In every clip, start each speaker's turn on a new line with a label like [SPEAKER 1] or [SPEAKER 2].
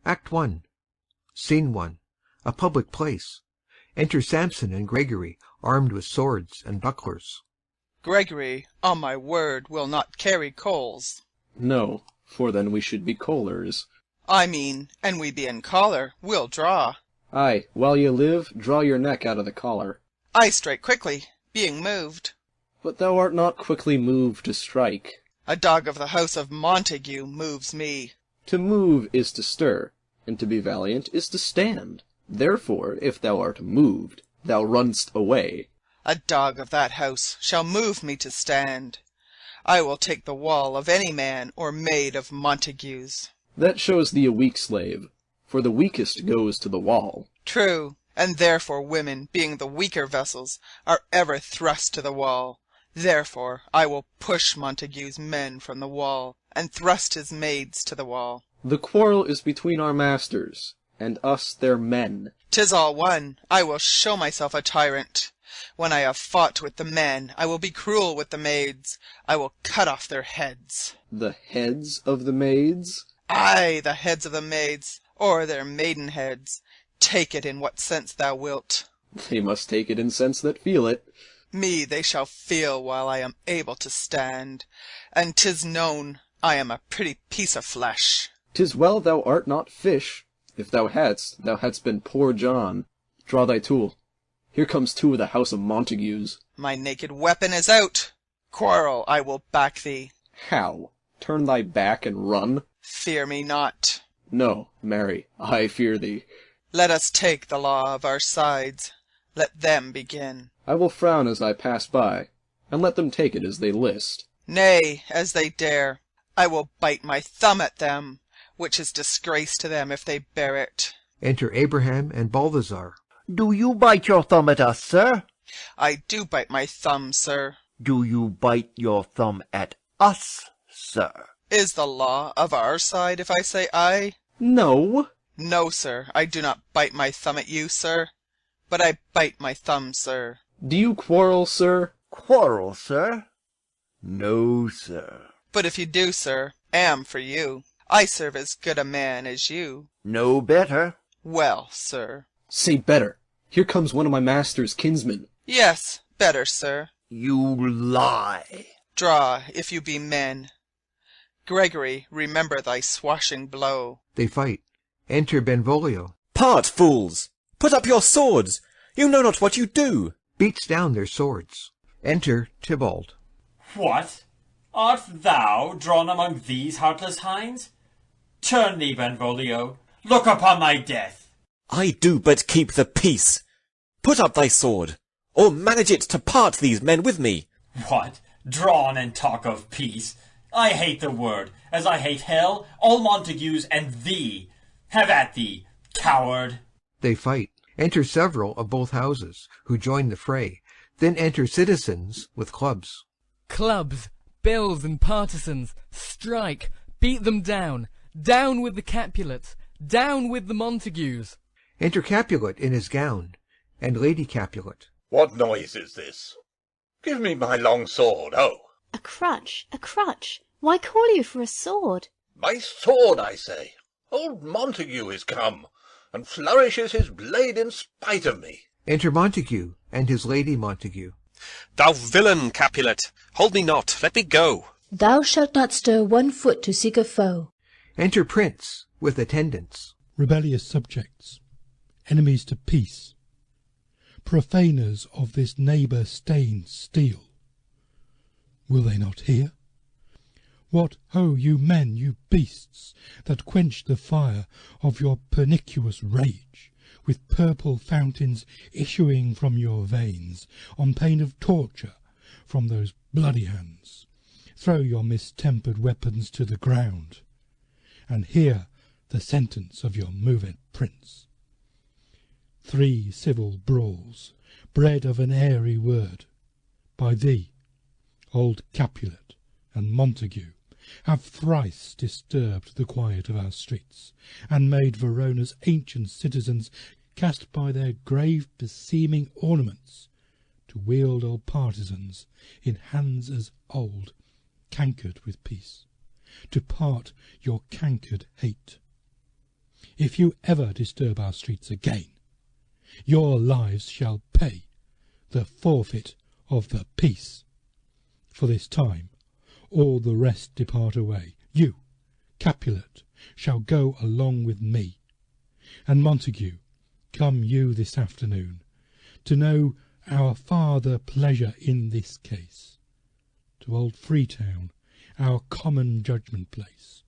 [SPEAKER 1] Act 1. Scene 1. A public place. Enter Sampson and Gregory, armed with swords and bucklers.
[SPEAKER 2] Gregory, on my word, will not carry coals.
[SPEAKER 3] No, for then we should be colers.
[SPEAKER 2] I mean, an we be in collar, we'll draw.
[SPEAKER 3] Aye, while you live, draw your neck out of the collar.
[SPEAKER 2] I strike quickly, being moved.
[SPEAKER 3] But thou art not quickly moved to strike.
[SPEAKER 2] A dog of the house of Montague moves me.
[SPEAKER 3] To move is to stir, and to be valiant is to stand. Therefore, if thou art moved, thou runn'st away.
[SPEAKER 2] A dog of that house shall move me to stand. I will take the wall of any man or maid of Montague's.
[SPEAKER 3] That shows thee a weak slave, for the weakest goes to the wall.
[SPEAKER 2] True, and therefore women, being the weaker vessels, are ever thrust to the wall. Therefore I will push Montague's men from the wall, and thrust his maids to the wall.
[SPEAKER 3] The quarrel is between our masters, and us their men.
[SPEAKER 2] 'Tis all one. I will show myself a tyrant. When I have fought with the men, I will be cruel with the maids. I will cut off their heads.
[SPEAKER 3] The heads of the maids?
[SPEAKER 2] Aye, the heads of the maids, or their maiden heads. Take it in what sense thou wilt.
[SPEAKER 3] They must take it in sense that feel it.
[SPEAKER 2] Me they shall feel while I am able to stand, and 'tis known I am a pretty piece of flesh.
[SPEAKER 3] 'Tis well thou art not fish. If thou hadst been poor John. Draw thy tool. Here comes two of the house of Montagues.
[SPEAKER 2] My naked weapon is out. Quarrel, I will back thee.
[SPEAKER 3] How? Turn thy back and run?
[SPEAKER 2] Fear me not.
[SPEAKER 3] No, marry, I fear thee.
[SPEAKER 2] Let us take the law of our sides. Let them begin.
[SPEAKER 3] I will frown as I pass by, and let them take it as they list.
[SPEAKER 2] Nay, as they dare. I will bite my thumb at them, which is disgrace to them if they bear it.
[SPEAKER 1] Enter Abraham and Balthasar.
[SPEAKER 4] Do you bite your thumb at us, sir?
[SPEAKER 2] I do bite my thumb, sir.
[SPEAKER 4] Do you bite your thumb at us, sir?
[SPEAKER 2] Is the law of our side if I say aye?
[SPEAKER 3] No.
[SPEAKER 2] No, sir, I do not bite my thumb at you, sir, but I bite my thumb, sir.
[SPEAKER 3] Do you quarrel, sir?
[SPEAKER 4] Quarrel, sir? No, sir.
[SPEAKER 2] But if you do, sir, am for you. I serve as good a man as you.
[SPEAKER 4] No better.
[SPEAKER 2] Well, sir.
[SPEAKER 3] Say better. Here comes one of my master's kinsmen.
[SPEAKER 2] Yes, better, sir.
[SPEAKER 4] You lie.
[SPEAKER 2] Draw, if you be men. Gregory, remember thy swashing blow.
[SPEAKER 1] They fight. Enter Benvolio.
[SPEAKER 5] Part, fools! Put up your swords! You know not what you do!
[SPEAKER 1] Beats down their swords. Enter Tybalt.
[SPEAKER 6] What? Art thou drawn among these heartless hinds? Turn thee, Benvolio. Look upon thy death.
[SPEAKER 5] I do but keep the peace. Put up thy sword, or manage it to part these men with me.
[SPEAKER 6] What? Drawn and talk of peace? I hate the word, as I hate hell, all Montagues, and thee. Have at thee, coward.
[SPEAKER 1] They fight. Enter several of both houses, who join the fray. Then enter citizens with clubs.
[SPEAKER 7] Clubs, bills, and partisans, strike, beat them down. Down with the Capulets, down with the Montagues.
[SPEAKER 1] Enter Capulet in his gown, and Lady Capulet.
[SPEAKER 8] What noise is this? Give me my long sword, ho!
[SPEAKER 9] A crutch, a crutch. Why call you for a sword?
[SPEAKER 8] My sword, I say. Old Montague is come, and flourishes his blade in spite of me.
[SPEAKER 1] Enter Montague and his Lady Montague.
[SPEAKER 10] Thou villain, Capulet, hold me not, let me go.
[SPEAKER 11] Thou shalt not stir 1 foot to seek a foe.
[SPEAKER 1] Enter Prince with attendants.
[SPEAKER 12] Rebellious subjects, enemies to peace, profaners of this neighbour-stained steel. Will they not hear? What, ho, you men, you beasts, that quench the fire of your pernicious rage, with purple fountains issuing from your veins, on pain of torture from those bloody hands, throw your mistempered weapons to the ground, and hear the sentence of your moved prince. 3 civil brawls, bred of an airy word, by thee, old Capulet and Montague, have thrice disturbed the quiet of our streets, and made Verona's ancient citizens cast by their grave beseeming ornaments to wield old partisans in hands as old, cankered with peace, to part your cankered hate. if you ever disturb our streets again, your lives shall pay the forfeit of the peace. For this time all the rest depart away. You, Capulet, shall go along with me. And Montague, come you this afternoon, to know our farther pleasure in this case, to old Freetown, our common judgment place.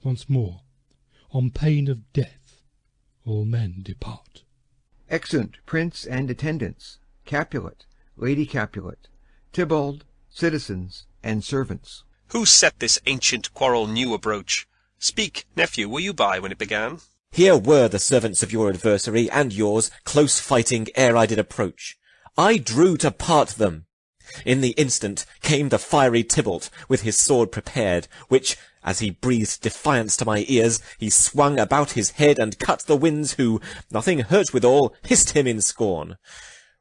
[SPEAKER 12] Once more, on pain of death, all men depart.
[SPEAKER 1] Exeunt Prince and attendants, Capulet, Lady Capulet, Tybalt, citizens, and servants.
[SPEAKER 10] Who set this ancient quarrel new abroach? Speak, nephew, were you by when it began?
[SPEAKER 5] Here were the servants of your adversary and yours, close fighting ere I did approach. I drew to part them. In the instant came the fiery Tybalt, with his sword prepared, which, as he breathed defiance to my ears, he swung about his head and cut the winds who, nothing hurt withal, hissed him in scorn.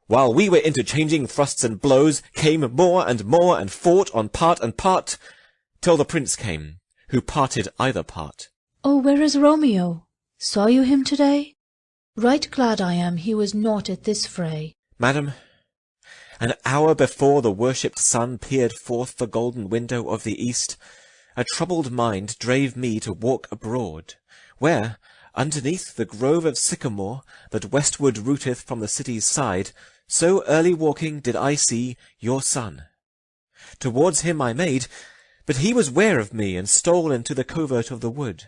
[SPEAKER 5] While we were interchanging thrusts and blows, came more, and fought on part and part, till the prince came, who parted either part.
[SPEAKER 11] Oh, where is Romeo? Saw you him to-day? Right glad I am he was not at this fray.
[SPEAKER 5] Madam, an hour before the worshipped sun peered forth the golden window of the east, a troubled mind drave me to walk abroad, where, underneath the grove of sycamore that westward rooteth from the city's side, so early walking did I see your son. Towards him I made, but he was ware of me, and stole into the covert of the wood.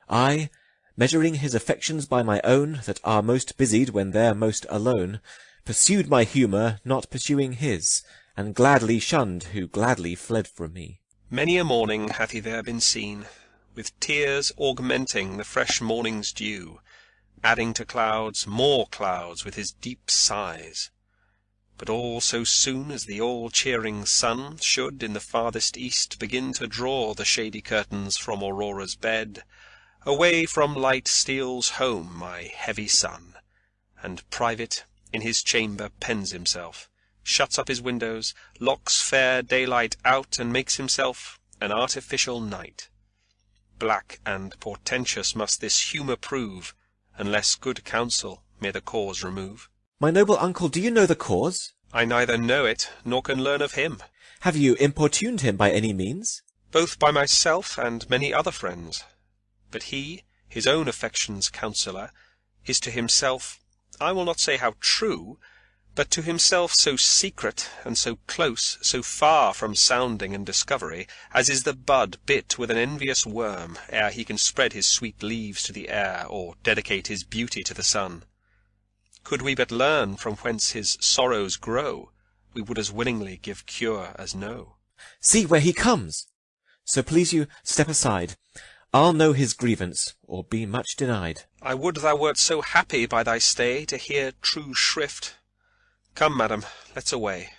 [SPEAKER 5] I, measuring his affections by my own, that are most busied when they're most alone, pursued my humour, not pursuing his, and gladly shunned who gladly fled from me.
[SPEAKER 10] Many a morning hath he there been seen, with tears augmenting the fresh morning's dew, adding to clouds more clouds with his deep sighs. But all so soon as the all-cheering sun should in the farthest east begin to draw the shady curtains from Aurora's bed, away from light steals home my heavy son, and private in his chamber pens himself, shuts up his windows, locks fair daylight out, and makes himself an artificial night. Black and portentous must this humour prove, unless good counsel may the cause remove.
[SPEAKER 5] My noble uncle, do you know the cause?
[SPEAKER 10] I neither know it, nor can learn of him.
[SPEAKER 5] Have you importuned him by any means?
[SPEAKER 10] Both by myself and many other friends. But he, his own affection's counsellor, is to himself, I will not say how true, but to himself so secret and so close, so far from sounding and discovery, as is the bud bit with an envious worm, ere he can spread his sweet leaves to the air, or dedicate his beauty to the sun. Could we but learn from whence his sorrows grow, we would as willingly give cure as know.
[SPEAKER 5] See where he comes! So please you, step aside. I'll know his grievance, or be much denied.
[SPEAKER 10] I would thou wert so happy by thy stay to hear true shrift. Come, madam, let's away.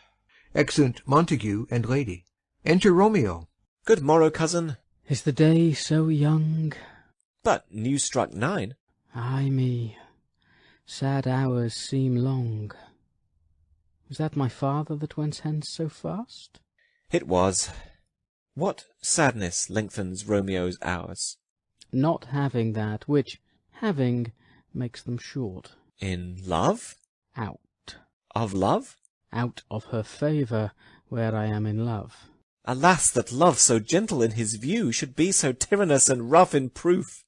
[SPEAKER 1] Exeunt Montague and Lady. Enter Romeo.
[SPEAKER 5] Good morrow, cousin.
[SPEAKER 7] Is the day so young?
[SPEAKER 5] But new struck 9.
[SPEAKER 7] Ay me, sad hours seem long. Was that my father that went hence so fast?
[SPEAKER 5] It was. What sadness lengthens Romeo's hours?
[SPEAKER 7] Not having that which, having, makes them short.
[SPEAKER 5] In love?
[SPEAKER 7] Out.
[SPEAKER 5] Of love?
[SPEAKER 7] Out of her favour, where I am in love.
[SPEAKER 5] Alas, that love so gentle in his view should be so tyrannous and rough in proof.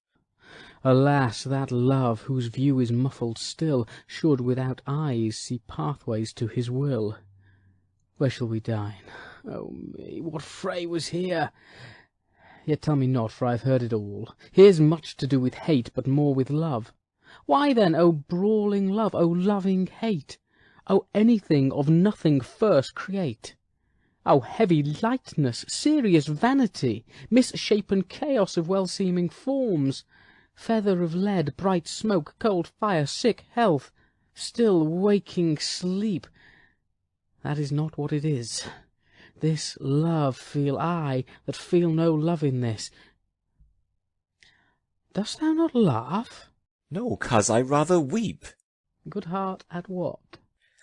[SPEAKER 7] Alas, that love, whose view is muffled still, should without eyes see pathways to his will. Where shall we dine? Oh me, what fray was here? Yet tell me not, for I have heard it all. Here's much to do with hate, but more with love. Why then, O brawling love, O loving hate? O anything of nothing first create? O heavy lightness, serious vanity, misshapen chaos of well-seeming forms, feather of lead, bright smoke, cold fire, sick health, still waking sleep. That is not what it is. This love feel I, that feel no love in this. Dost thou not laugh?
[SPEAKER 5] No, coz, I rather weep.
[SPEAKER 7] Good heart, at what?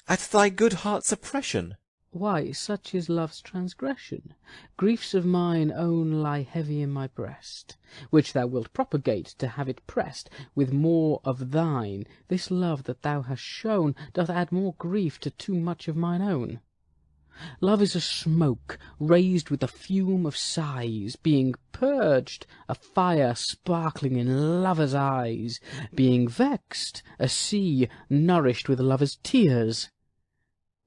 [SPEAKER 5] At thy good heart's oppression.
[SPEAKER 7] Why, such is love's transgression. Griefs of mine own lie heavy in my breast, which thou wilt propagate to have it pressed with more of thine. This love that thou hast shown doth add more grief to too much of mine own. Love is a smoke raised with the fume of sighs, being purged, a fire sparkling in lovers' eyes, being vexed, a sea nourished with lovers' tears.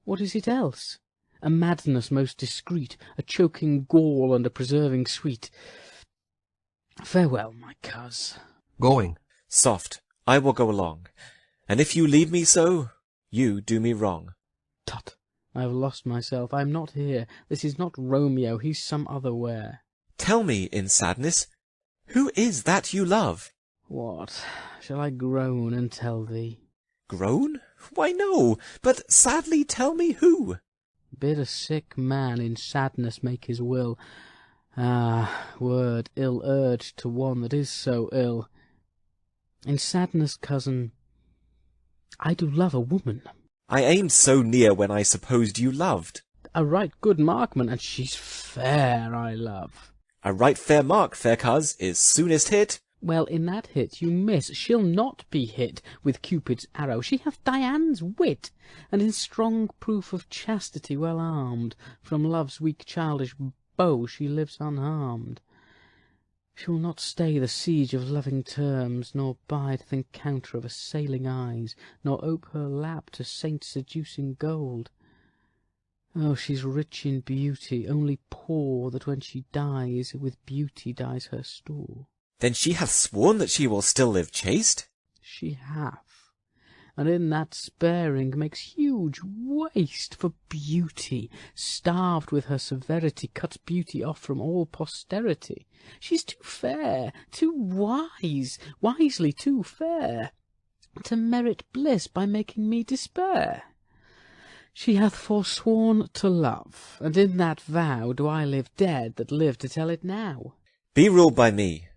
[SPEAKER 7] What is it else? A madness most discreet, a choking gall and a preserving sweet. Farewell, my coz.
[SPEAKER 1] Going.
[SPEAKER 5] Soft, I will go along, and if you leave me so, you do me wrong.
[SPEAKER 7] Tut, I have lost myself, I am not here, this is not Romeo, he's some other where.
[SPEAKER 5] Tell me, in sadness, who is that you love?
[SPEAKER 7] What, shall I groan and tell thee?
[SPEAKER 5] Groan? Why no, but sadly tell me who.
[SPEAKER 7] Bid a sick man in sadness make his will. Ah, word ill urged to one that is so ill. In sadness, cousin, I do love a woman.
[SPEAKER 5] I aimed so near when I supposed you loved.
[SPEAKER 7] A right good markman, and she's fair, I love.
[SPEAKER 5] A right fair mark, fair coz, is soonest hit.
[SPEAKER 7] Well, in that hit you miss. She'll not be hit with Cupid's arrow. She hath Dian's wit, and in strong proof of chastity well armed, from love's weak childish bow she lives unharmed. She will not stay the siege of loving terms, nor bide th' encounter of assailing eyes, nor ope her lap to saints seducing gold. Oh, she's rich in beauty, only poor that when she dies, with beauty dies her store.
[SPEAKER 5] Then she hath sworn that she will still live chaste?
[SPEAKER 7] She hath, and in that sparing makes huge waste for beauty, starved with her severity, cuts beauty off from all posterity. She's too fair, too wise, wisely too fair, to merit bliss by making me despair. She hath forsworn to love, and in that vow do I live dead that live to tell it now.
[SPEAKER 5] Be ruled by me.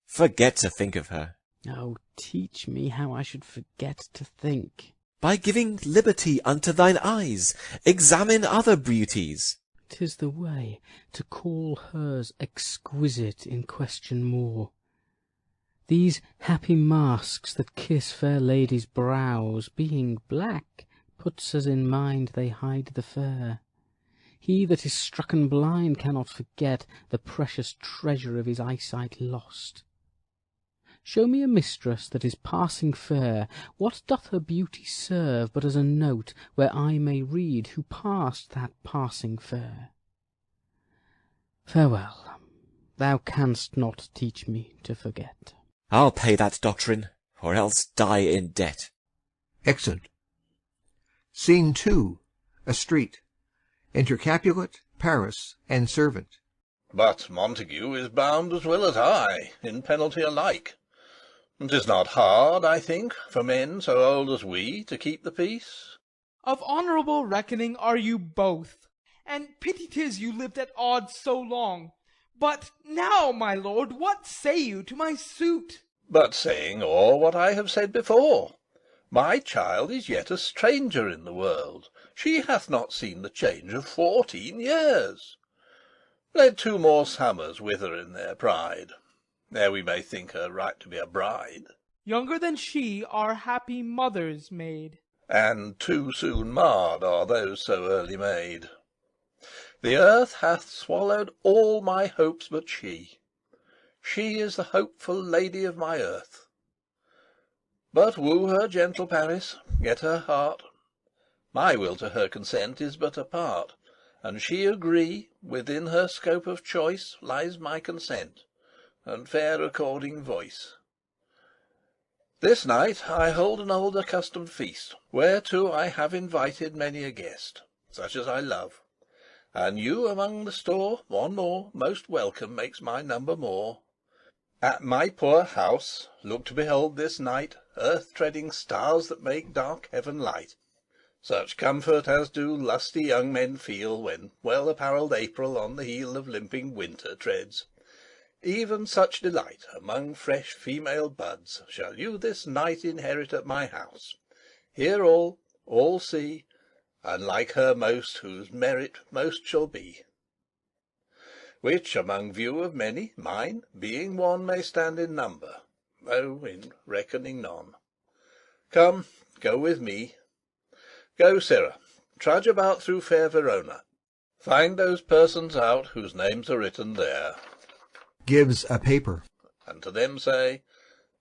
[SPEAKER 5] Forget to think of her.
[SPEAKER 7] Oh, teach me how I should forget to think.
[SPEAKER 5] By giving liberty unto thine eyes, examine other beauties.
[SPEAKER 7] 'Tis the way to call hers exquisite in question more. These happy masks that kiss fair ladies' brows, being black, puts us in mind they hide the fair. He that is strucken blind cannot forget the precious treasure of his eyesight lost. Show me a mistress that is passing fair. What doth her beauty serve but as a note where I may read who passed that passing fair? Farewell. Thou canst not teach me to forget.
[SPEAKER 5] I'll pay that doctrine, or else die in debt.
[SPEAKER 1] Exit. Scene 2. A street. Enter Capulet, Paris, and servant.
[SPEAKER 8] But Montague is bound as well as I, in penalty alike. 'Tis not hard, I think, for men so old as we to keep the peace.
[SPEAKER 13] Of honourable reckoning are you both, and pity 'tis you lived at odds so long. But now, my lord, what say you to my suit?
[SPEAKER 8] But saying all what I have said before. My child is yet a stranger in the world. She hath not seen the change of 14 years. Let 2 more summers wither in their pride, ere we may think her right to be a bride.
[SPEAKER 13] Younger than she are happy mothers made,
[SPEAKER 8] And too soon marred are those so early made. The earth hath swallowed all my hopes but she. She is the hopeful lady of my earth. But woo her, gentle Paris, get her heart. My will to her consent is but a part, and she agree, within her scope of choice lies my consent, and fair according voice. This night I hold an old accustomed feast, whereto I have invited many a guest, such as I love. And you among the store, one more, most welcome makes my number more. At my poor house look to behold this night earth-treading stars that make dark heaven light. Such comfort as do lusty young men feel when well-apparelled April on the heel of limping winter treads. Even such delight among fresh female buds shall you this night inherit at my house. Hear all see, and like her most whose merit most shall be. Which among view of many, mine, being one, may stand in number, though in reckoning none. Come, go with me. Go, Sirrah, trudge about through fair Verona. Find those persons out whose names are written there.
[SPEAKER 1] Gives a paper.
[SPEAKER 8] And to them say,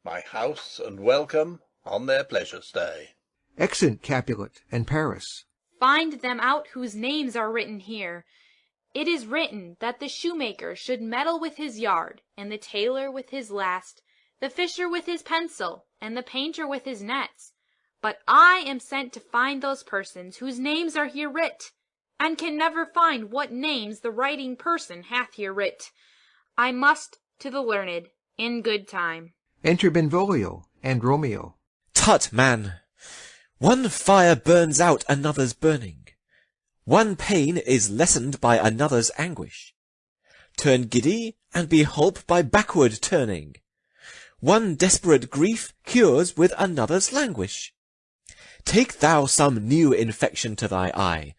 [SPEAKER 8] my house and welcome on their pleasure stay.
[SPEAKER 1] Exeunt Capulet and Paris.
[SPEAKER 14] Find them out whose names are written here. It is written that the shoemaker should meddle with his yard, and the tailor with his last, the fisher with his pencil, and the painter with his nets. But I am sent to find those persons whose names are here writ, and can never find what names the writing person hath here writ. I must to the learned, in good time.
[SPEAKER 1] Enter Benvolio and Romeo.
[SPEAKER 5] Tut, man! One fire burns out another's burning. One pain is lessened by another's anguish. Turn giddy, and be holp by backward turning. One desperate grief cures with another's languish. Take thou some new infection to thy eye,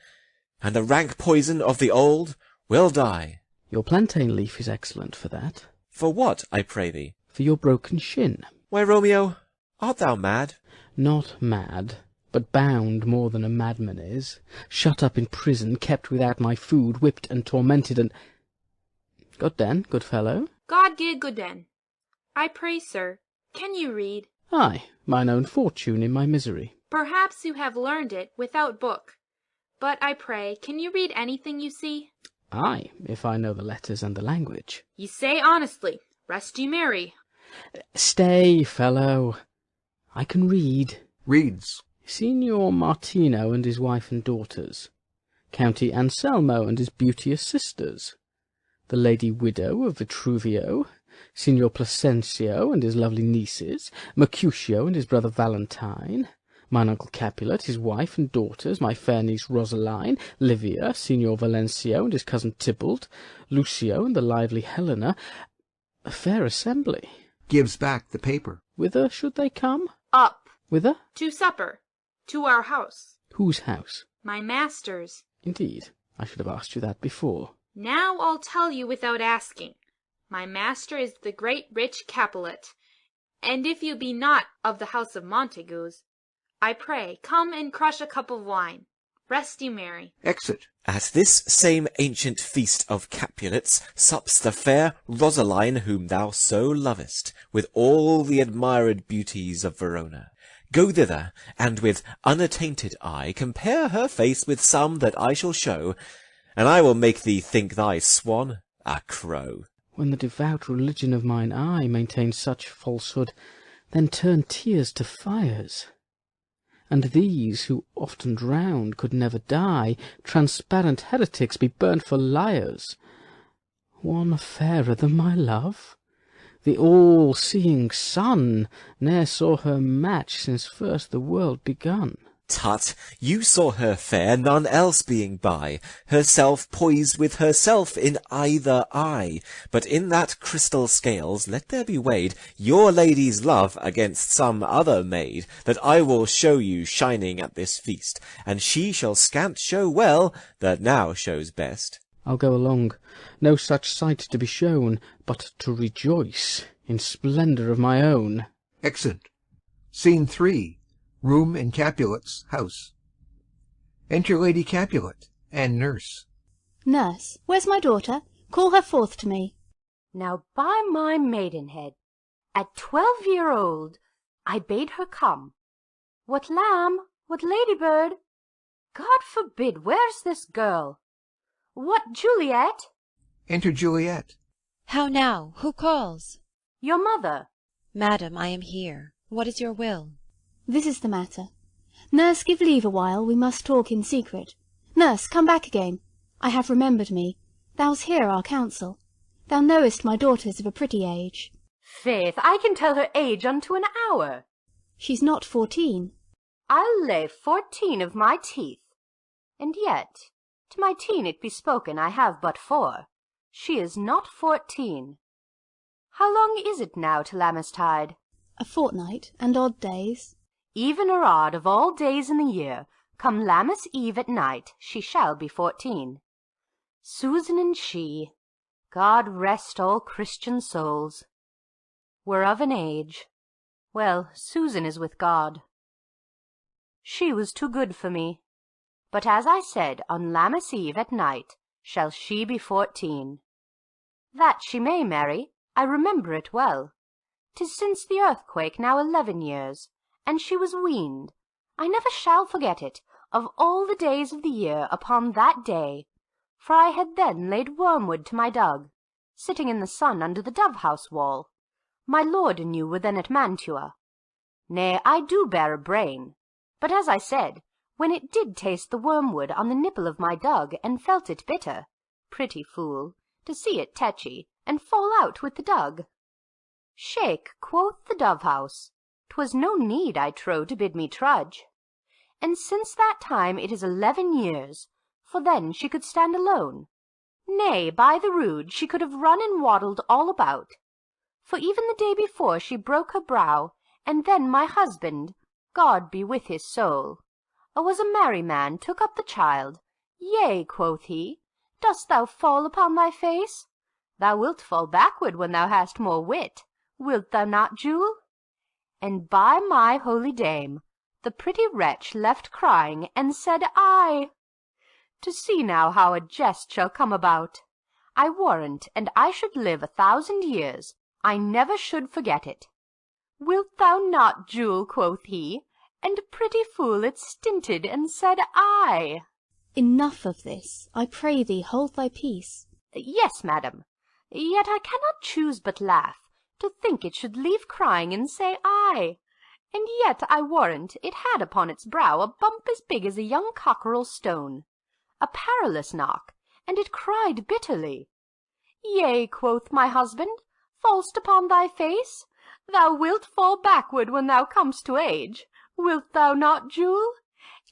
[SPEAKER 5] and the rank poison of the old will die.
[SPEAKER 7] Your plantain leaf is excellent for that.
[SPEAKER 5] For what, I pray thee?
[SPEAKER 7] For your broken shin.
[SPEAKER 5] Why, Romeo, art thou mad?
[SPEAKER 7] Not mad, but bound more than a madman is, shut up in prison, kept without my food, whipped and tormented, and— God den, good fellow.
[SPEAKER 14] God give good den. I pray, sir, can you read?
[SPEAKER 7] Ay, mine own fortune in my misery.
[SPEAKER 14] Perhaps you have learned it without book. But I pray, can you read anything you see?
[SPEAKER 7] Ay, if I know the letters and the language.
[SPEAKER 14] Ye say honestly, rest ye merry.
[SPEAKER 7] Stay, fellow. I can read.
[SPEAKER 1] Reads.
[SPEAKER 7] Signor Martino and his wife and daughters. County Anselmo and his beauteous sisters. The lady widow of Vitruvio. Signor Placencio and his lovely nieces. Mercutio and his brother Valentine. Mine uncle Capulet, his wife and daughters, my fair niece Rosaline, Livia, Signor Valencio and his cousin Tybalt, Lucio and the lively Helena. A fair assembly.
[SPEAKER 1] Gives back the paper.
[SPEAKER 7] Whither should they come?
[SPEAKER 14] Up.
[SPEAKER 7] Whither?
[SPEAKER 14] To supper. To our house.
[SPEAKER 7] Whose house?
[SPEAKER 14] My master's.
[SPEAKER 7] Indeed, I should have asked you that before.
[SPEAKER 14] Now I'll tell you without asking. My master is the great rich Capulet, and if you be not of the house of Montagues, I pray, come and crush a cup of wine. Rest ye merry.
[SPEAKER 1] Exit.
[SPEAKER 5] At this same ancient feast of Capulets sups the fair Rosaline whom thou so lovest, with all the admired beauties of Verona. Go thither, and with unattainted eye compare her face with some that I shall show, and I will make thee think thy swan a crow.
[SPEAKER 7] When the devout religion of mine eye maintains such falsehood, then turn tears to fires. And these, who often drowned, could never die, transparent heretics, be burnt for liars. One fairer than my love? The all-seeing sun ne'er saw her match since first the world begun.
[SPEAKER 5] Tut, you saw her fair, none else being by, herself poised with herself in either eye. But in that crystal scales let there be weighed your lady's love against some other maid, that I will show you shining at this feast, and she shall scant show well that now shows best.
[SPEAKER 7] I'll go along, no such sight to be shown, but to rejoice in splendour of my own.
[SPEAKER 1] Exit. Scene 3. Room in Capulet's house. Enter Lady Capulet and nurse.
[SPEAKER 9] Nurse, where's my daughter? Call her forth to me.
[SPEAKER 15] Now, by my maidenhead, at 12-year-old, I bade her come. What lamb? What ladybird? God forbid, where's this girl? What, Juliet?
[SPEAKER 1] Enter Juliet.
[SPEAKER 16] How now? Who calls?
[SPEAKER 15] Your mother.
[SPEAKER 16] Madam, I am here. What is your will?
[SPEAKER 9] This is the matter. Nurse, give leave a while, we must talk in secret. Nurse, come back again. I have remembered me. Thou's hear our counsel. Thou knowest my daughter's of a pretty age.
[SPEAKER 15] Faith, I can tell her age unto an hour.
[SPEAKER 9] She's not 14.
[SPEAKER 15] I'll lay 14 of my teeth. And yet, to my teen it be spoken, I have but 4. She is not 14. How long is it now to Lammastide?
[SPEAKER 9] A fortnight, and odd days.
[SPEAKER 15] Even or odd of all days in the year, Come Lammas Eve at night, she shall be 14. Susan and she, God rest all Christian souls, were of an age. Well, Susan is with God. She was too good for me. But as I said, on Lammas Eve at night shall she be 14. That she may, Mary, I remember it well. 'Tis since the earthquake now 11 years, and she was weaned. I never shall forget it, of all the days of the year, upon that day, for I had then laid wormwood to my dug, sitting in the sun under the dove-house wall. My lord and you were then at Mantua. Nay, I do bear a brain, but as I said, when it did taste the wormwood on the nipple of my dug, and felt it bitter, pretty fool, to see it tetchy, and fall out with the dug. Shake, quoth the dove-house, 'twas no need, I trow, to bid me trudge. And since that time it is 11 years, for then she could stand alone. Nay, by the rood, she could have run and waddled all about. For even the day before she broke her brow, and then my husband, God be with his soul, was a merry man, took up the child. Yea, quoth he, dost thou fall upon thy face? Thou wilt fall backward when thou hast more wit, wilt thou not, Jule? And by my holy dame, the pretty wretch left crying, and said, Ay. To see now how a jest shall come about. I warrant, and I should live 1,000 years, I never should forget it. Wilt thou not, Jule, quoth he, and pretty fool it stinted, and said, Ay.
[SPEAKER 9] Enough of this, I pray thee hold thy peace.
[SPEAKER 15] Yes, madam, yet I cannot choose but laugh, to think it should leave crying and say Ay. And yet I warrant it had upon its brow a bump as big as a young cockerel stone, a perilous knock, and it cried bitterly. Yea, quoth my husband, fall'st upon thy face? Thou wilt fall backward when thou comest to age, wilt thou not, Jule?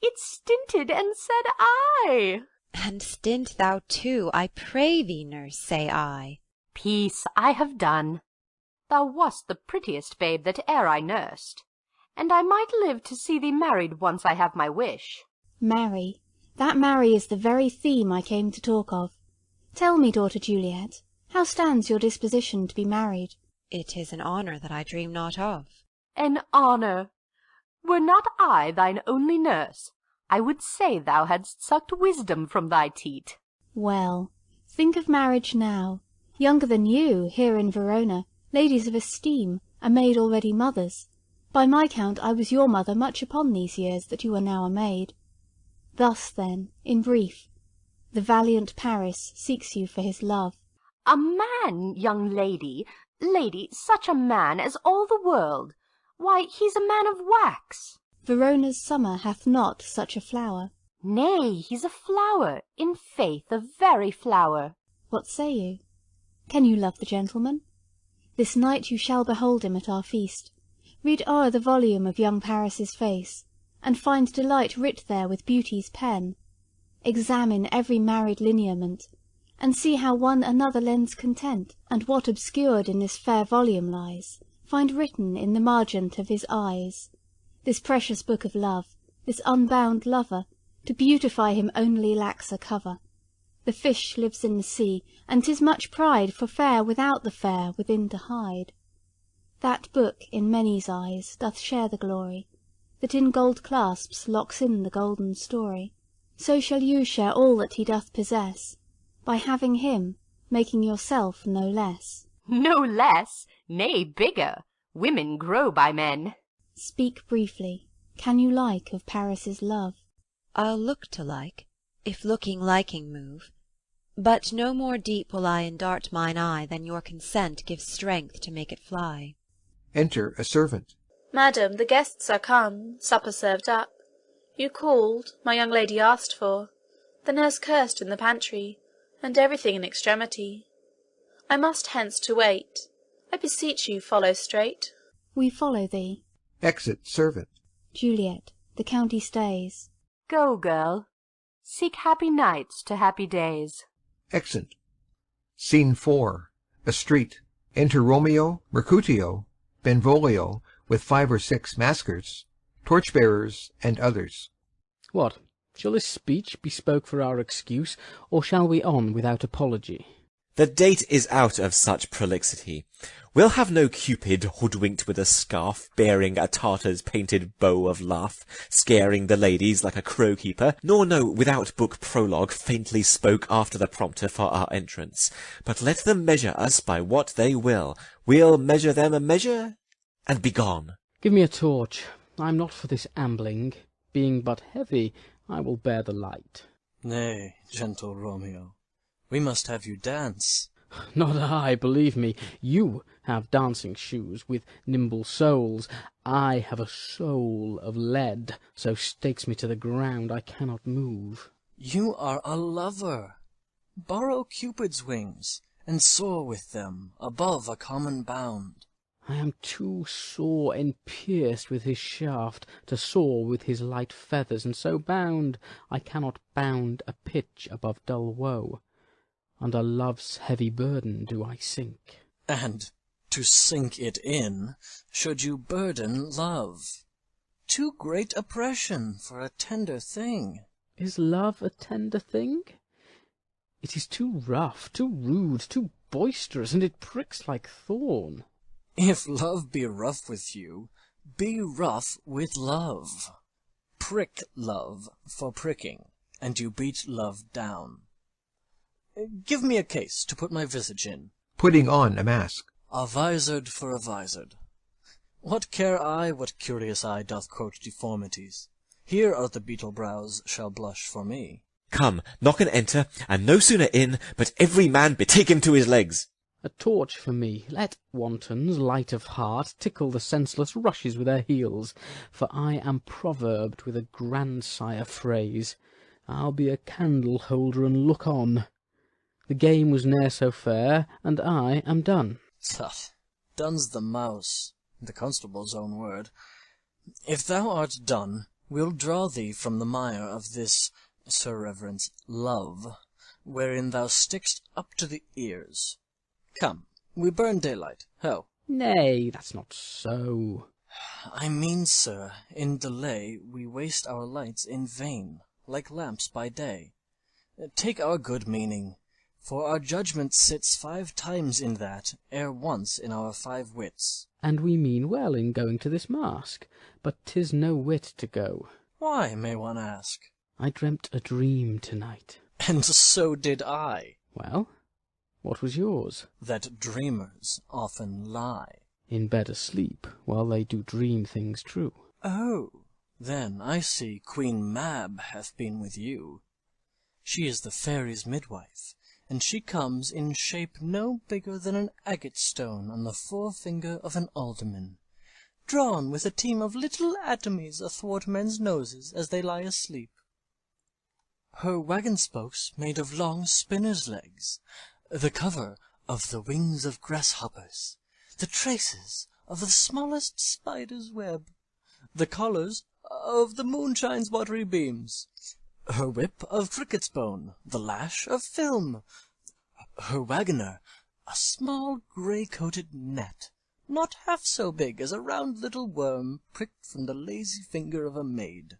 [SPEAKER 15] It stinted and said Ay.
[SPEAKER 16] And stint thou too, I pray thee, nurse, say I.
[SPEAKER 15] Peace, I have done. Thou wast the prettiest babe that e'er I nursed, and I might live to see thee married once I have my wish.
[SPEAKER 9] Marry, that marry is the very theme I came to talk of. Tell me, daughter Juliet, how stands your disposition to be married?
[SPEAKER 16] It is an honour that I dream not of.
[SPEAKER 15] An honour! Were not I thine only nurse, I would say thou hadst sucked wisdom from thy teat.
[SPEAKER 9] Well, think of marriage now. Younger than you, here in Verona, ladies of esteem, are made already mothers. By my count I was your mother much upon these years that you are now a maid. Thus, then, in brief, the valiant Paris seeks you for his love.
[SPEAKER 15] A man, young lady, such a man as all the world. Why, he's a man of wax.
[SPEAKER 9] Verona's summer hath not such a flower.
[SPEAKER 15] Nay, he's a flower, in faith, a very flower.
[SPEAKER 9] What say you? Can you love the gentleman? This night you shall behold him at our feast. Read o'er the volume of young Paris's face, and find delight writ there with beauty's pen. Examine every married lineament, and see how one another lends content, and what obscured in this fair volume lies, find written in the margent of his eyes. This precious book of love, this unbound lover, to beautify him only lacks a cover. The fish lives in the sea, and 'tis much pride for fair without the fair within to hide. That book in many's eyes doth share the glory, that in gold clasps locks in the golden story. So shall you share all that he doth possess, by having him, making yourself no less.
[SPEAKER 15] No less? Nay, bigger. Women grow by men.
[SPEAKER 9] Speak briefly. Can you like of Paris's love?
[SPEAKER 16] I'll look to like, if looking liking move. But no more deep will I endart mine eye than your consent gives strength to make it fly.
[SPEAKER 1] Enter a servant.
[SPEAKER 17] Madam, the guests are come, supper served up. You called, my young lady asked for, the nurse cursed in the pantry, and everything in extremity. I must hence to wait. I beseech you follow straight.
[SPEAKER 9] We follow thee.
[SPEAKER 1] Exit servant.
[SPEAKER 9] Juliet, the county stays.
[SPEAKER 15] Go, girl. Seek happy nights to happy days.
[SPEAKER 1] Exit. Scene 4. A street. Enter Romeo, Mercutio, Benvolio, with 5 or 6 maskers, torchbearers, and others.
[SPEAKER 7] What, shall this speech be spoke for our excuse, or shall we on without apology?
[SPEAKER 5] The date is out of such prolixity. We'll have no Cupid hoodwinked with a scarf, bearing a Tartar's painted bow of laugh, scaring the ladies like a crow-keeper, nor no without-book prologue faintly spoke after the prompter for our entrance. But let them measure us by what they will. We'll measure them a measure, and be gone.
[SPEAKER 7] Give me a torch. I'm not for this ambling. Being but heavy, I will bear the light.
[SPEAKER 18] Nay, gentle Romeo, we must have you dance.
[SPEAKER 7] Not I, believe me. You have dancing shoes with nimble soles. I have a soul of lead, so stakes me to the ground I cannot move.
[SPEAKER 18] You are a lover. Borrow Cupid's wings, and soar with them above a common bound.
[SPEAKER 7] I am too sore and pierced with his shaft to soar with his light feathers, and so bound I cannot bound a pitch above dull woe. Under love's heavy burden do I sink.
[SPEAKER 18] And to sink it in, should you burden love. Too great oppression for a tender thing.
[SPEAKER 7] Is love a tender thing? It is too rough, too rude, too boisterous, and it pricks like thorn.
[SPEAKER 18] If love be rough with you, be rough with love. Prick love for pricking, and you beat love down. Give me a case to put my visage in.
[SPEAKER 1] Putting on a mask.
[SPEAKER 18] A vizard for a vizard. What care I what curious eye doth quote deformities? Here are the beetle brows shall blush for me.
[SPEAKER 5] Come, knock and enter, and no sooner in, but every man betake him to his legs.
[SPEAKER 7] A torch for me. Let wantons, light of heart, tickle the senseless rushes with their heels, for I am proverbed with a grandsire phrase. I'll be a candle holder and look on. The game was ne'er so fair, and I am done.
[SPEAKER 18] Tut, done's the mouse, the constable's own word. If thou art done, we'll draw thee from the mire of this, Sir Reverence, love, wherein thou stick'st up to the ears. Come, we burn daylight, ho!
[SPEAKER 7] Nay, that's not so.
[SPEAKER 18] I mean, sir, in delay we waste our lights in vain, like lamps by day. Take our good meaning, for our judgment sits 5 times in that, ere once in our 5 wits.
[SPEAKER 7] And we mean well in going to this mask, but 'tis no wit to go.
[SPEAKER 18] Why, may one ask?
[SPEAKER 7] I dreamt a dream tonight.
[SPEAKER 18] And so did I.
[SPEAKER 7] Well, what was yours?
[SPEAKER 18] That dreamers often lie.
[SPEAKER 7] In bed asleep, while they do dream things true.
[SPEAKER 18] Oh, then I see Queen Mab hath been with you. She is the fairies' midwife, and she comes in shape no bigger than an agate stone on the forefinger of an alderman, drawn with a team of little atomies athwart men's noses as they lie asleep. Her waggon spokes made of long spinner's legs, the cover of the wings of grasshoppers, the traces of the smallest spider's web, the collars of the moonshine's watery beams, her whip of cricket's bone, the lash of film, her waggoner a small grey-coated net, not half so big as a round little worm pricked from the lazy finger of a maid.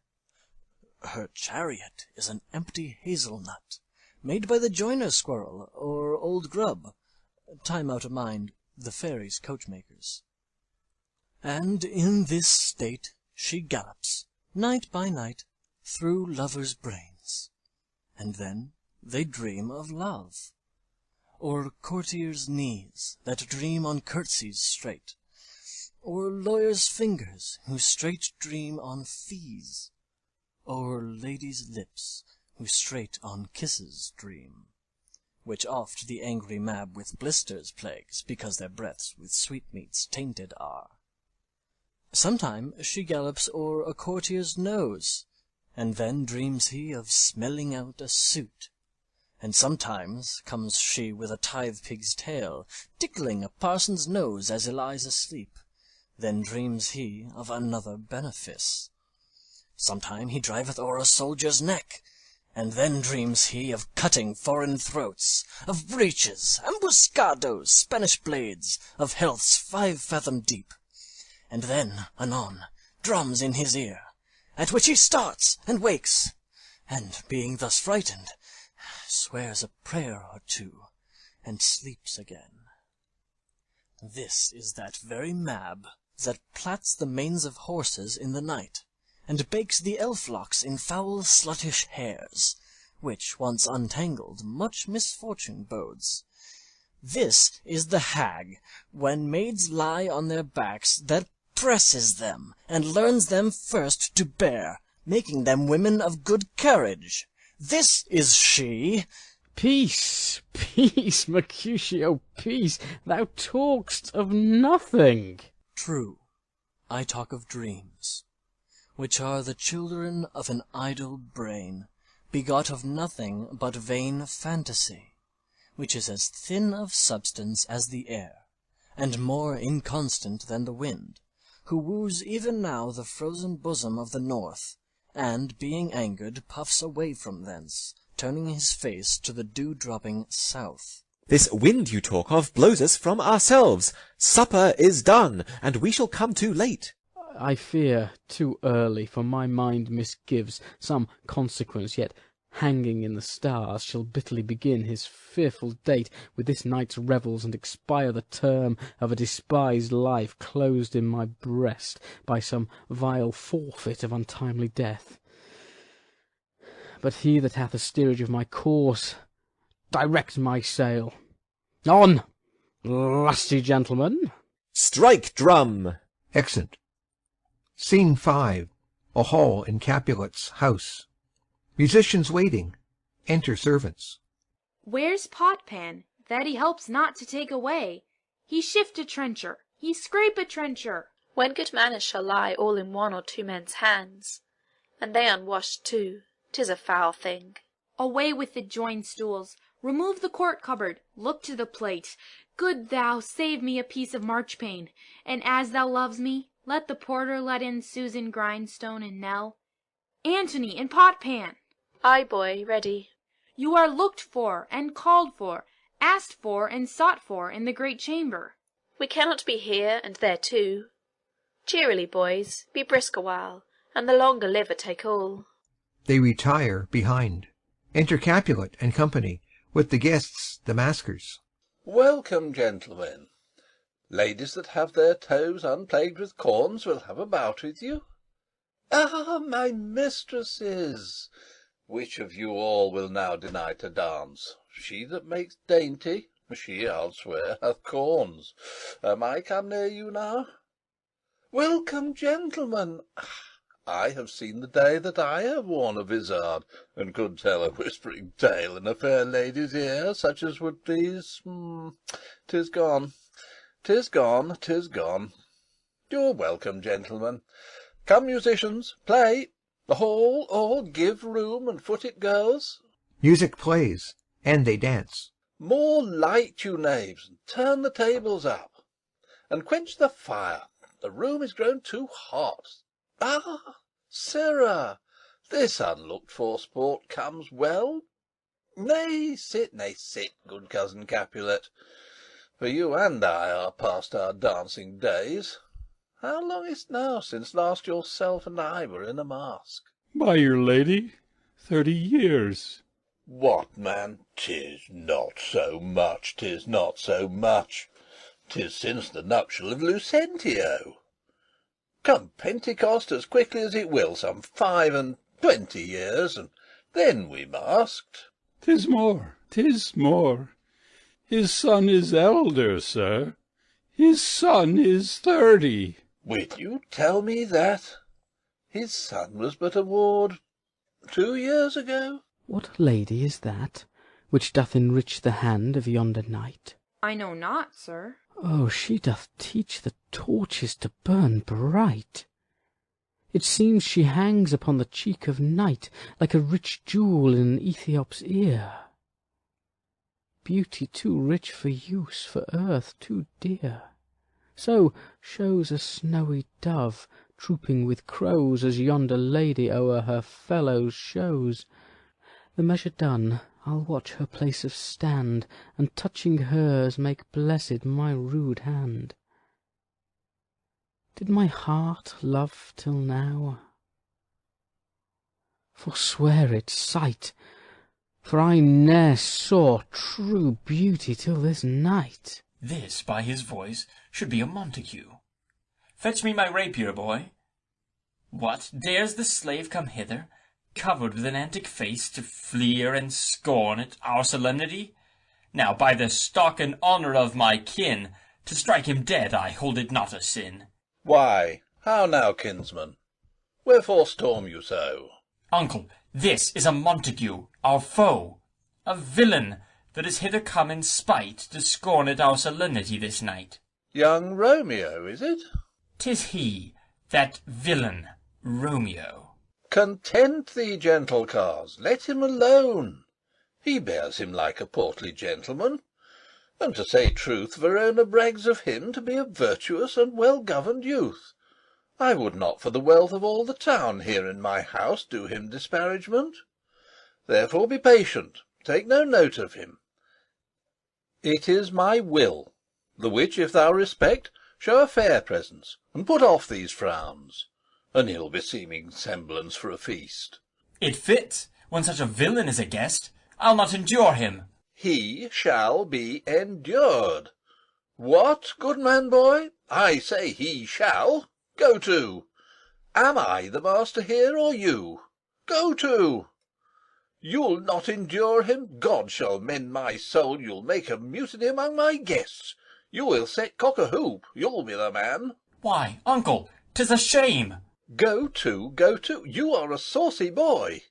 [SPEAKER 18] Her chariot is an empty hazel-nut, made by the joiner's squirrel or old grub, time out of mind the fairies' coachmakers. And in this state she gallops, night by night, through lovers' brains, and then they dream of love, or courtiers' knees that dream on curtsies straight, or lawyers' fingers who straight dream on fees, or ladies' lips who straight on kisses dream, which oft the angry Mab with blisters plagues, because their breaths with sweetmeats tainted are. Sometime she gallops o'er a courtier's nose, and then dreams he of smelling out a suit, and sometimes comes she with a tithe-pig's tail, tickling a parson's nose as he lies asleep, then dreams he of another benefice. Sometime he driveth o'er a soldier's neck, and then dreams he of cutting foreign throats, of breaches, ambuscados, Spanish blades, of healths 5 fathom deep, and then, anon, drums in his ear, at which he starts and wakes, and being thus frightened, swears a prayer or two, and sleeps again. This is that very Mab that plats the manes of horses in the night, and bakes the elf-locks in foul sluttish hairs, which, once untangled, much misfortune bodes. This is the hag, when maids lie on their backs, that presses them, and learns them first to bear, making them women of good courage. This is she.
[SPEAKER 7] Peace, peace, Mercutio, peace. Thou talk'st of nothing.
[SPEAKER 18] True, I talk of dreams, which are the children of an idle brain, begot of nothing but vain fantasy, which is as thin of substance as the air, and more inconstant than the wind, who woos even now the frozen bosom of the north, and, being angered, puffs away from thence, turning his face to the dew-dropping south.
[SPEAKER 5] This wind you talk of blows us from ourselves. Supper is done, and we shall come too late.
[SPEAKER 7] I fear too early, for my mind misgives some consequence, yet hanging in the stars shall bitterly begin his fearful date with this night's revels, and expire the term of a despised life closed in my breast by some vile forfeit of untimely death. But he that hath the steerage of my course, direct my sail. On, lusty gentlemen.
[SPEAKER 5] Strike drum.
[SPEAKER 1] Exit. Scene 5. A hall in Capulet's house. Musicians waiting. Enter servants.
[SPEAKER 14] Where's Potpan, that he helps not to take away? He shift a trencher, he scrape a trencher.
[SPEAKER 17] When good manners shall lie all in one or two men's hands, and they unwashed too, 'tis a foul thing.
[SPEAKER 14] Away with the joined stools, remove the court cupboard, look to the plate. Good thou save me a piece of marchpane, and as thou loves me, let the porter let in Susan Grindstone and Nell. Antony and Potpan.
[SPEAKER 17] Aye, boy, ready.
[SPEAKER 14] You are looked for and called for, asked for and sought for in the great chamber.
[SPEAKER 17] We cannot be here and there too. Cheerily, boys, be brisk a while, and the longer liver take all.
[SPEAKER 1] They retire behind. Enter Capulet and company, with the guests, the maskers.
[SPEAKER 8] Welcome, gentlemen. Ladies that have their toes unplagued with corns will have a bout with you. Ah, my mistresses! Which of you all will now deny to dance? She that makes dainty, she, I'll swear, hath corns. Am I come near you now? Welcome, gentlemen. I have seen the day that I have worn a vizard, and could tell a whispering tale in a fair lady's ear, such as would please. 'Tis gone, 'tis gone, 'tis gone. You're welcome, gentlemen. Come, musicians, play. All give room, and foot it, girls.
[SPEAKER 1] Music plays, and they dance.
[SPEAKER 8] More light, you knaves, and turn the tables up, and quench the fire. The room is grown too hot. Ah, sirrah, this unlooked-for sport comes well. Nay, sit, good cousin Capulet, for you and I are past our dancing days. How long is't now since last yourself and I were in a masque?
[SPEAKER 12] By your lady, 30 years.
[SPEAKER 8] What, man, 'tis not so much, 'tis not so much. 'Tis since the nuptial of Lucentio. Come Pentecost as quickly as it will, some 25 years, and then we masked.
[SPEAKER 12] 'Tis more, 'tis more. His son is elder, sir. His son is 30.
[SPEAKER 8] Will you tell me that? His son was but a ward 2 years ago.
[SPEAKER 7] What lady is that, which doth enrich the hand of yonder knight?
[SPEAKER 14] I know not, sir.
[SPEAKER 7] Oh, she doth teach the torches to burn bright. It seems she hangs upon the cheek of night, like a rich jewel in an Ethiop's ear. Beauty too rich for use, for earth too dear. So shows a snowy dove, trooping with crows, as yonder lady o'er her fellows shows. The measure done, I'll watch her place of stand, and touching hers make blessed my rude hand. Did my heart love till now? forswear it, sight, for I ne'er saw true beauty till this night.
[SPEAKER 6] This, by his voice, should be a Montague. Fetch me my rapier, boy. What, dares the slave come hither, covered with an antic face, to fleer and scorn at our solemnity? Now, by the stock and honour of my kin, to strike him dead I hold it not a sin.
[SPEAKER 8] Why, how now, kinsman? Wherefore storm you so?
[SPEAKER 6] Uncle, this is a Montague, our foe, a villain, that is hither come in spite to scorn at our solemnity this night.
[SPEAKER 8] Young Romeo, is it?
[SPEAKER 6] 'Tis he, that villain, Romeo.
[SPEAKER 8] Content thee, gentle cars, let him alone. He bears him like a portly gentleman, and to say truth, Verona brags of him to be a virtuous and well-governed youth. I would not for the wealth of all the town here in my house do him disparagement. Therefore be patient, take no note of him. It is my will, the which if thou respect, show a fair presence, and put off these frowns, an ill-beseeming semblance for a feast.
[SPEAKER 6] It fits, when such a villain is a guest. I'll not endure him.
[SPEAKER 8] He shall be endured. What, goodman boy? I say he shall. Go to. Am I the master here, or you? Go to. You'll not endure him? God shall mend my soul, you'll make a mutiny among my guests. You will set cock-a-hoop, you'll be the man.
[SPEAKER 6] Why, uncle, 'tis a shame.
[SPEAKER 8] Go to, go to. You are a saucy boy.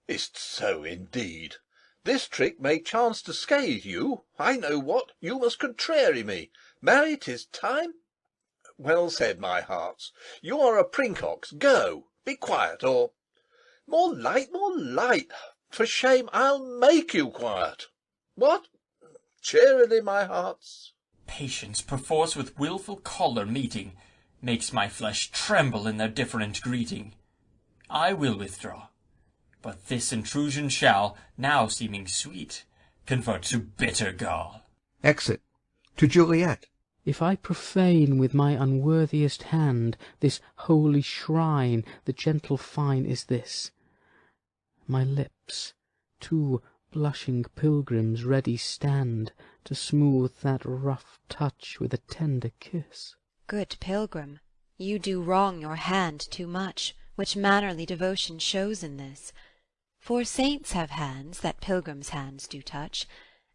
[SPEAKER 8] Is't so, indeed? This trick may chance to scathe you. I know what. You must contrary me. Marry, 'tis time. Well said, my hearts. You are a princox. Go. Be quiet, or... More light, more light. For shame, I'll make you quiet. What? Charily, my hearts.
[SPEAKER 6] Patience, perforce with wilful choler meeting, makes my flesh tremble in their different greeting. I will withdraw, but this intrusion shall, now seeming sweet, convert to bitter gall.
[SPEAKER 1] Exit. To Juliet.
[SPEAKER 7] If I profane with my unworthiest hand this holy shrine, the gentle fine is this: my lips, two blushing pilgrims, ready stand to smooth that rough touch with a tender kiss.
[SPEAKER 16] Good pilgrim, you do wrong your hand too much, which mannerly devotion shows in this. For saints have hands that pilgrims' hands do touch,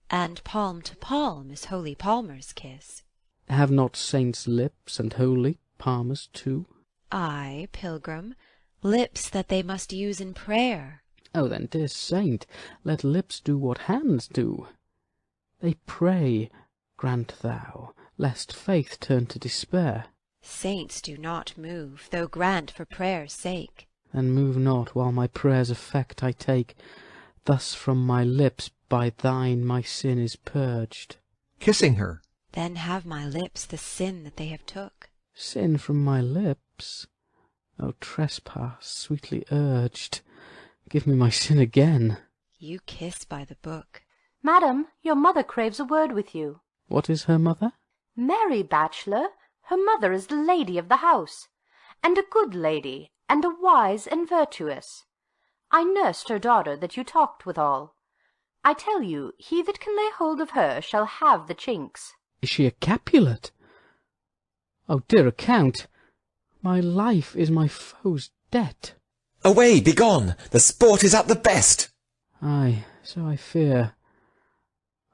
[SPEAKER 16] and palm to palm is holy palmer's kiss.
[SPEAKER 7] Have not saints lips, and holy palmers too?
[SPEAKER 16] Ay, pilgrim, lips that they must use in prayer.
[SPEAKER 7] Oh, then, dear saint, let lips do what hands do. They pray, grant thou, lest faith turn to despair.
[SPEAKER 16] Saints do not move, though grant for prayer's sake.
[SPEAKER 7] Then move not, while my prayer's effect I take. Thus from my lips by thine my sin is purged.
[SPEAKER 1] Kissing her.
[SPEAKER 16] Then have my lips the sin that they have took.
[SPEAKER 7] Sin from my lips? O trespass, sweetly urged, give me my sin again.
[SPEAKER 16] You kiss by the book.
[SPEAKER 15] Madam, your mother craves a word with you.
[SPEAKER 7] What is her mother?
[SPEAKER 15] Mary, bachelor, her mother is the lady of the house, and a good lady, and a wise and virtuous. I nursed her daughter that you talked withal. I tell you, he that can lay hold of her shall have the chinks.
[SPEAKER 7] Is she a Capulet? Oh, dear account, my life is my foe's debt.
[SPEAKER 5] Away, begone! The sport is at the best.
[SPEAKER 7] Ay, so I fear.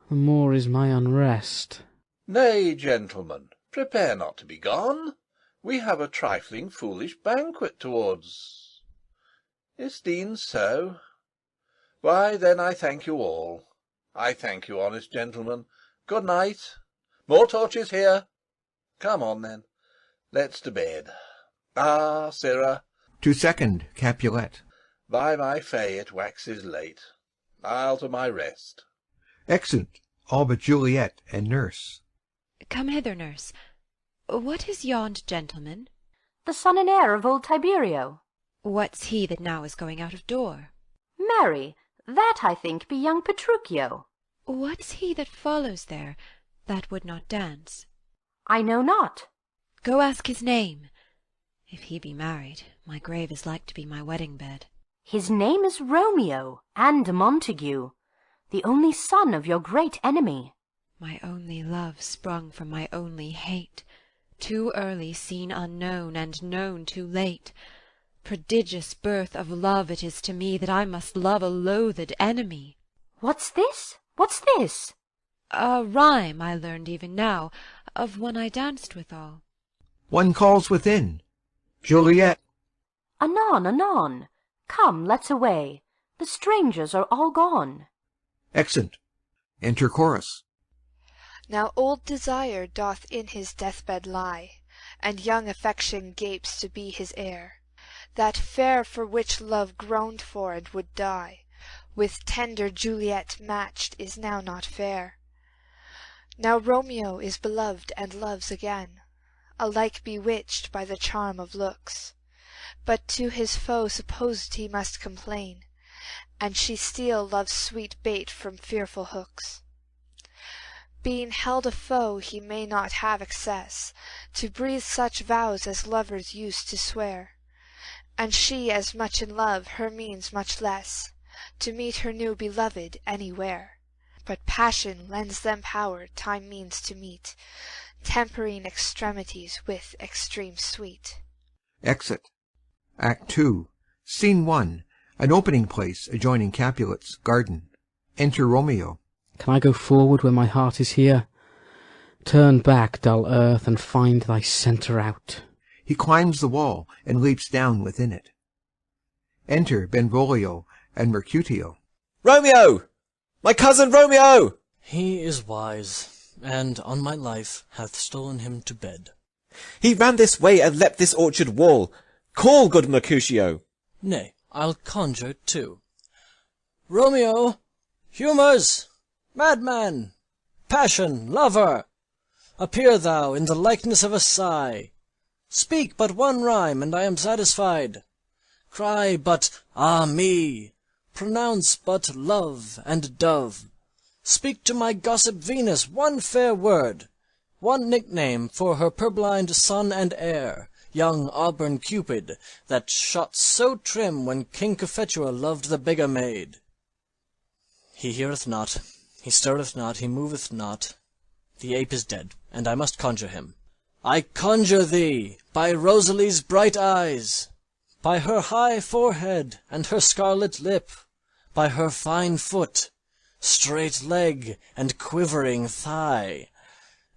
[SPEAKER 7] The more is my unrest.
[SPEAKER 8] Nay, gentlemen, prepare not to be gone. We have a trifling foolish banquet towards. Is e'en so? Why, then I thank you all. I thank you, honest gentlemen. Good night. More torches here. Come on, then. Let's to bed. Ah, sirrah.
[SPEAKER 1] To second Capulet.
[SPEAKER 8] By my fay, it waxes late. I'll to my rest.
[SPEAKER 1] Exeunt, all but Juliet and nurse.
[SPEAKER 16] Come hither, nurse. What is yond gentleman?
[SPEAKER 15] The son and heir of old Tiberio.
[SPEAKER 16] What's he that now is going out of door?
[SPEAKER 15] Marry, that I think be young Petruchio.
[SPEAKER 16] What's he that follows there, that would not dance?
[SPEAKER 15] I know not.
[SPEAKER 16] Go ask his name. If he be married, my grave is like to be my wedding bed.
[SPEAKER 15] His name is Romeo, and Montague, the only son of your great enemy.
[SPEAKER 16] My only love sprung from my only hate, too early seen unknown, and known too late. Prodigious birth of love it is to me, that I must love a loathed enemy.
[SPEAKER 15] What's this? What's this?
[SPEAKER 16] A rhyme I learned even now, of one I danced withal.
[SPEAKER 1] One calls within. Juliet.
[SPEAKER 15] Anon, anon. Come, let's away. The strangers are all gone.
[SPEAKER 1] Exeunt. Enter chorus.
[SPEAKER 19] Now old desire doth in his deathbed lie, and young affection gapes to be his heir. That fair for which love groaned for and would die, with tender Juliet matched, is now not fair. Now Romeo is beloved and loves again, alike bewitched by the charm of looks, but to his foe supposed he must complain, and she still loves sweet bait from fearful hooks. Being held a foe, he may not have access to breathe such vows as lovers used to swear, and she as much in love, her means much less, to meet her new beloved anywhere. But passion lends them power time means to meet, tempering extremities with extreme sweet.
[SPEAKER 1] Exit. Act 2, Scene 1, an opening place adjoining Capulet's garden. Enter Romeo.
[SPEAKER 7] Can I go forward where my heart is here? Turn back, dull earth, and find thy centre out.
[SPEAKER 1] He climbs the wall and leaps down within it. Enter Benvolio and Mercutio.
[SPEAKER 5] Romeo! My cousin Romeo!
[SPEAKER 18] He is wise, and on my life hath stolen him to bed.
[SPEAKER 5] He ran this way and leapt this orchard wall. Call, good Mercutio.
[SPEAKER 18] Nay, I'll conjure too. Romeo! Humours! Madman! Passion! Lover! Appear thou in the likeness of a sigh. Speak but one rhyme, and I am satisfied. Cry but ah me! Pronounce but love and dove. Speak to my gossip Venus one fair word, one nickname for her purblind son and heir, young auburn Cupid, that shot so trim when King Cophetua loved the beggar maid. He heareth not, he stirreth not, he moveth not. The ape is dead, and I must conjure him. I conjure thee, by Rosalie's bright eyes, by her high forehead and her scarlet lip, by her fine foot, straight leg, and quivering thigh,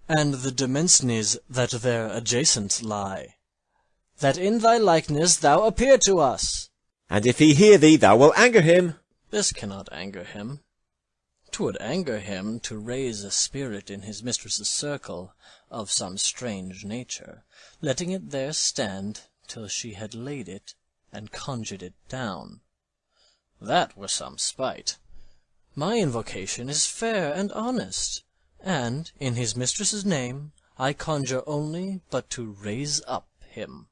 [SPEAKER 18] and the demesnes that there adjacent lie, that in thy likeness thou appear to us.
[SPEAKER 5] And if he hear thee, thou wilt anger him.
[SPEAKER 18] This cannot anger him. 'Twould anger him to raise a spirit in his mistress's circle of some strange nature, letting it there stand till she had laid it and conjured it down. That were some spite. My invocation is fair and honest, and in his mistress's name I conjure only but to raise up him.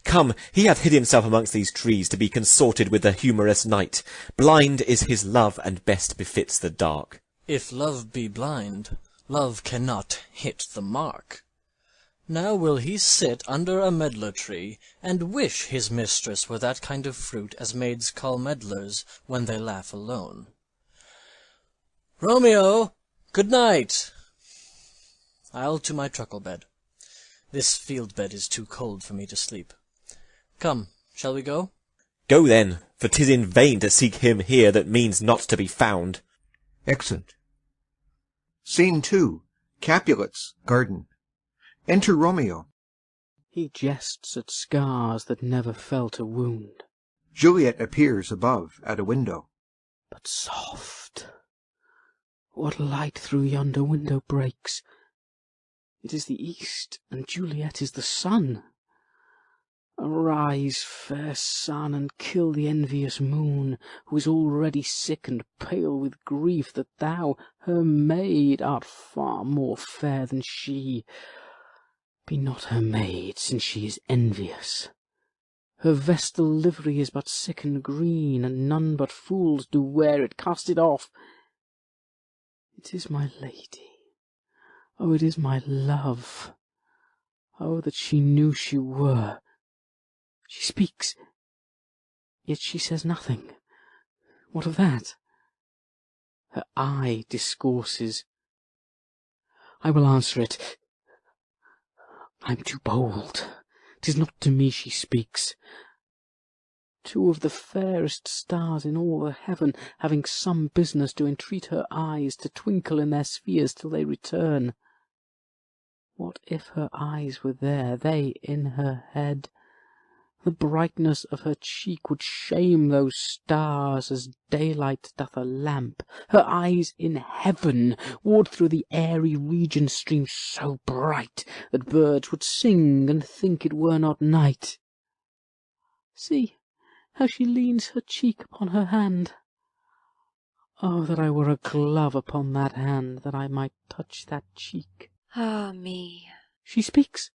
[SPEAKER 5] Come, he hath hid himself amongst these trees to be consorted with the humorous night. Blind is his love, and best befits the dark.
[SPEAKER 18] If love be blind, love cannot hit the mark. Now will he sit under a medlar tree, and wish his mistress were that kind of fruit as maids call medlars when they laugh alone. Romeo, good night. I'll to my truckle bed. This field bed is too cold for me to sleep. Come, shall we go?
[SPEAKER 5] Go then, for 'tis in vain to seek him here that means not to be found.
[SPEAKER 1] Exeunt. Scene 2, Capulet's garden. Enter Romeo.
[SPEAKER 7] He jests at scars that never felt a wound.
[SPEAKER 1] Juliet appears above at a window.
[SPEAKER 7] But soft! What light through yonder window breaks? It is the east, and Juliet is the sun. Arise, fair sun, and kill the envious moon, who is already sick and pale with grief that thou, her maid, art far more fair than she. Be not her maid, since she is envious. Her vestal livery is but sick and green, and none but fools do wear it. Cast it off. It is my lady. Oh, it is my love. Oh, that she knew she were. She speaks. Yet she says nothing. What of that? Her eye discourses. I will answer it. I am too bold. 'Tis not to me she speaks. Two of the fairest stars in all the heaven, having some business, do entreat her eyes to twinkle in their spheres till they return. What if her eyes were there, they in her head? The brightness of her cheek would shame those stars as daylight doth a lamp. Her eyes in heaven would through the airy region stream so bright that birds would sing and think it were not night. See how she leans her cheek upon her hand. Oh, that I were a glove upon that hand, that I might touch that cheek.
[SPEAKER 16] Ah me!
[SPEAKER 7] She speaks.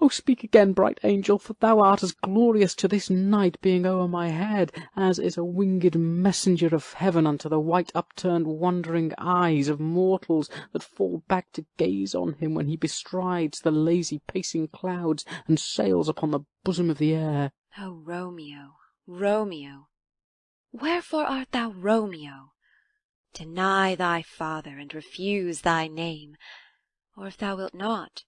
[SPEAKER 7] Oh, speak again, bright angel, for thou art as glorious to this night being o'er my head, as is a winged messenger of heaven unto the white upturned wondering eyes of mortals that fall back to gaze on him when he bestrides the lazy pacing clouds and sails upon the bosom of the air.
[SPEAKER 16] O Romeo, Romeo, wherefore art thou Romeo? Deny thy father, and refuse thy name, or if thou wilt not,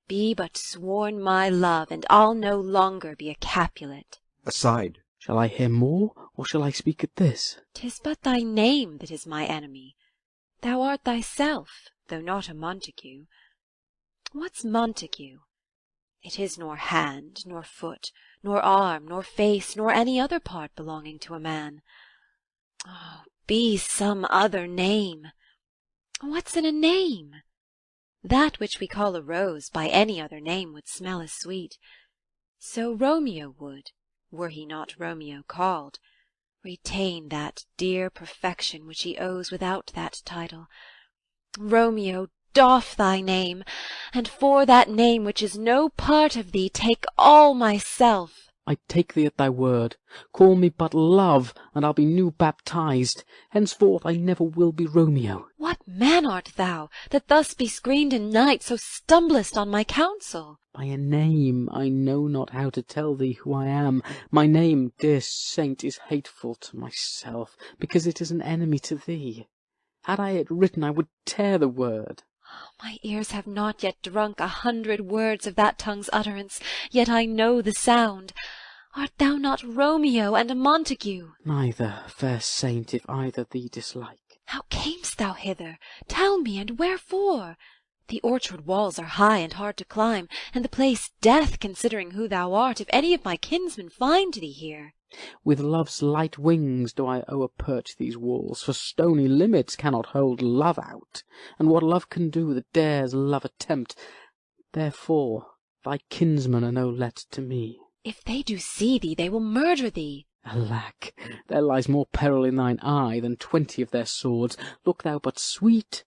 [SPEAKER 16] be but sworn my love, and I'll no longer be a Capulet.
[SPEAKER 1] Aside.
[SPEAKER 7] Shall I hear more, or shall I speak at this?
[SPEAKER 16] 'Tis but thy name that is my enemy. Thou art thyself, though not a Montague. What's Montague? It is nor hand, nor foot, nor arm, nor face, nor any other part belonging to a man. Oh, be some other name. What's in a name? That which we call a rose by any other name would smell as sweet. So Romeo would, were he not Romeo called, retain that dear perfection which he owes without that title. Romeo, doff thy name, and for that name which is no part of thee, take all myself.
[SPEAKER 7] I take thee at thy word. Call me but Love, and I'll be new baptized. Henceforth I never will be Romeo.
[SPEAKER 16] What man art thou, that thus bescreened in night, so stumblest on my counsel?
[SPEAKER 7] By a name I know not how to tell thee who I am. My name, dear saint, is hateful to myself, because it is an enemy to thee. Had I it written, I would tear the word.
[SPEAKER 16] My ears have not yet drunk 100 words of that tongue's utterance, yet I know the sound. Art thou not Romeo and a Montague?
[SPEAKER 7] Neither, fair saint, if either thee dislike.
[SPEAKER 16] How camest thou hither? Tell me, and wherefore? The orchard walls are high and hard to climb, and the place death, considering who thou art, if any of my kinsmen find thee here.
[SPEAKER 7] With love's light wings do I o'erperch these walls, for stony limits cannot hold love out, and what love can do that dares love attempt. Therefore thy kinsmen are no let to me.
[SPEAKER 16] If they do see thee, they will murder thee.
[SPEAKER 7] Alack, there lies more peril in thine eye than 20 of their swords. Look thou but sweet,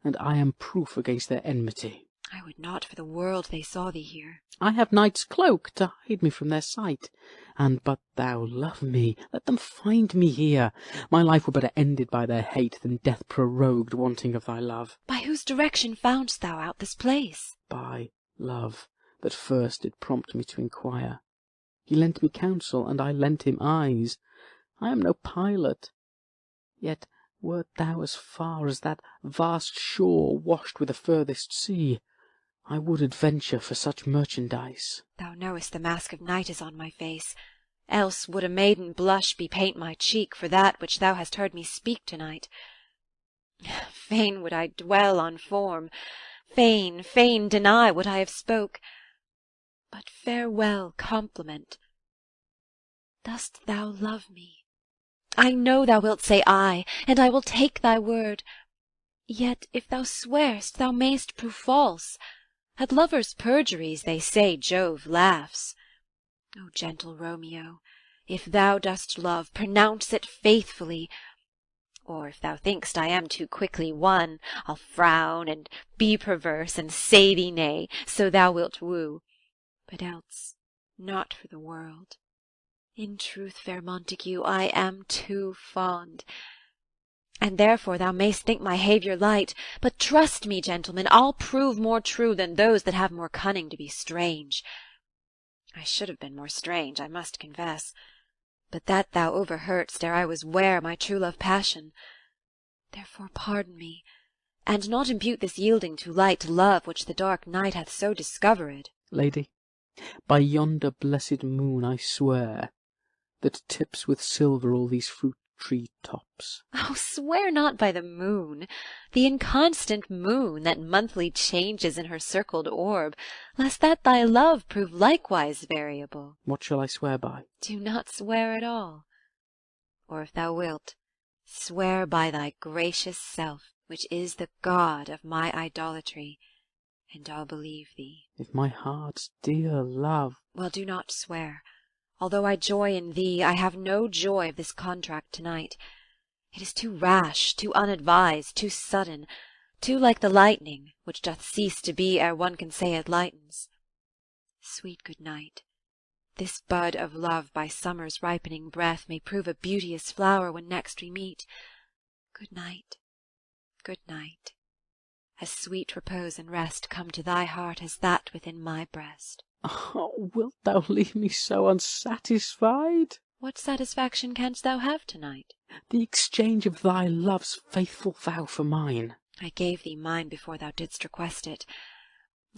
[SPEAKER 7] and I am proof against their enmity.
[SPEAKER 16] I would not for the world they saw thee here.
[SPEAKER 7] I have night's cloak to hide me from their sight. And but thou love me, let them find me here. My life were better ended by their hate than death prorogued wanting of thy love.
[SPEAKER 16] By whose direction foundst thou out this place?
[SPEAKER 7] By love, that first did prompt me to inquire. He lent me counsel, and I lent him eyes. I am no pilot. Yet wert thou as far as that vast shore washed with the furthest sea, I would adventure for such merchandise.
[SPEAKER 16] Thou knowest the mask of night is on my face, else would a maiden blush bepaint my cheek for that which thou hast heard me speak to-night. Fain would I dwell on form, fain deny what I have spoke. But farewell compliment. Dost thou love me? I know thou wilt say aye, and I will take thy word. Yet if thou swear'st, thou mayst prove false. At lovers' perjuries they say Jove laughs. O gentle Romeo, if thou dost love, pronounce it faithfully. Or if thou think'st I am too quickly won, I'll frown and be perverse and say thee nay, so thou wilt woo. But else, not for the world. In truth, fair Montague, I am too fond. And therefore thou mayst think my haviour light, but trust me, gentlemen, I'll prove more true than those that have more cunning to be strange. I should have been more strange, I must confess. but that thou overheardst ere I was ware my true love passion. Therefore pardon me, and not impute this yielding to light love which the dark night hath so discovered.
[SPEAKER 7] Lady, by yonder blessed moon I swear, that tips with silver all these fruit-tree tops.
[SPEAKER 16] Oh, swear not by the moon, the inconstant moon that monthly changes in her circled orb, lest that thy love prove likewise variable.
[SPEAKER 7] What shall I swear by?
[SPEAKER 16] Do not swear at all. Or if thou wilt, swear by thy gracious self, which is the god of my idolatry, and I'll believe thee.
[SPEAKER 7] If my heart's dear love...
[SPEAKER 16] Well, do not swear. Although I joy in thee, I have no joy of this contract tonight. It is too rash, too unadvised, too sudden, too like the lightning, which doth cease to be ere one can say it lightens. Sweet good night. This bud of love by summer's ripening breath may prove a beauteous flower when next we meet. Good night, good night. As sweet repose and rest come to thy heart as that within my breast.
[SPEAKER 7] Oh, wilt thou leave me so unsatisfied?
[SPEAKER 16] What satisfaction canst thou have tonight?
[SPEAKER 7] The exchange of thy love's faithful vow for mine.
[SPEAKER 16] I gave thee mine before thou didst request it,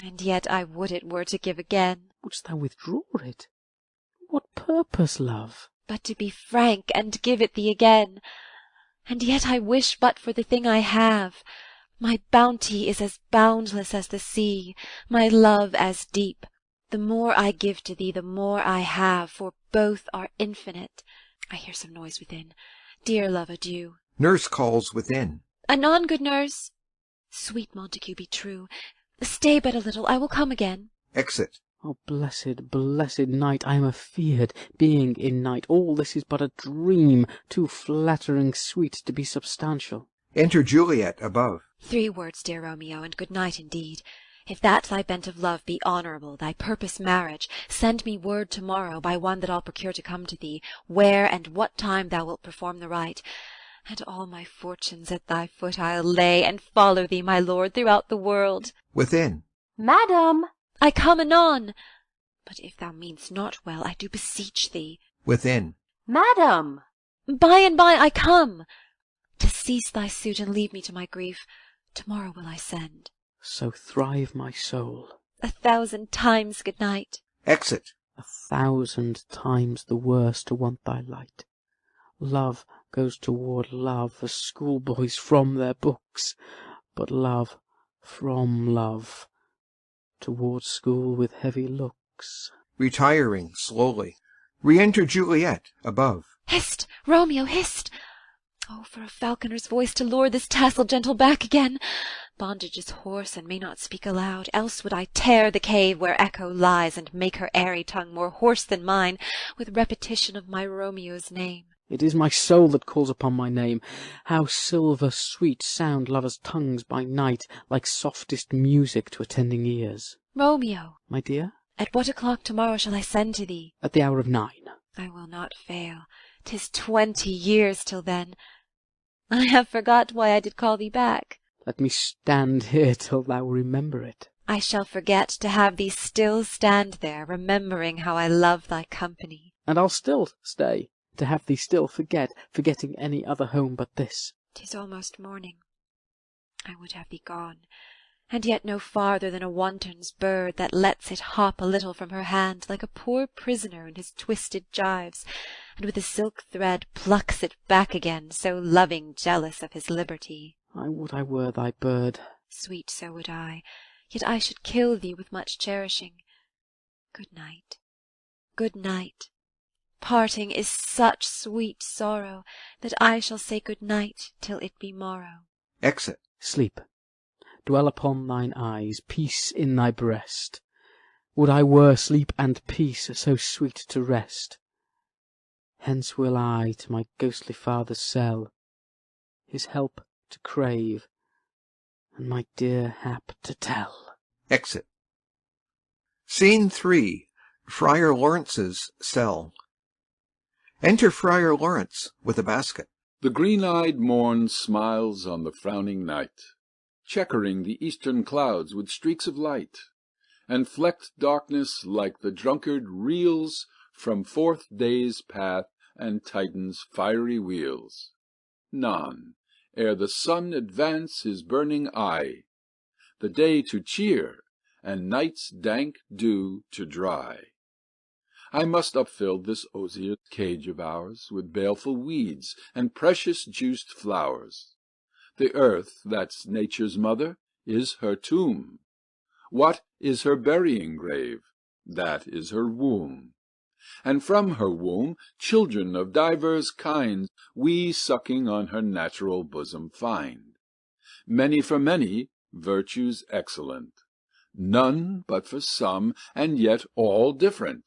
[SPEAKER 16] and yet I would it were to give again.
[SPEAKER 7] Wouldst thou withdraw it? What purpose, love?
[SPEAKER 16] But to be frank, and give it thee again. And yet I wish but for the thing I have. My bounty is as boundless as the sea, my love as deep. The more I give to thee, the more I have, for both are infinite. I hear some noise within. Dear love, adieu.
[SPEAKER 1] Nurse calls within.
[SPEAKER 16] Anon, good nurse. Sweet Montague, be true. Stay but a little, I will come again.
[SPEAKER 1] Exit.
[SPEAKER 7] Oh, blessed, blessed night, I am afeard, being in night. All this is but a dream, too flattering sweet to be substantial.
[SPEAKER 1] Enter Juliet above.
[SPEAKER 16] 3 words, dear Romeo, and good night indeed. If that thy bent of love be honourable, thy purpose marriage, send me word to-morrow by one that I'll procure to come to thee, where and what time thou wilt perform the rite, and all my fortunes at thy foot I'll lay, and follow thee, my lord, throughout the world.
[SPEAKER 1] Within.
[SPEAKER 15] Madam!
[SPEAKER 16] I come anon. But if thou mean'st not well, I do beseech thee.
[SPEAKER 1] Within.
[SPEAKER 15] Madam!
[SPEAKER 16] By and by I come. To cease thy suit and leave me to my grief, to-morrow will I send.
[SPEAKER 7] So thrive my soul.
[SPEAKER 16] 1,000 times good night.
[SPEAKER 1] Exit.
[SPEAKER 7] 1,000 times the worse to want thy light. Love goes toward love as schoolboys from their books, but love from love toward school with heavy looks.
[SPEAKER 1] Retiring slowly. Re-enter Juliet above.
[SPEAKER 16] Hist, Romeo, hist! Oh, for a falconer's voice to lure this tassel gentle back again! Bondage is hoarse and may not speak aloud, else would I tear the cave where Echo lies, and make her airy tongue more hoarse than mine, with repetition of my Romeo's name.
[SPEAKER 7] It is my soul that calls upon my name. How silver sweet sound lovers' tongues by night, like softest music to attending ears.
[SPEAKER 16] Romeo!
[SPEAKER 7] My dear?
[SPEAKER 16] At what o'clock to-morrow shall I send to thee?
[SPEAKER 7] At the hour of 9.
[SPEAKER 16] I will not fail. 'Tis 20 years till then. I have forgot why I did call thee back.
[SPEAKER 7] Let me stand here till thou remember it.
[SPEAKER 16] I shall forget to have thee still stand there, remembering how I love thy company.
[SPEAKER 7] And I'll still stay, to have thee still forget, forgetting any other home but this.
[SPEAKER 16] 'Tis almost morning. I would have thee gone, and yet no farther than a wanton's bird that lets it hop a little from her hand, like a poor prisoner in his twisted gyves, and with a silk thread plucks it back again, so loving jealous of his liberty.
[SPEAKER 7] I would I were thy bird.
[SPEAKER 16] Sweet, so would I, yet I should kill thee with much cherishing. Good night, good night. Parting is such sweet sorrow, that I shall say good night till it be morrow.
[SPEAKER 1] Exit.
[SPEAKER 7] Sleep. Dwell upon thine eyes, peace in thy breast. Would I were sleep and peace, so sweet to rest. Hence will I to my ghostly father's cell, his help to crave, and my dear hap to tell.
[SPEAKER 1] Exit. Scene 3. Friar Lawrence's cell. Enter Friar Lawrence with a basket.
[SPEAKER 20] The green-eyed morn smiles on the frowning night, checkering the eastern clouds with streaks of light, and flecked darkness like the drunkard reels from forth day's path and Titan's fiery wheels. None, ere the sun advance his burning eye, the day to cheer, and night's dank dew to dry. I must upfill this osier cage of ours with baleful weeds and precious juiced flowers. The earth, that's nature's mother, is her tomb. What is her burying grave? That is her womb. And from her womb children of divers kinds we sucking on her natural bosom find. Many for many, virtues excellent, none but for some, and yet all different.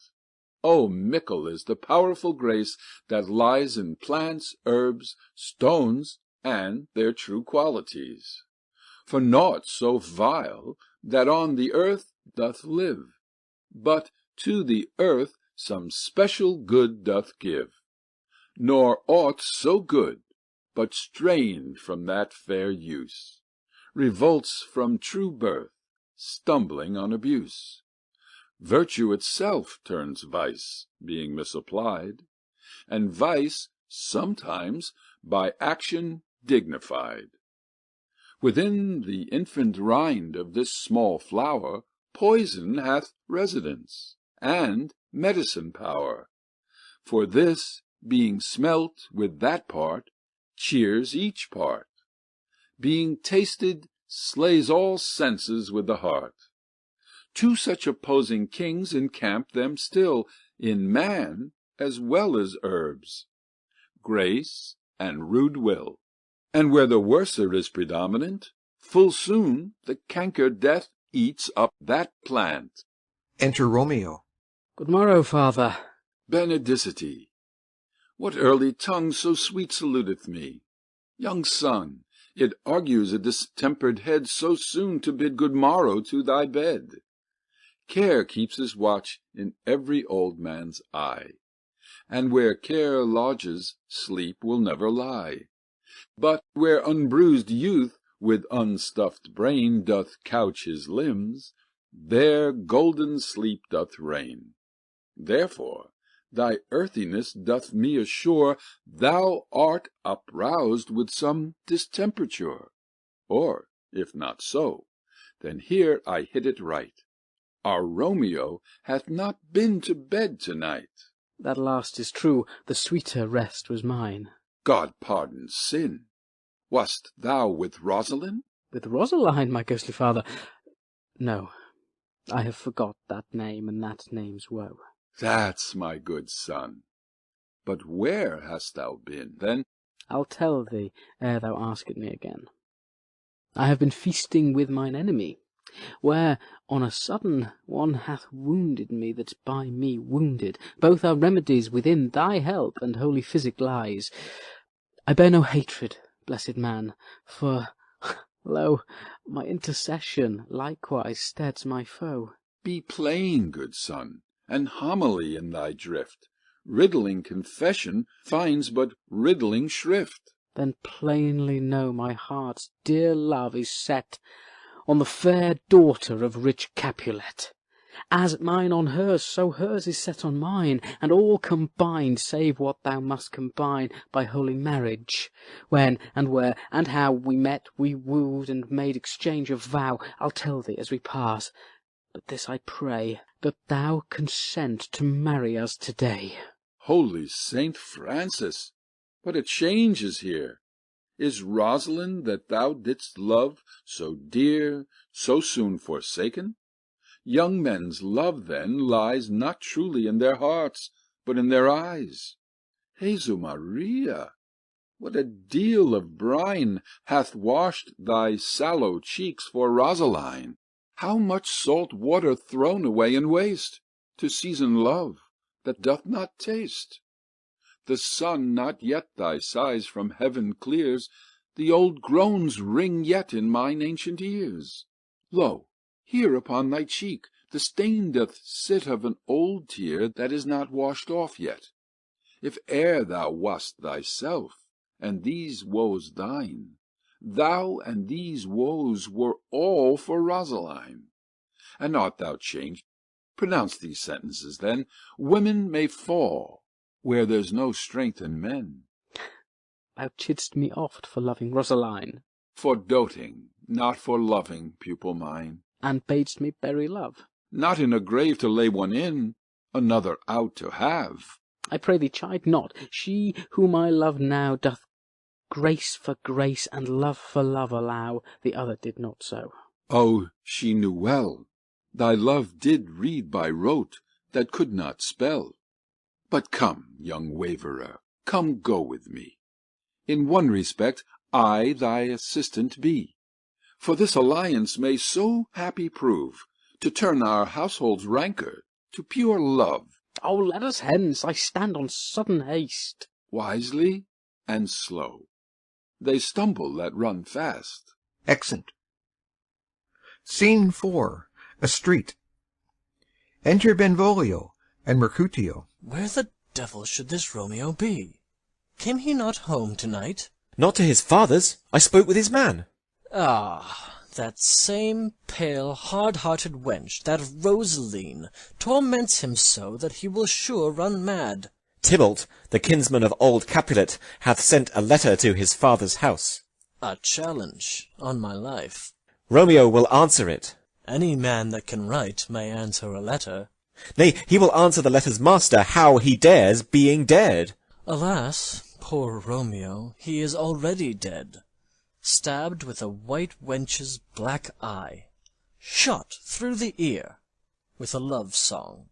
[SPEAKER 20] Oh, mickle is the powerful grace that lies in plants, herbs, stones, and their true qualities. For naught so vile that on the earth doth live, but to the earth some special good doth give, nor aught so good, but strained from that fair use, revolts from true birth, stumbling on abuse. Virtue itself turns vice, being misapplied, and vice sometimes by action dignified. Within the infant rind of this small flower poison hath residence, and medicine power. For this, being smelt with that part, cheers each part. Being tasted, slays all senses with the heart. Two such opposing kings encamp them still, in man as well as herbs, grace and rude will. And where the worser is predominant, full soon the canker death eats up that plant.
[SPEAKER 1] Enter Romeo.
[SPEAKER 7] Good morrow, father.
[SPEAKER 20] Benedicite. What early tongue so sweet saluteth me? Young son, it argues a distempered head so soon to bid good morrow to thy bed. Care keeps his watch in every old man's eye, and where care lodges, sleep will never lie. But where unbruised youth with unstuffed brain doth couch his limbs, there golden sleep doth reign. Therefore thy earthiness doth me assure thou art uproused with some distemperature. Or, if not so, then here I hit it right. Our Romeo hath not been to bed to-night.
[SPEAKER 7] That last is true, the sweeter rest was mine.
[SPEAKER 20] God pardon sin. Wast thou with Rosalind?
[SPEAKER 7] With Rosaline, my ghostly father? No, I have forgot that name and that name's woe.
[SPEAKER 20] That's my good son. But where hast thou been, then?
[SPEAKER 7] I'll tell thee, ere thou ask it me again. I have been feasting with mine enemy, where on a sudden one hath wounded me that's by me wounded. Both are remedies within thy help, and holy physic lies. I bear no hatred, blessed man, for, lo, my intercession likewise steads my foe.
[SPEAKER 20] Be plain, good son, and homily in thy drift. Riddling confession finds but riddling shrift.
[SPEAKER 7] Then plainly know my heart's dear love is set on the fair daughter of rich Capulet. As mine on hers, so hers is set on mine, and all combined, save what thou must combine by holy marriage. When, and where, and how we met, we wooed, and made exchange of vow, I'll tell thee as we pass. But this I pray, that thou consent to marry us to-day.
[SPEAKER 20] Holy Saint Francis, what a change is here! Is Rosalind that thou didst love so dear, so soon forsaken? Young men's love, then, lies not truly in their hearts, but in their eyes. Jesu Maria, what a deal of brine hath washed thy sallow cheeks for Rosaline! How much salt water thrown away in waste, to season love that doth not taste! The sun not yet thy sighs from heaven clears, the old groans ring yet in mine ancient ears. Lo, here upon thy cheek the stain doth sit of an old tear that is not washed off yet. If e'er thou wast thyself, and these woes thine, thou and these woes were all for Rosaline. And art thou changed? Pronounce these sentences, then. Women may fall, where there's no strength in men.
[SPEAKER 7] Thou chidst me oft for loving Rosaline,
[SPEAKER 20] For doting, not for loving, pupil mine.
[SPEAKER 7] and badest me bury love.
[SPEAKER 20] Not in a grave to lay one in, another out to have.
[SPEAKER 7] I pray thee chide not. She whom I love now doth grace for grace and love for love allow. The other did not so.
[SPEAKER 20] Oh, she knew well. Thy love did read by rote, that could not spell. But come, young waverer, come go with me. In one respect I thy assistant be, for this alliance may so happy prove, to turn our household's rancour to pure love.
[SPEAKER 7] Oh, let us hence, I stand on sudden haste.
[SPEAKER 20] Wisely and slow. They stumble that run fast.
[SPEAKER 1] Exeunt. Scene 4. A street. Enter Benvolio and Mercutio.
[SPEAKER 18] Where the devil should this Romeo be? Came he not home to-night?
[SPEAKER 5] Not to his father's. I spoke with his man.
[SPEAKER 18] Ah, that same pale, hard-hearted wench, that Rosaline, torments him so that he will sure run mad.
[SPEAKER 5] Tybalt, the kinsman of old Capulet, hath sent a letter to his father's house.
[SPEAKER 18] A challenge, on my life.
[SPEAKER 5] Romeo will answer it.
[SPEAKER 18] Any man that can write may answer a letter.
[SPEAKER 5] Nay, he will answer the letter's master how he dares, being dared.
[SPEAKER 18] Alas, poor Romeo, he is already dead, stabbed with a white wench's black eye, shot through the ear with a love song,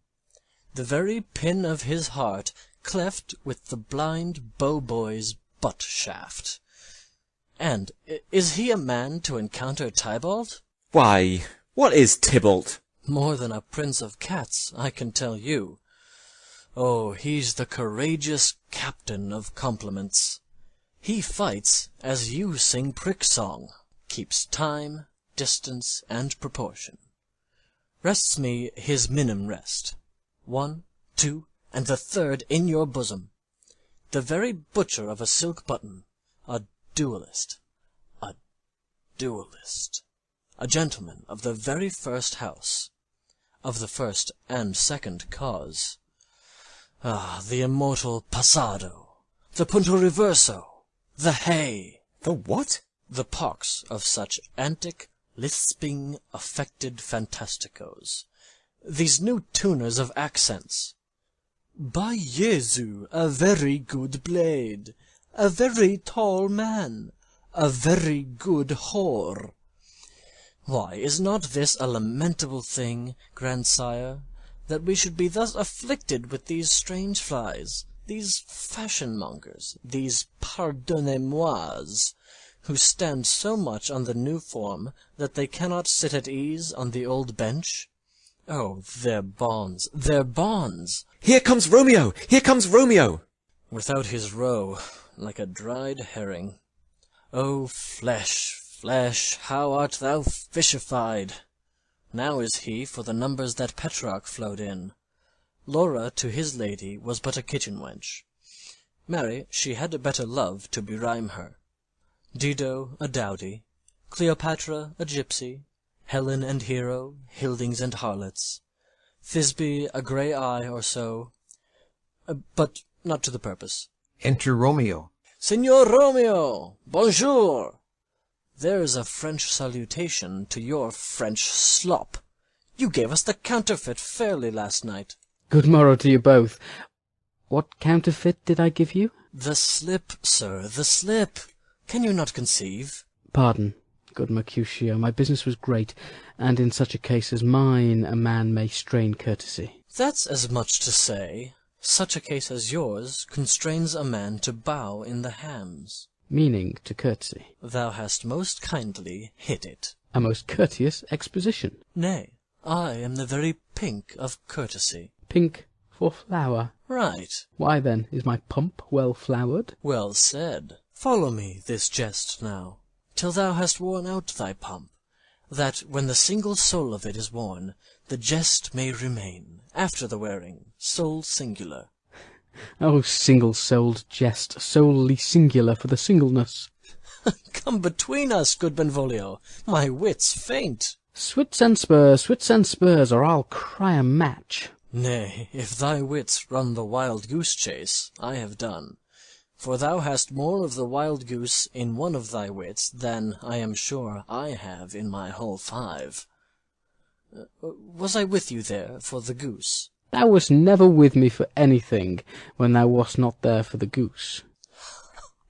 [SPEAKER 18] the very pin of his heart cleft with the blind bow-boy's butt-shaft. And is he a man to encounter Tybalt?
[SPEAKER 5] Why, what is Tybalt?
[SPEAKER 18] More than a prince of cats, I can tell you. Oh, he's the courageous captain of compliments. He fights as you sing prick-song, keeps time, distance, and proportion. Rests me his minim rest. 1, 2, and the third in your bosom. The very butcher of a silk button, a duellist, a gentleman of the very first house, of the first and second cause. Ah, the immortal passado, the punto reverso, the hay.
[SPEAKER 5] The what?
[SPEAKER 18] The pox of such antic, lisping, affected fantasticos. These new tuners of accents. By Jesu, a very good blade, a very tall man, a very good whore. Why, is not this a lamentable thing, grandsire, that we should be thus afflicted with these strange flies, these fashion-mongers, these pardonnez-mois, who stand so much on the new form that they cannot sit at ease on the old bench? Oh, their bonds, their bonds!
[SPEAKER 5] Here comes Romeo! Here comes Romeo!
[SPEAKER 18] Without his roe, like a dried herring. O flesh, flesh, how art thou fishified! Now is he for the numbers that Petrarch flowed in. Laura to his lady was but a kitchen wench. Marry, she had a better love to berhyme her. Dido a dowdy, Cleopatra a gypsy, Helen and Hero, Hildings and harlots, Thisbe a grey eye or so, but not to the purpose.
[SPEAKER 1] Enter Romeo.
[SPEAKER 18] Signor Romeo, bonjour! There's a French salutation to your French slop. You gave us the counterfeit fairly last night.
[SPEAKER 7] Good morrow to you both. What counterfeit did I give you?
[SPEAKER 18] The slip, sir, the slip. Can you not conceive?
[SPEAKER 7] Pardon, good Mercutio, my business was great, and in such a case as mine a man may strain courtesy.
[SPEAKER 18] That's as much to say, such a case as yours constrains a man to bow in the hams.
[SPEAKER 7] Meaning to courtesy.
[SPEAKER 18] Thou hast most kindly hit it.
[SPEAKER 7] A most courteous exposition.
[SPEAKER 18] Nay, I am the very pink of courtesy.
[SPEAKER 7] Pink for flower.
[SPEAKER 18] Right.
[SPEAKER 7] Why then, is my pump well flowered?
[SPEAKER 18] Well said. Follow me this jest now, till thou hast worn out thy pump, that when the single soul of it is worn, the jest may remain, after the wearing, soul singular.
[SPEAKER 7] Oh, single-souled jest, solely singular for the singleness.
[SPEAKER 18] Come between us, good Benvolio, my wits faint.
[SPEAKER 7] Swits and spurs, or I'll cry a match.
[SPEAKER 18] Nay, if thy wits run the wild goose chase, I have done. For thou hast more of the wild goose in one of thy wits than, I am sure, I have in my whole 5. Was I with you there for the goose?
[SPEAKER 7] Thou wast never with me for anything, when thou wast not there for the goose.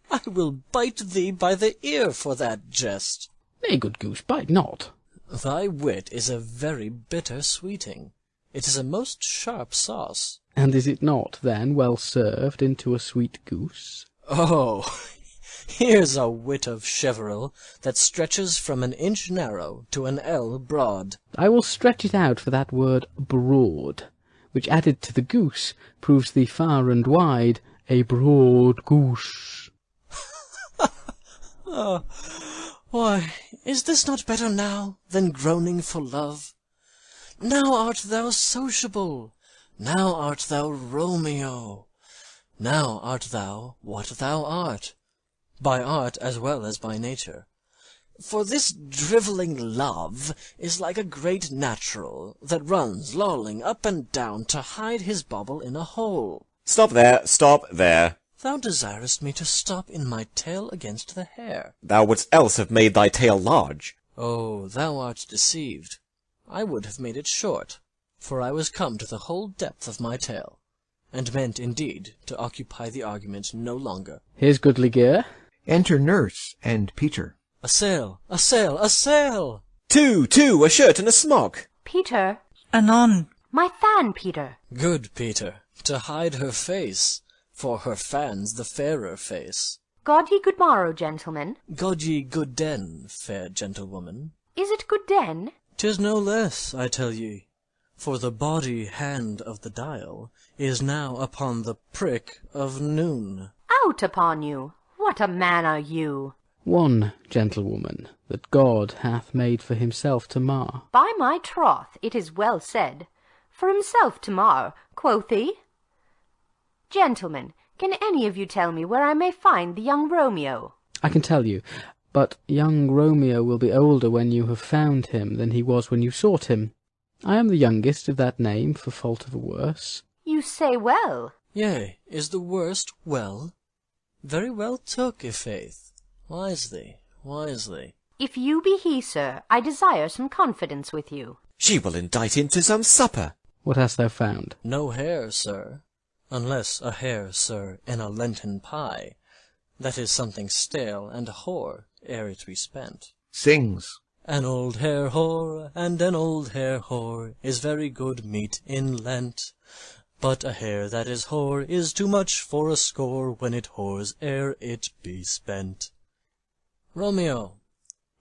[SPEAKER 18] I will bite thee by the ear for that jest.
[SPEAKER 7] Nay, good goose, bite not.
[SPEAKER 18] Thy wit is a very bitter sweeting. It is a most sharp sauce.
[SPEAKER 7] And is it not, then, well served into a sweet goose?
[SPEAKER 18] Oh, here's a wit of Cheveril that stretches from an inch narrow to an ell broad.
[SPEAKER 7] I will stretch it out for that word broad, which added to the goose proves thee far and wide a broad goose.
[SPEAKER 18] Why, is this not better now than groaning for love? Now art thou sociable, now art thou Romeo, now art thou what thou art, by art as well as by nature. For this drivelling love is like a great natural that runs lolling up and down to hide his bauble in a hole.
[SPEAKER 5] Stop there, stop there.
[SPEAKER 18] Thou desirest me to stop in my tail against the hair.
[SPEAKER 5] Thou wouldst else have made thy tail large.
[SPEAKER 18] Oh, thou art deceived. I would have made it short, for I was come to the whole depth of my tail, and meant indeed to occupy the argument no longer.
[SPEAKER 7] Here's goodly gear.
[SPEAKER 1] Enter Nurse and Peter.
[SPEAKER 18] A sail, a sail, a sail!
[SPEAKER 5] 2, a shirt and a smock.
[SPEAKER 15] Peter.
[SPEAKER 21] Anon.
[SPEAKER 15] My fan, Peter.
[SPEAKER 18] Good Peter, to hide her face, for her fan's the fairer face.
[SPEAKER 15] God ye good morrow, gentlemen.
[SPEAKER 18] God ye good den, fair gentlewoman.
[SPEAKER 15] Is it good den?
[SPEAKER 18] 'Tis no less, I tell ye, for the body hand of the dial is now upon the prick of noon.
[SPEAKER 15] Out upon you! What a man are you!
[SPEAKER 7] One gentlewoman that God hath made for himself to mar.
[SPEAKER 15] By my troth, it is well said. For himself to mar, quoth he. Gentlemen, can any of you tell me where I may find the young Romeo?
[SPEAKER 7] I can tell you, but young Romeo will be older when you have found him than he was when you sought him. I am the youngest of that name, for fault of a worse.
[SPEAKER 15] You say well.
[SPEAKER 18] Yea, is the worst well? Very well took, i' faith. Wisely, wisely.
[SPEAKER 15] If you be he, sir, I desire some confidence with you.
[SPEAKER 5] She will indite him to some supper.
[SPEAKER 7] What hast thou found?
[SPEAKER 18] No hare, sir, unless a hare, sir, in a Lenten pie. That is something stale and hoar, ere it be spent.
[SPEAKER 1] Sings.
[SPEAKER 18] An old hare whore, and an old hare whore, is very good meat in Lent. But a hare that is whore is too much for a score when it whores ere it be spent. Romeo,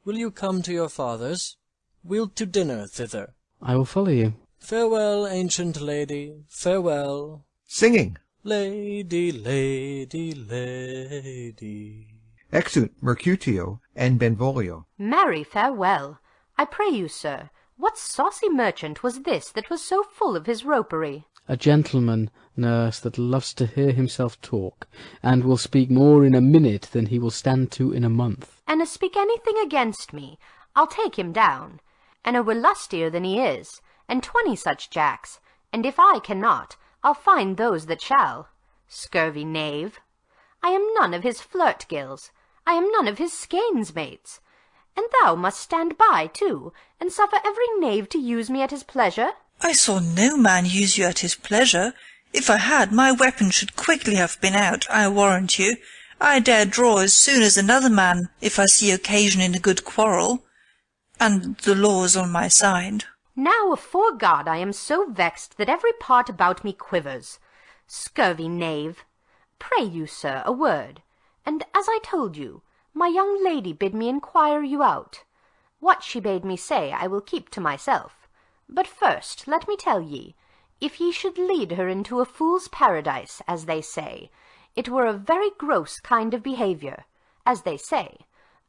[SPEAKER 18] will you come to your father's? We'll to dinner thither.
[SPEAKER 7] I will follow you.
[SPEAKER 18] Farewell, ancient lady, farewell.
[SPEAKER 1] Singing.
[SPEAKER 18] Lady, lady, lady.
[SPEAKER 1] Exeunt Mercutio and Benvolio.
[SPEAKER 15] Marry, farewell. I pray you, sir, what saucy merchant was this that was so full of his ropery?
[SPEAKER 7] A gentleman, nurse, that loves to hear himself talk, and will speak more in a minute than he will stand to in a month.
[SPEAKER 15] An a speak anything against me, I'll take him down. An a were lustier than he is, and 20 such jacks, and if I cannot, I'll find those that shall. Scurvy knave! I am none of his flirt gills, I am none of his skeins mates. And thou must stand by, too, and suffer every knave to use me at his pleasure?
[SPEAKER 21] I saw no man use you at his pleasure. If I had, my weapon should quickly have been out, I warrant you. I dare draw as soon as another man, if I see occasion in a good quarrel. And the law's on my side.
[SPEAKER 15] Now, afore God, I am so vexed that every part about me quivers. Scurvy knave! Pray you, sir, a word. And as I told you, my young lady bid me inquire you out. What she bade me say I will keep to myself. But first let me tell ye, if ye should lead her into a fool's paradise, as they say, it were a very gross kind of behaviour, as they say,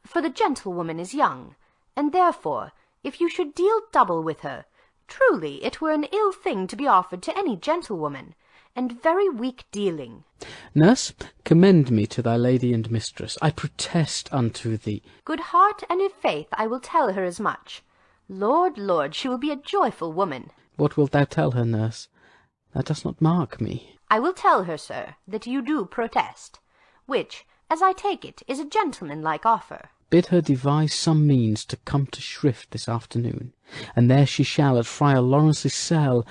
[SPEAKER 15] for the gentlewoman is young, and therefore, if you should deal double with her, truly it were an ill thing to be offered to any gentlewoman, and very weak dealing.
[SPEAKER 7] Nurse, commend me to thy lady and mistress. I protest unto thee.
[SPEAKER 15] Good heart and in faith I will tell her as much. Lord, Lord, she will be a joyful woman.
[SPEAKER 7] What wilt thou tell her, nurse? Thou dost not mark me.
[SPEAKER 15] I will tell her, sir, that you do protest, which, as I take it, is a gentlemanlike offer.
[SPEAKER 7] Bid her devise some means to come to shrift this afternoon, and there she shall at Friar Lawrence's cell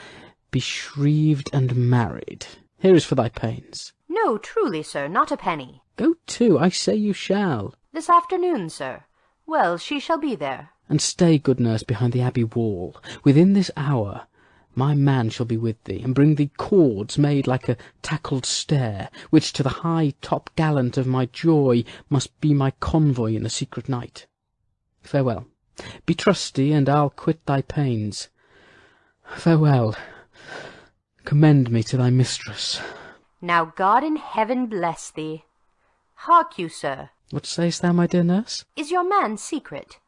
[SPEAKER 7] be shrived and married. Here is for thy pains.
[SPEAKER 15] No, truly, sir, not a penny.
[SPEAKER 7] Go to, I say you shall.
[SPEAKER 15] This afternoon, sir. Well, she shall be there.
[SPEAKER 7] And stay, good nurse, behind the abbey wall. Within this hour my man shall be with thee, and bring thee cords made like a tackled stair, which to the high top-gallant of my joy must be my convoy in the secret night. Farewell. Be trusty, and I'll quit thy pains. Farewell. Commend me to thy mistress.
[SPEAKER 15] Now God in heaven bless thee. Hark you, sir.
[SPEAKER 7] What sayst thou, my dear nurse?
[SPEAKER 15] Is your man secret?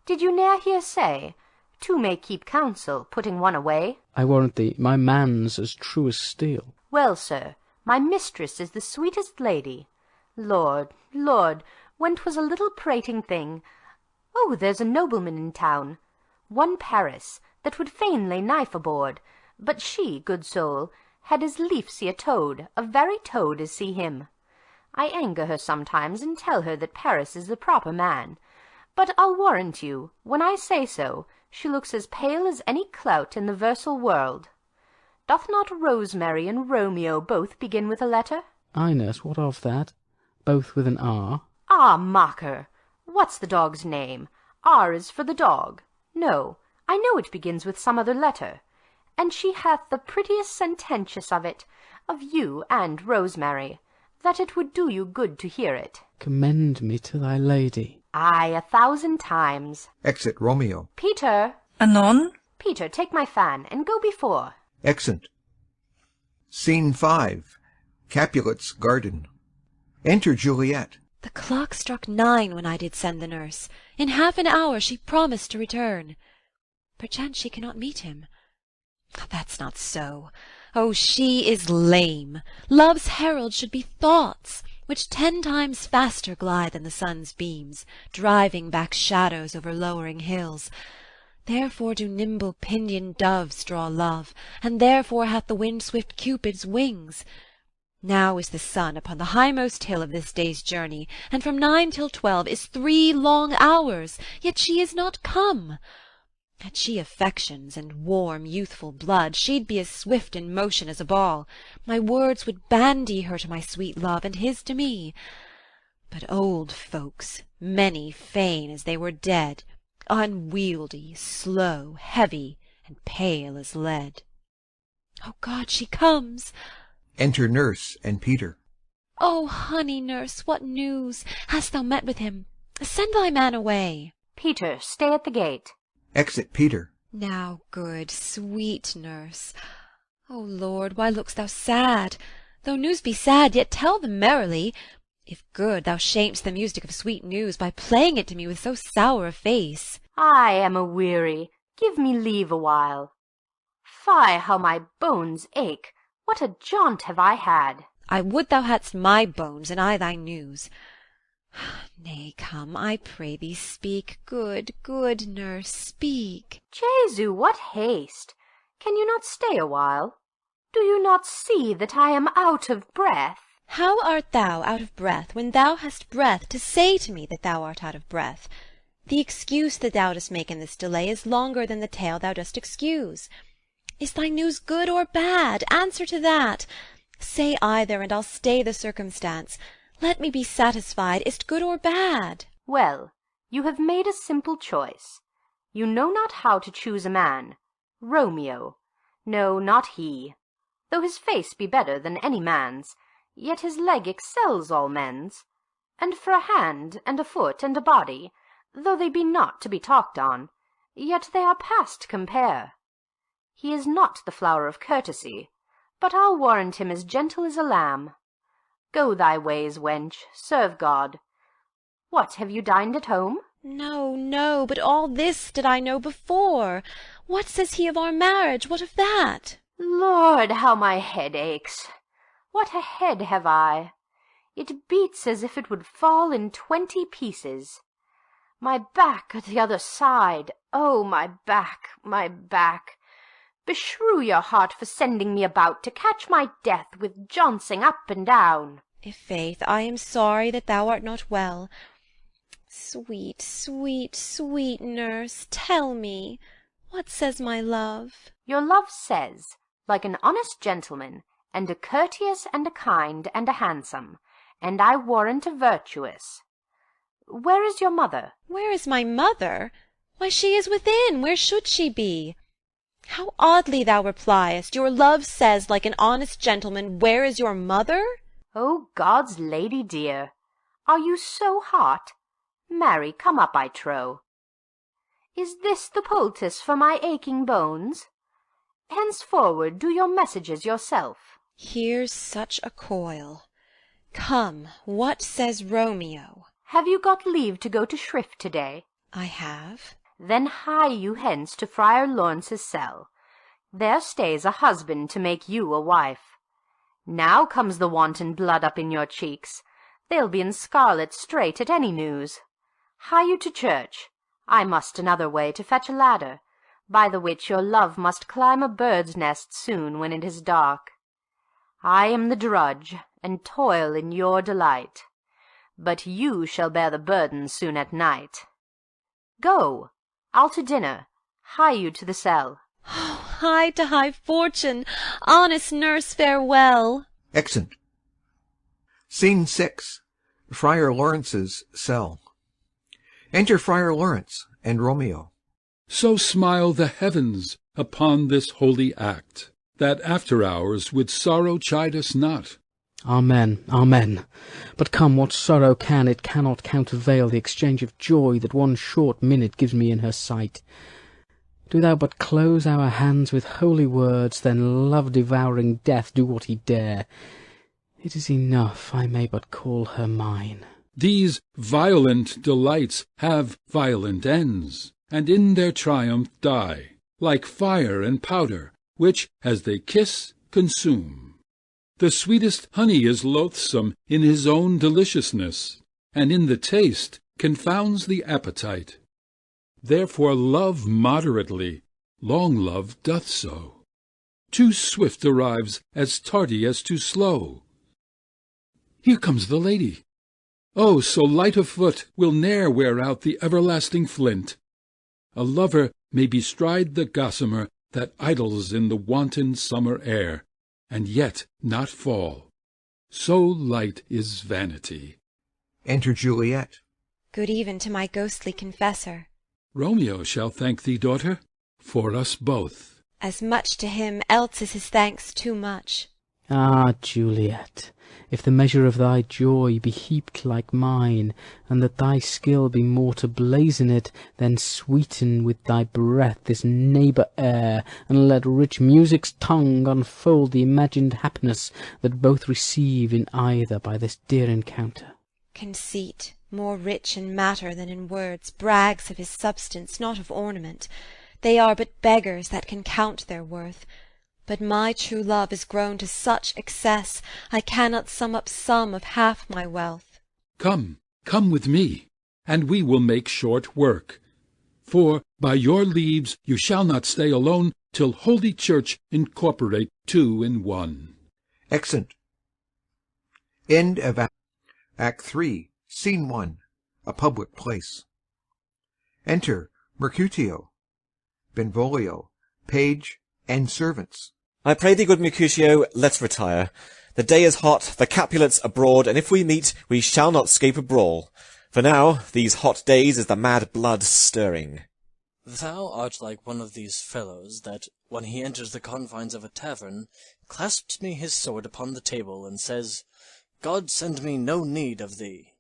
[SPEAKER 15] Did you ne'er hear say, two may keep counsel, putting one away?
[SPEAKER 7] I warrant thee, my man's as true as steel.
[SPEAKER 15] Well, sir, my mistress is the sweetest lady. Lord, Lord, when 'twas a little prating thing. Oh, there's a nobleman in town, one Paris, that would fain lay knife aboard, but she, good soul, had as lief see a toad, a very toad, as see him. I anger her sometimes, and tell her that Paris is the proper man. But I'll warrant you, when I say so, she looks as pale as any clout in the versal world. Doth not Rosemary and Romeo both begin with a letter?
[SPEAKER 7] Ay, nurse, what of that? Both with an R?
[SPEAKER 15] Ah, mocker! What's the dog's name? R is for the dog. No, I know it begins with some other letter. And she hath the prettiest sententious of it, of you and Rosemary, that it would do you good to hear it.
[SPEAKER 7] Commend me to thy lady.
[SPEAKER 15] Ay, 1,000 times.
[SPEAKER 1] Exit Romeo.
[SPEAKER 15] Peter!
[SPEAKER 21] Anon?
[SPEAKER 15] Peter, take my fan, and go before.
[SPEAKER 1] Exit. Scene 5. Capulet's garden. Enter Juliet.
[SPEAKER 16] The clock struck 9 when I did send the nurse. In half an hour she promised to return. Perchance she cannot meet him. That's not so. Oh, she is lame. Love's herald should be thoughts, which 10 times faster glide than the sun's beams, driving back shadows over lowering hills. Therefore do nimble pinioned doves draw love, and therefore hath the wind-swift Cupid's wings. Now is the sun upon the highmost hill of this day's journey, and from 9 till 12 is 3 long hours, yet she is not come. Had she affections and warm youthful blood, she'd be as swift in motion as a ball. My words would bandy her to my sweet love, and his to me. But old folks, many fain as they were dead, unwieldy, slow, heavy, and pale as lead. Oh God, she comes!
[SPEAKER 1] Enter Nurse and Peter.
[SPEAKER 16] Oh, honey nurse, what news? Hast thou met with him? Send thy man away.
[SPEAKER 15] Peter, stay at the gate.
[SPEAKER 1] Exit Peter.
[SPEAKER 16] Now, good, sweet nurse. O Lord, why look'st thou sad? Though news be sad, yet tell them merrily. If good, thou shamest the music of sweet news by playing it to me with so sour a face.
[SPEAKER 15] I am a-weary. Give me leave awhile. Fie, how my bones ache! What a jaunt have I had!
[SPEAKER 16] I would thou hadst my bones, and I thy news. Nay, come, I pray thee, speak, good, good nurse, speak.
[SPEAKER 15] Jesu, what haste! Can you not stay a while? Do you not see that I am out of breath?
[SPEAKER 16] How art thou out of breath, when thou hast breath to say to me that thou art out of breath? The excuse that thou dost make in this delay is longer than the tale thou dost excuse. Is thy news good or bad? Answer to that. Say either, and I'll stay the circumstance. Let me be satisfied. Is't good or bad?
[SPEAKER 15] Well, you have made a simple choice. You know not how to choose a man. Romeo. No, not he. Though his face be better than any man's, yet his leg excels all men's. And for a hand, and a foot, and a body, though they be not to be talked on, yet they are past compare. He is not the flower of courtesy, but I'll warrant him as gentle as a lamb. Go thy ways, wench, serve God. What, have you dined at home?
[SPEAKER 16] No, no, but all this did I know before. What says he of our marriage? What of that?
[SPEAKER 15] Lord, how my head aches! What a head have I! It beats as if it would fall in 20 pieces. My back at the other side. Oh, my back, my back! Beshrew your heart for sending me about to catch my death with jouncing up and down.
[SPEAKER 16] I'faith, I am sorry that thou art not well. Sweet, sweet, sweet nurse, tell me, what says my love?
[SPEAKER 15] Your love says, like an honest gentleman, and a courteous, and a kind, and a handsome, and I warrant a virtuous. Where is your mother?
[SPEAKER 16] Where is my mother? Why, she is within. Where should she be? How oddly thou repliest! Your love says, like an honest gentleman, where is your mother?
[SPEAKER 15] O God's lady dear, are you so hot? Marry, come up, I trow. Is this the poultice for my aching bones? Henceforward do your messages yourself.
[SPEAKER 16] Here's such a coil. Come, what says Romeo?
[SPEAKER 15] Have you got leave to go to shrift to-day?
[SPEAKER 16] I have.
[SPEAKER 15] Then hie you hence to Friar Lawrence's cell. There stays a husband to make you a wife. Now comes the wanton blood up in your cheeks. They'll be in scarlet straight at any news. Hie you to church. I must another way to fetch a ladder, by the which your love must climb a bird's nest soon when it is dark. I am the drudge, and toil in your delight, but you shall bear the burden soon at night. Go, I'll to dinner, hie you to the cell.
[SPEAKER 16] Oh, hie to high fortune, honest nurse, farewell.
[SPEAKER 1] Exeunt. Scene 6. Friar Lawrence's cell. Enter Friar Lawrence and Romeo.
[SPEAKER 20] So smile the heavens upon this holy act, that after hours with sorrow chide us not.
[SPEAKER 7] Amen, amen. But come, what sorrow can, it cannot countervail the exchange of joy that one short minute gives me in her sight. Do thou but close our hands with holy words, then love-devouring death do what he dare. It is enough I may but call her mine.
[SPEAKER 20] These violent delights have violent ends, and in their triumph die, like fire and powder, which, as they kiss, consume. The sweetest honey is loathsome in his own deliciousness, and in the taste confounds the appetite. Therefore love moderately, long love doth so. Too swift arrives as tardy as too slow. Here comes the lady. Oh, so light of foot will ne'er wear out the everlasting flint. A lover may bestride the gossamer that idles in the wanton summer air, and yet not fall. So light is vanity.
[SPEAKER 1] Enter Juliet.
[SPEAKER 16] Good even to my ghostly confessor.
[SPEAKER 20] Romeo shall thank thee, daughter, for us both.
[SPEAKER 16] As much to him, else is his thanks too much.
[SPEAKER 7] Ah, Juliet, if the measure of thy joy be heaped like mine, and that thy skill be more to blazon it, then sweeten with thy breath this neighbour air, and let rich music's tongue unfold the imagined happiness that both receive in either by this dear encounter.
[SPEAKER 16] Conceit, more rich in matter than in words, brags of his substance, not of ornament. They are but beggars that can count their worth. But my true love is grown to such excess, I cannot sum up some of half my wealth.
[SPEAKER 20] Come, come with me, and we will make short work. For by your leaves you shall not stay alone till Holy Church incorporate two in one.
[SPEAKER 1] Exeunt. End of Act 3, Scene 1. A public place. Enter Mercutio, Benvolio, page, and servants.
[SPEAKER 5] I pray thee, good Mercutio, let's retire. The day is hot, the Capulets abroad, and if we meet, we shall not scape a brawl. For now, these hot days is the mad blood stirring.
[SPEAKER 18] Thou art like one of these fellows that, when he enters the confines of a tavern, clasps me his sword upon the table, and says, God send me no need of thee,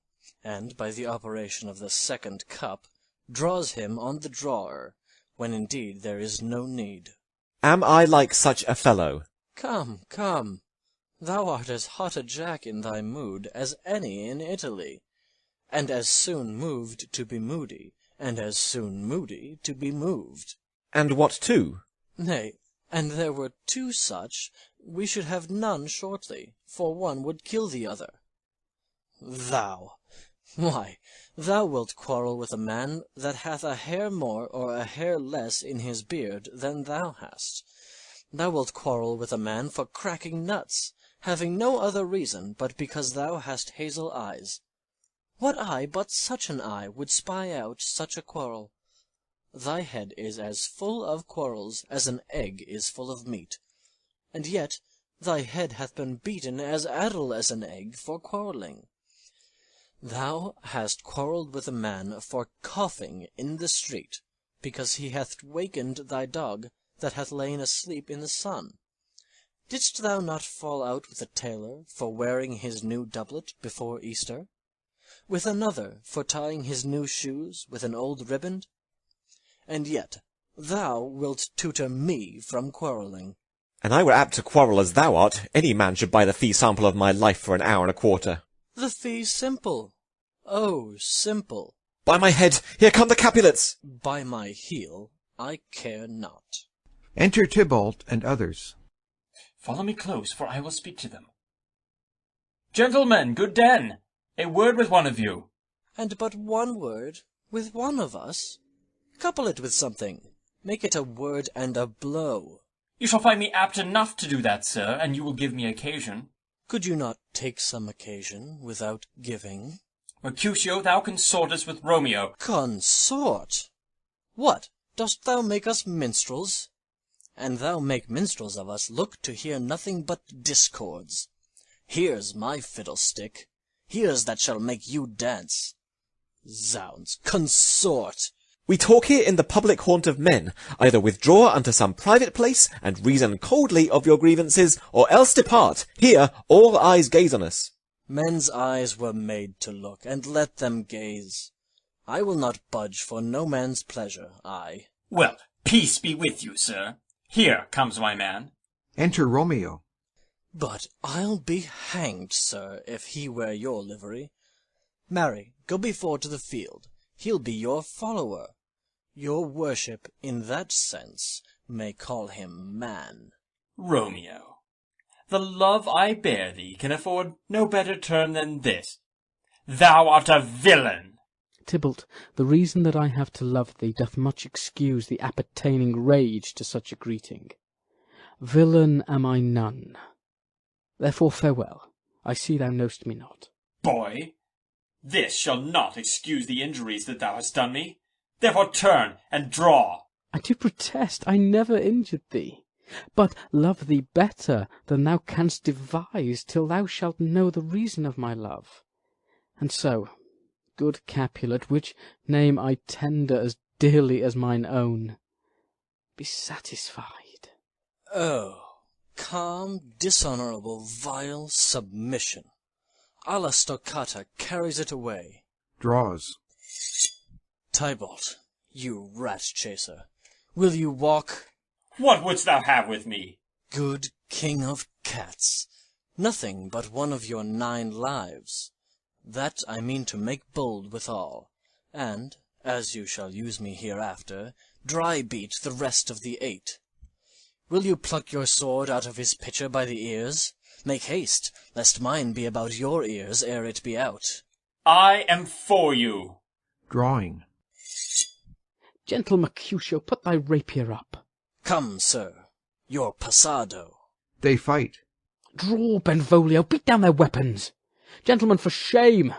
[SPEAKER 18] and, by the operation of the second cup, draws him on the drawer, when indeed there is no need.
[SPEAKER 5] Am I like such a fellow?
[SPEAKER 18] Come, come, thou art as hot a jack in thy mood as any in Italy, and as soon moved to be moody, and as soon moody to be moved.
[SPEAKER 5] And what two?
[SPEAKER 18] Nay, and there were two such, we should have none shortly, for one would kill the other. Thou! Why, thou wilt quarrel with a man that hath a hair more or a hair less in his beard than thou hast, Thou wilt quarrel with a man for cracking nuts, having no other reason but because thou hast hazel eyes. What eye but such an eye would spy out such a quarrel? Thy head is as full of quarrels as an egg is full of meat, and yet thy head hath been beaten as addle as an egg for quarrelling. Thou hast quarrelled with a man for coughing in the street, because he hath wakened thy dog that hath lain asleep in the sun. Didst thou not fall out with a tailor for wearing his new doublet before Easter? With another for tying his new shoes with an old riband? And yet thou wilt tutor me from quarrelling.
[SPEAKER 5] An I were apt to quarrel as thou art, any man should buy the fee sample of my life for an hour and a quarter.
[SPEAKER 18] The fee simple. Oh, simple.
[SPEAKER 5] By my head, here come the Capulets!
[SPEAKER 18] By my heel, I care not.
[SPEAKER 1] Enter Tybalt and others.
[SPEAKER 6] Follow me close, for I will speak to them. Gentlemen, good den, a word with one of you.
[SPEAKER 18] And but one word with one of us? Couple it with something. Make it a word and a blow.
[SPEAKER 6] You shall find me apt enough to do that, sir, and you will give me occasion.
[SPEAKER 18] Could you not take some occasion without giving?
[SPEAKER 6] Mercutio, thou consortest with Romeo.
[SPEAKER 18] Consort? What, dost thou make us minstrels? And thou make minstrels of us look to hear nothing but discords. Here's my fiddlestick. Here's that shall make you dance. Zounds, consort!
[SPEAKER 5] We talk here in the public haunt of men. Either withdraw unto some private place, and reason coldly of your grievances, or else depart. Here all eyes gaze on us.
[SPEAKER 18] Men's eyes were made to look, and let them gaze. I will not budge for no man's pleasure, I.
[SPEAKER 6] Well, peace be with you, sir. Here comes my man.
[SPEAKER 1] Enter Romeo.
[SPEAKER 18] But I'll be hanged, sir, if he wear your livery. Marry, go before to the field. He'll be your follower. Your worship, in that sense, may call him man.
[SPEAKER 6] Romeo, the love I bear thee can afford no better term than this. Thou art a villain.
[SPEAKER 7] Tybalt, the reason that I have to love thee doth much excuse the appertaining rage to such a greeting. Villain am I none. Therefore farewell. I see thou know'st me not.
[SPEAKER 6] Boy, this shall not excuse the injuries that thou hast done me. Therefore turn and draw.
[SPEAKER 7] I do protest I never injured thee, but love thee better than thou canst devise till thou shalt know the reason of my love. And so, good Capulet, which name I tender as dearly as mine own, be satisfied.
[SPEAKER 18] Oh, calm, dishonourable, vile submission. Alla stoccata carries it away.
[SPEAKER 1] Draws.
[SPEAKER 18] Tybalt, you rat-chaser, will you walk?
[SPEAKER 6] What wouldst thou have with me?
[SPEAKER 18] Good king of cats, nothing but one of your 9 lives. That I mean to make bold withal, and, as you shall use me hereafter, dry beat the rest of the 8. Will you pluck your sword out of his pitcher by the ears? Make haste, lest mine be about your ears ere it be out.
[SPEAKER 6] I am for you.
[SPEAKER 1] Drawing.
[SPEAKER 7] Gentle Mercutio, put thy rapier up.
[SPEAKER 18] Come, sir, your passado.
[SPEAKER 1] They fight.
[SPEAKER 7] Draw, Benvolio, beat down their weapons. Gentlemen, for shame!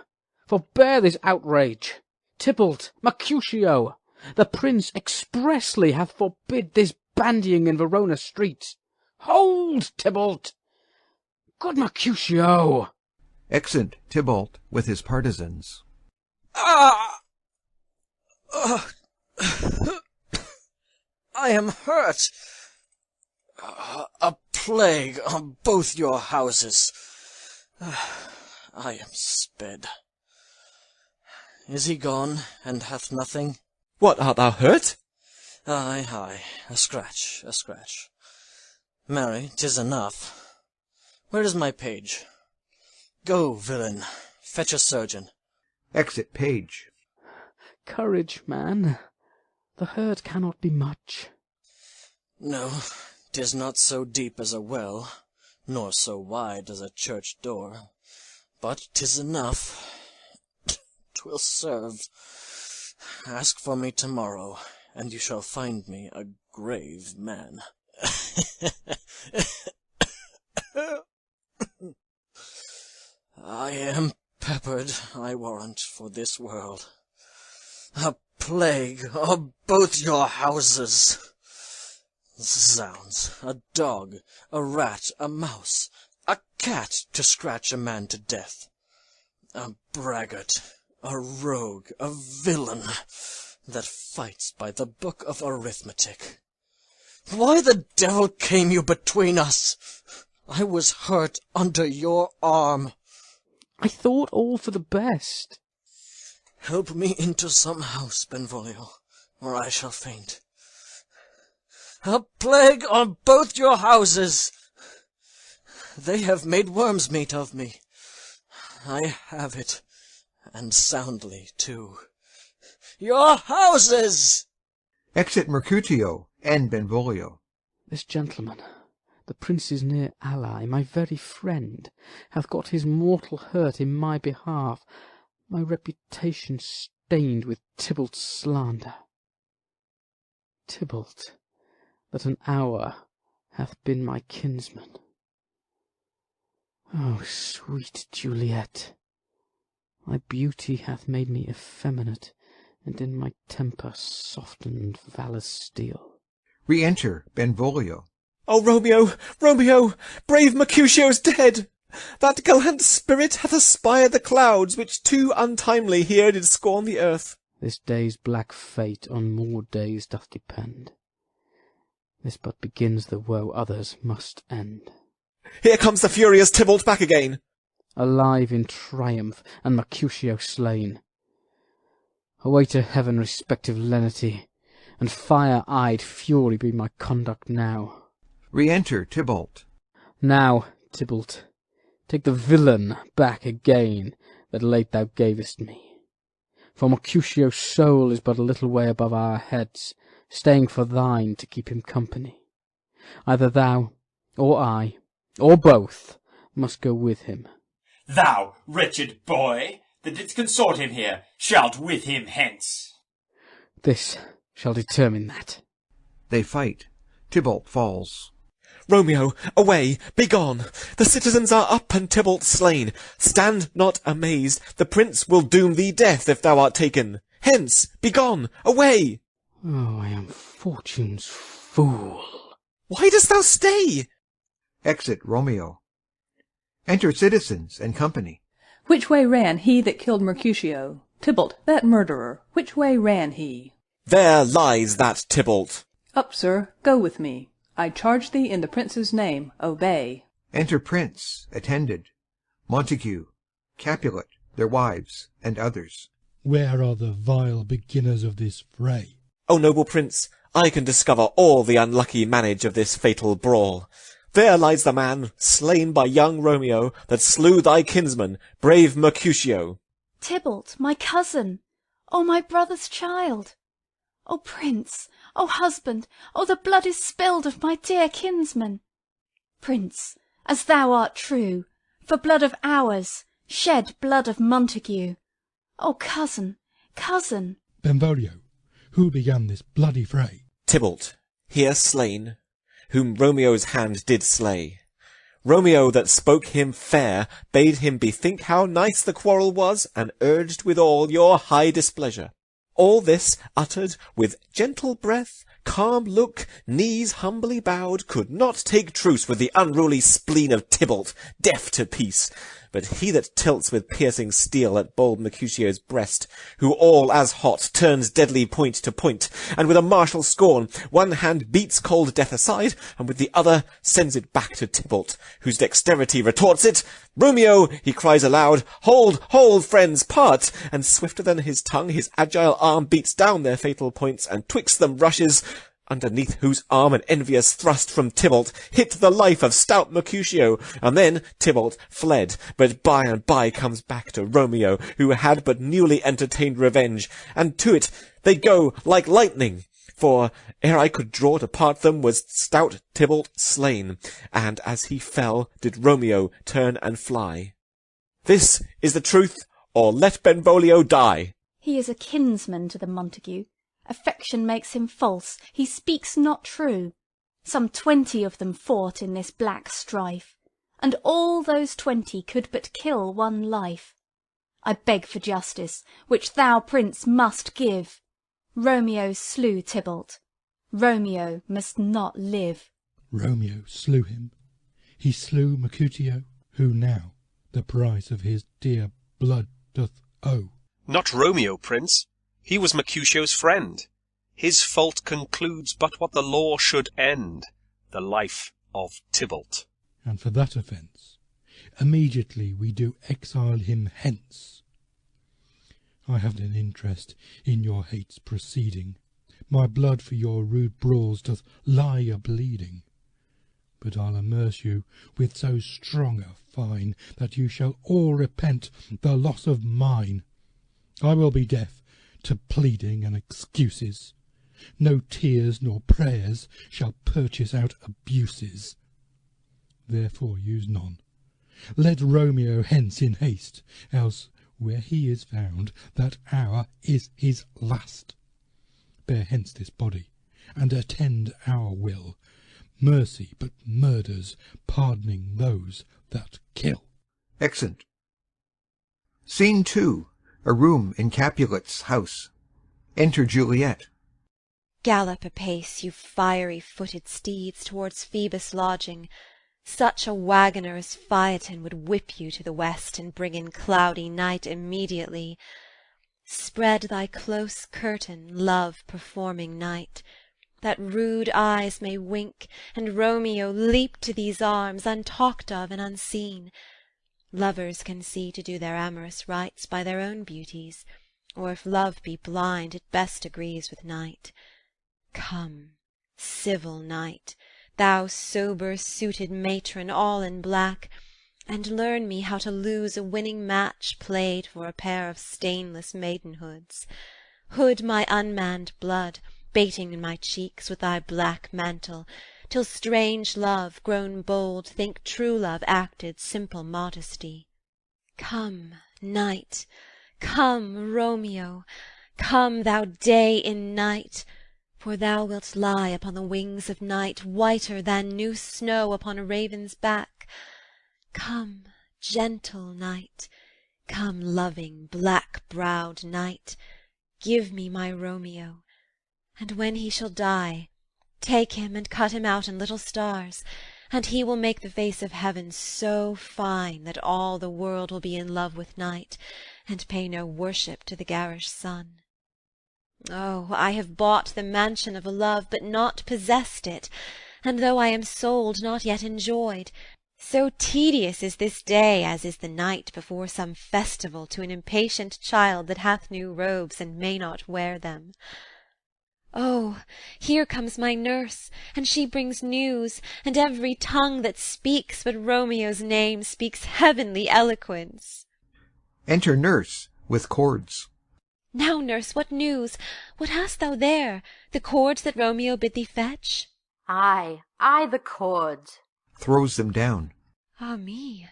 [SPEAKER 7] Forbear this outrage. Tybalt, Mercutio, the prince expressly hath forbid this bandying in Verona streets. Hold, Tybalt! Good Mercutio!
[SPEAKER 1] Exeunt Tybalt with his partisans.
[SPEAKER 18] I am hurt. A plague on both your houses. I am sped. Is he gone, and hath nothing?
[SPEAKER 5] What, art thou hurt?
[SPEAKER 18] Ay, ay, a scratch, a scratch. Marry, 'tis enough. Where is my page? Go, villain, fetch a surgeon.
[SPEAKER 1] Exit page.
[SPEAKER 7] Courage, man. The hurt cannot be much.
[SPEAKER 18] No, 'tis not so deep as a well, nor so wide as a church door, but 'tis enough. 'Twill serve. Ask for me tomorrow, and you shall find me a grave man. I am peppered, I warrant, for this world. A plague of both your houses. Zounds, a dog, a rat, a mouse, a cat to scratch a man to death. A braggart, a rogue, a villain, that fights by the book of arithmetic. Why the devil came you between us? I was hurt under your arm.
[SPEAKER 7] I thought all for the best.
[SPEAKER 18] Help me into some house, Benvolio, or I shall faint. A plague on both your houses! They have made worm's meat of me. I have it, and soundly, too. Your houses!
[SPEAKER 1] Exit Mercutio and Benvolio.
[SPEAKER 7] This gentleman, the prince's near ally, my very friend, hath got his mortal hurt in my behalf, my reputation stained with Tybalt's slander. Tybalt, that an hour hath been my kinsman. Oh, sweet Juliet, thy beauty hath made me effeminate, and in my temper softened valour's steel.
[SPEAKER 1] Re-enter Benvolio.
[SPEAKER 5] O Romeo, Romeo, brave Mercutio's dead! That gallant spirit hath aspired the clouds, which too untimely here did scorn the earth.
[SPEAKER 7] This day's black fate on more days doth depend. This but begins the woe others must end.
[SPEAKER 5] Here comes the furious Tybalt back again.
[SPEAKER 7] Alive in triumph, and Mercutio slain. Away to heaven respective lenity, and fire-eyed fury be my conduct now.
[SPEAKER 1] Re-enter Tybalt.
[SPEAKER 7] Now, Tybalt, take the villain back again that late thou gavest me. For Mercutio's soul is but a little way above our heads, staying for thine to keep him company. Either thou, or I, or both, must go with him.
[SPEAKER 6] Thou, wretched boy, that didst consort him here, shalt with him hence.
[SPEAKER 7] This shall determine that.
[SPEAKER 1] They fight. Tybalt falls.
[SPEAKER 5] Romeo, away, begone! The citizens are up, and Tybalt slain. Stand not amazed, the prince will doom thee death if thou art taken. Hence, begone, away!
[SPEAKER 7] Oh, I am fortune's fool.
[SPEAKER 5] Why dost thou stay?
[SPEAKER 1] Exit Romeo. Enter citizens and company.
[SPEAKER 3] Which way ran he that killed Mercutio? Tybalt, that murderer, which way ran he?
[SPEAKER 5] There lies that Tybalt.
[SPEAKER 3] Up, sir, go with me. I charge thee in the prince's name, obey.
[SPEAKER 1] Enter prince, attended. Montague, Capulet, their wives, and others.
[SPEAKER 12] Where are the vile beginners of this fray?
[SPEAKER 5] O noble prince, I can discover all the unlucky manage of this fatal brawl. There lies the man, slain by young Romeo, that slew thy kinsman, brave Mercutio.
[SPEAKER 9] Tybalt, my cousin! O my brother's child! O prince! O husband! O the blood is spilled of my dear kinsman! Prince, as thou art true, for blood of ours, shed blood of Montague. O cousin, cousin!
[SPEAKER 12] Benvolio, who began this bloody fray?
[SPEAKER 5] Tybalt, here slain, whom Romeo's hand did slay. Romeo that spoke him fair bade him bethink how nice the quarrel was, and urged withal your high displeasure. All this uttered with gentle breath, calm look, knees humbly bowed, could not take truce with the unruly spleen of Tybalt, deaf to peace. But he that tilts with piercing steel at bold Mercutio's breast, who all as hot turns deadly point to point, and with a martial scorn one hand beats cold death aside, and with the other sends it back to Tybalt, whose dexterity retorts it. Romeo, he cries aloud, hold, hold, friends, part! And swifter than his tongue his agile arm beats down their fatal points, and twixt them rushes, underneath whose arm an envious thrust from Tybalt hit the life of stout Mercutio, and then Tybalt fled, but by and by comes back to Romeo, who had but newly entertained revenge, and to it they go like lightning. For ere I could draw to part them was stout Tybalt slain, and as he fell did Romeo turn and fly. This is the truth, or let Benvolio die.
[SPEAKER 9] He is a kinsman to the Montague. Affection makes him false, he speaks not true. Some 20 of them fought in this black strife, and all those 20 could but kill one life. I beg for justice, which thou, prince, must give. Romeo slew Tybalt. Romeo must not live.
[SPEAKER 12] Romeo slew him. He slew Mercutio, who now the price of his dear blood doth owe.
[SPEAKER 10] Not Romeo, prince. He was Mercutio's friend. His fault concludes but what the law should end, the life of Tybalt.
[SPEAKER 12] And for that offence, immediately we do exile him hence. I have an interest in your hate's proceeding. My blood for your rude brawls doth lie a-bleeding. But I'll immerse you with so strong a fine, that you shall all repent the loss of mine. I will be deaf to pleading and excuses. No tears nor prayers shall purchase out abuses. Therefore use none. Let Romeo hence in haste, else where he is found, that hour is his last. Bear hence this body, and attend our will. Mercy but murders, pardoning those that kill.
[SPEAKER 1] Exeunt. Scene 2. A room in Capulet's house. Enter Juliet.
[SPEAKER 16] Gallop apace, you fiery-footed steeds, towards Phoebus' lodging. Such a waggoner as Phaeton would whip you to the west, and bring in cloudy night immediately. Spread thy close curtain, love-performing night, that rude eyes may wink, and Romeo leap to these arms, untalked of and unseen. Lovers can see to do their amorous rites by their own beauties, or if love be blind, it best agrees with night. Come, civil night, thou sober-suited matron, all in black, and learn me how to lose a winning match played for a pair of stainless maidenhoods. Hood my unmanned blood, bating in my cheeks with thy black mantle, till strange love, grown bold, think true love acted simple modesty. Come, night, come, Romeo, come, thou day in night, for thou wilt lie upon the wings of night, whiter than new snow upon a raven's back. Come, gentle night, come, loving, black-browed night, give me my Romeo, and when he shall die, take him and cut him out in little stars, and he will make the face of heaven so fine that all the world will be in love with night, and pay no worship to the garish sun. Oh, I have bought the mansion of a love, but not possessed it, and though I am sold, not yet enjoyed. So tedious is this day as is the night before some festival to an impatient child that hath new robes and may not wear them. Oh, here comes my nurse, and she brings news, and every tongue that speaks but Romeo's name speaks heavenly eloquence.
[SPEAKER 1] Enter nurse, with cords.
[SPEAKER 16] Now, nurse, what news? What hast thou there? The cords that Romeo bid thee fetch?
[SPEAKER 15] Ay, the cords.
[SPEAKER 1] Throws them down.
[SPEAKER 16] Ah me,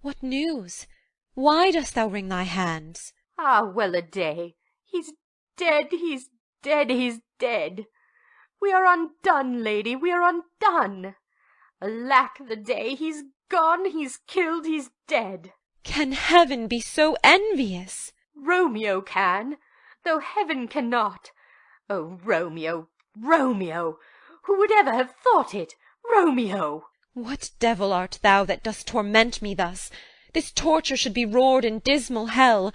[SPEAKER 16] what news? Why dost thou wring thy hands?
[SPEAKER 15] Ah, well a day! He's dead, he's dead, he's dead! We are undone, lady, we are undone! Alack the day! He's gone, he's killed, he's dead!
[SPEAKER 16] Can heaven be so envious?
[SPEAKER 15] Romeo can, though heaven cannot. Oh, Romeo, Romeo! Who would ever have thought it? Romeo!
[SPEAKER 16] What devil art thou that dost torment me thus? This torture should be roared in dismal hell.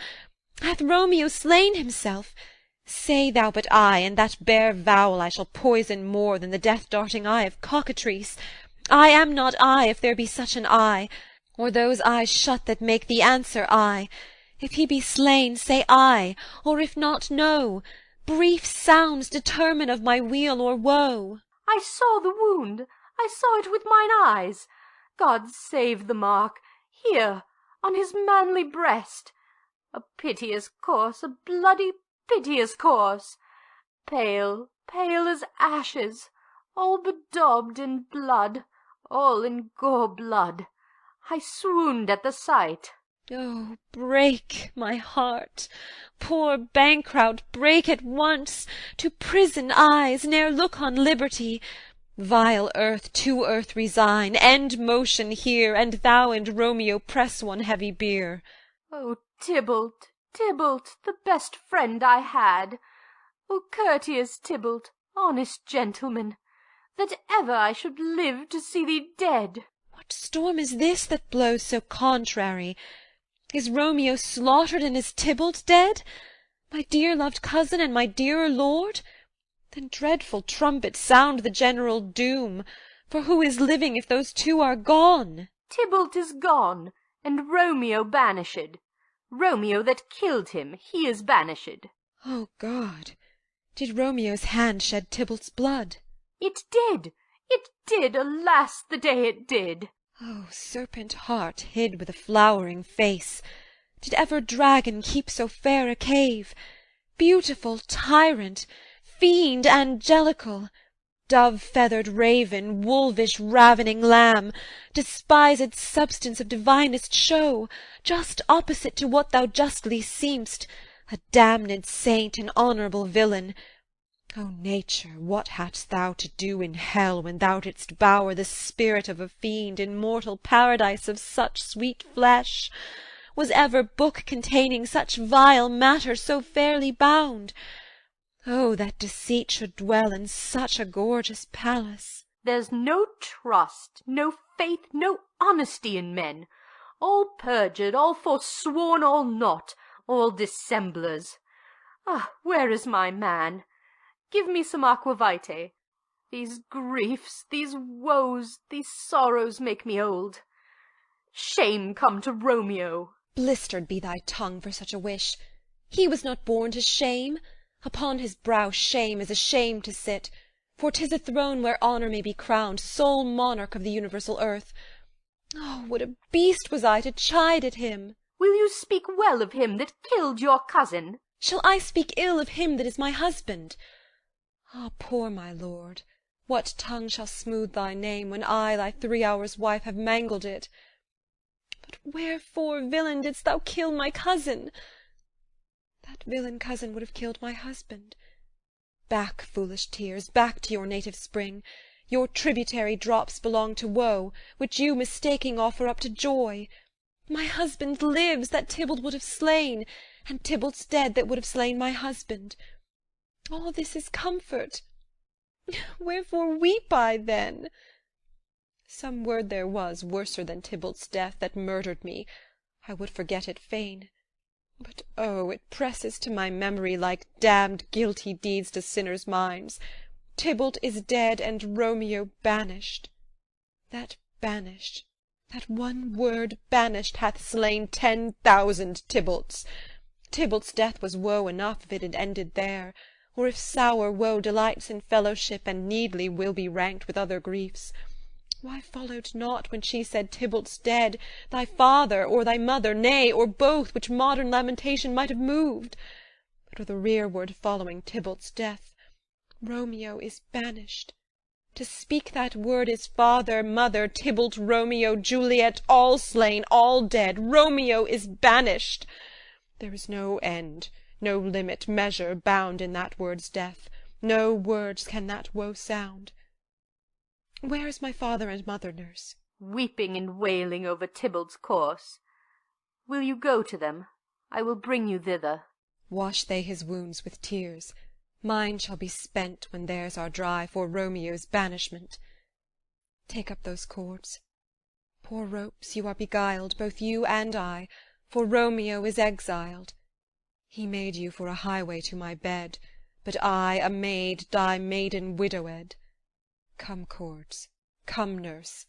[SPEAKER 16] Hath Romeo slain himself? Say thou but I, and that bare vowel I shall poison more than the death-darting eye of cockatrice. I am not I, if there be such an eye, or those eyes shut that make thee answer I. If he be slain, say I, or if not, no. Brief sounds determine of my weal or woe.
[SPEAKER 15] I saw the wound, I saw it with mine eyes. God save the mark, here, on his manly breast. A piteous course, a bloody piteous course. Pale, pale as ashes, all bedaubed in blood, all in gore-blood. I swooned at the sight.
[SPEAKER 16] Oh, break my heart, poor bankrout, break at once, to prison eyes, ne'er look on liberty. Vile earth, to earth resign, end motion here, and thou and Romeo press one heavy bier.
[SPEAKER 15] O Tybalt, Tybalt, the best friend I had! O courteous Tybalt, honest gentleman, that ever I should live to see thee dead!
[SPEAKER 16] What storm is this that blows so contrary? Is Romeo slaughtered, and is Tybalt dead? My dear loved cousin, and my dearer lord? Then dreadful trumpet sound the general doom, for who is living if those two are gone?
[SPEAKER 15] Tybalt is gone, and Romeo banished. Romeo that killed him, he is banished.
[SPEAKER 16] O God! Did Romeo's hand shed Tybalt's blood?
[SPEAKER 15] It did, alas, the day it did.
[SPEAKER 16] O serpent heart hid with a flowering face! Did ever dragon keep so fair a cave? Beautiful tyrant, fiend angelical, dove-feathered raven, wolvish ravening lamb, despised substance of divinest show, just opposite to what thou justly seem'st, a damned saint, an honourable villain. O nature, what hadst thou to do in hell when thou didst bower the spirit of a fiend in mortal paradise of such sweet flesh? Was ever book containing such vile matter so fairly bound? Oh, that deceit should dwell in such a gorgeous palace!
[SPEAKER 15] There's no trust, no faith, no honesty in men. All perjured, all forsworn, all not, all dissemblers. Ah, where is my man? Give me some aqua vitae. These griefs, these woes, these sorrows make me old. Shame come to Romeo!
[SPEAKER 16] Blistered be thy tongue for such a wish. He was not born to shame. Upon his brow shame is a shame to sit, for 'tis a throne where honour may be crowned, sole monarch of the universal earth. Oh, what a beast was I to chide at him!
[SPEAKER 15] Will you speak well of him that killed your cousin?
[SPEAKER 16] Shall I speak ill of him that is my husband? Ah, poor my lord, what tongue shall smooth thy name, when I, thy 3 hours' wife, have mangled it? But wherefore, villain, didst thou kill my cousin? That villain cousin would have killed my husband. Back, foolish tears, back to your native spring. Your tributary drops belong to woe, which you, mistaking, offer up to joy. My husband lives, that Tybalt would have slain, and Tybalt's dead, that would have slain my husband. All this is comfort. Wherefore weep I, then? Some word there was, worser than Tybalt's death, that murdered me. I would forget it fain. But, oh, it presses to my memory like damned guilty deeds to sinners' minds. Tybalt is dead, and Romeo banished. That banished, that one word banished, hath slain 10,000 Tybalts. Tybalt's death was woe enough if it had ended there, or if sour woe delights in fellowship, and needly will be ranked with other griefs. Why followed not, when she said Tybalt's dead, thy father, or thy mother, nay, or both, which modern lamentation might have moved? But, the rearward following Tybalt's death, Romeo is banished. To speak that word is father, mother, Tybalt, Romeo, Juliet, all slain, all dead. Romeo is banished. There is no end, no limit, measure, bound in that word's death. No words can that woe sound. Where is my father and mother, nurse?
[SPEAKER 15] Weeping and wailing over Tybalt's corse. Will you go to them? I will bring you thither.
[SPEAKER 16] Wash they his wounds with tears. Mine shall be spent when theirs are dry for Romeo's banishment. Take up those cords. Poor ropes, you are beguiled, both you and I, for Romeo is exiled. He made you for a highway to my bed, but I, a maid, die maiden widowed. Come, cords, come, nurse,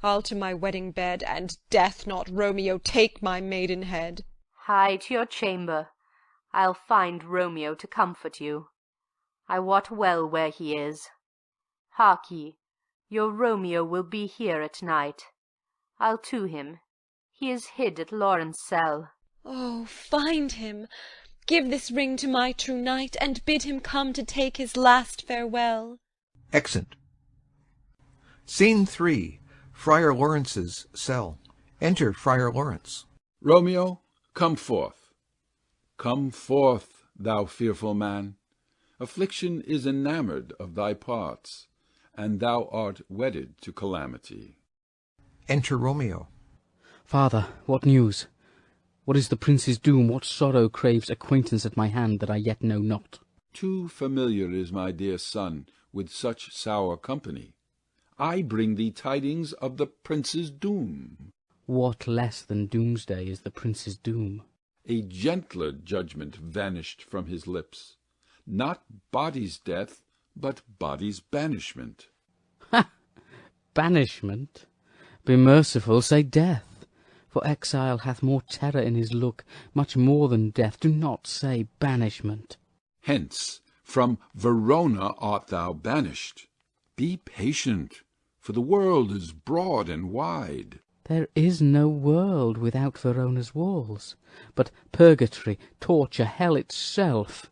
[SPEAKER 16] I'll to my wedding bed, and death, not Romeo, take my maiden head.
[SPEAKER 15] Hie to your chamber. I'll find Romeo to comfort you. I wot well where he is. Hark ye, your Romeo will be here at night. I'll to him. He is hid at Lauren's cell.
[SPEAKER 16] Oh, find him! Give this ring to my true knight, and bid him come to take his last farewell.
[SPEAKER 1] Exeunt. Scene 3. Friar Lawrence's cell. Enter Friar Lawrence.
[SPEAKER 20] Romeo, come forth. Come forth, thou fearful man. Affliction is enamoured of thy parts, and thou art wedded to calamity.
[SPEAKER 1] Enter Romeo.
[SPEAKER 7] Father, what news? What is the prince's doom? What sorrow craves acquaintance at my hand that I yet know not?
[SPEAKER 20] Too familiar is my dear son with such sour company. I bring thee tidings of the prince's doom.
[SPEAKER 7] What less than doomsday is the prince's doom?
[SPEAKER 20] A gentler judgment vanished from his lips. Not body's death, but body's banishment.
[SPEAKER 7] Ha! Banishment? Be merciful, say death. For exile hath more terror in his look, much more than death. Do not say banishment.
[SPEAKER 20] Hence, from Verona art thou banished. Be patient, for the world is broad and wide.
[SPEAKER 7] There is no world without Verona's walls, but purgatory, torture, hell itself.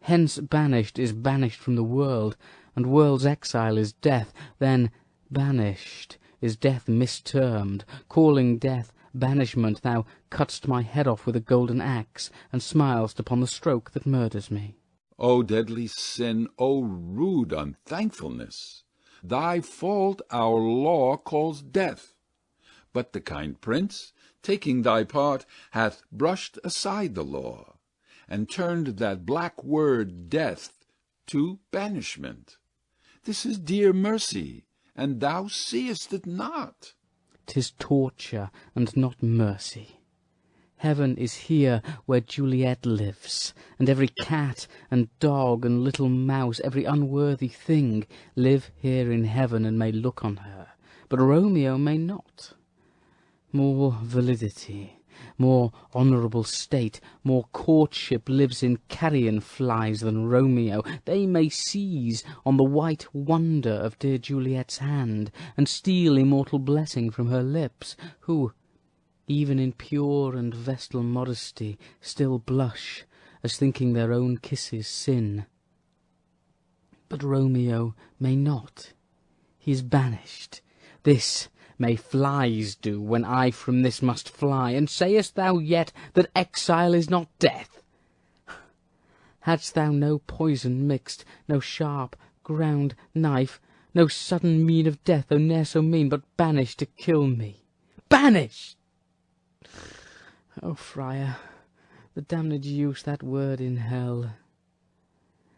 [SPEAKER 7] Hence banished is banished from the world, and world's exile is death. Then banished is death mistermed, calling death banishment. Thou cutt'st my head off with a golden axe, and smilest upon the stroke that murders me.
[SPEAKER 20] O deadly sin, O rude unthankfulness! Thy fault our law calls death. But the kind prince, taking thy part, hath brushed aside the law, and turned that black word death to banishment. This is dear mercy, and thou seest it not.
[SPEAKER 7] 'Tis torture, and not mercy. Heaven is here where Juliet lives, and every cat and dog and little mouse, every unworthy thing, live here in heaven and may look on her, but Romeo may not. More validity, more honourable state, more courtship lives in carrion flies than Romeo. They may seize on the white wonder of dear Juliet's hand, and steal immortal blessing from her lips, who, even in pure and vestal modesty, still blush, as thinking their own kisses sin. But Romeo may not. He is banished. This may flies do, when I from this must fly. And sayest thou yet that exile is not death? Hadst thou no poison mixed, no sharp ground knife, no sudden mean of death, though ne'er so mean, but banished to kill me? Banished! O Friar, the damned use that word in hell.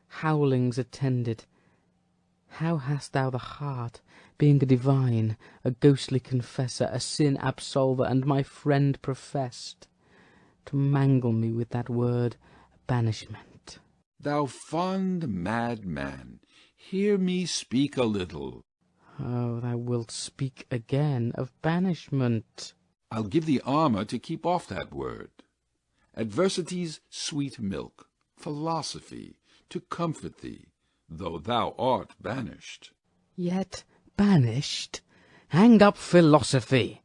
[SPEAKER 7] Howlings attended. How hast thou the heart, being a divine, a ghostly confessor, a sin absolver, and my friend professed, to mangle me with that word banishment?
[SPEAKER 20] Thou fond madman, hear me speak a little.
[SPEAKER 7] Oh, thou wilt speak again of banishment.
[SPEAKER 20] I'll give thee armour to keep off that word. Adversity's sweet milk, philosophy, to comfort thee, though thou art banished.
[SPEAKER 7] Yet banished? Hang up philosophy!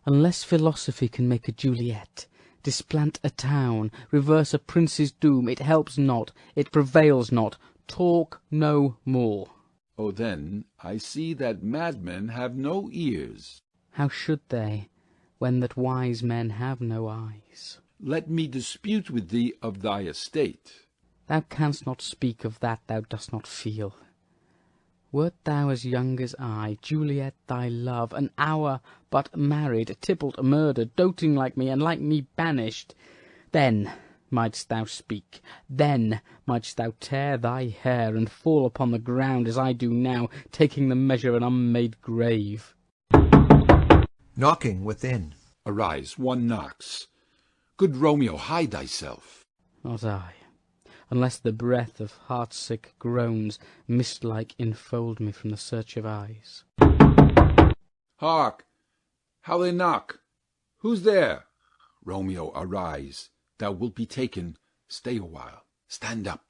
[SPEAKER 7] Unless philosophy can make a Juliet, displant a town, reverse a prince's doom, it helps not, it prevails not. Talk no more.
[SPEAKER 20] Oh, then I see that madmen have no ears.
[SPEAKER 7] How should they, when that wise men have no eyes?
[SPEAKER 20] Let me dispute with thee of thy estate.
[SPEAKER 7] Thou canst not speak of that thou dost not feel. Wert thou as young as I, Juliet thy love, an hour but married, Tybalt murdered, doting like me, and like me banished, then mightst thou speak, then mightst thou tear thy hair, and fall upon the ground as I do now, taking the measure of an unmade grave.
[SPEAKER 1] Knocking within.
[SPEAKER 20] Arise, one knocks. Good Romeo, hide thyself.
[SPEAKER 7] Not I, unless the breath of heart-sick groans mist-like enfold me from the search of eyes.
[SPEAKER 20] Hark! How they knock! Who's there? Romeo, arise. Thou wilt be taken. Stay a while. Stand up.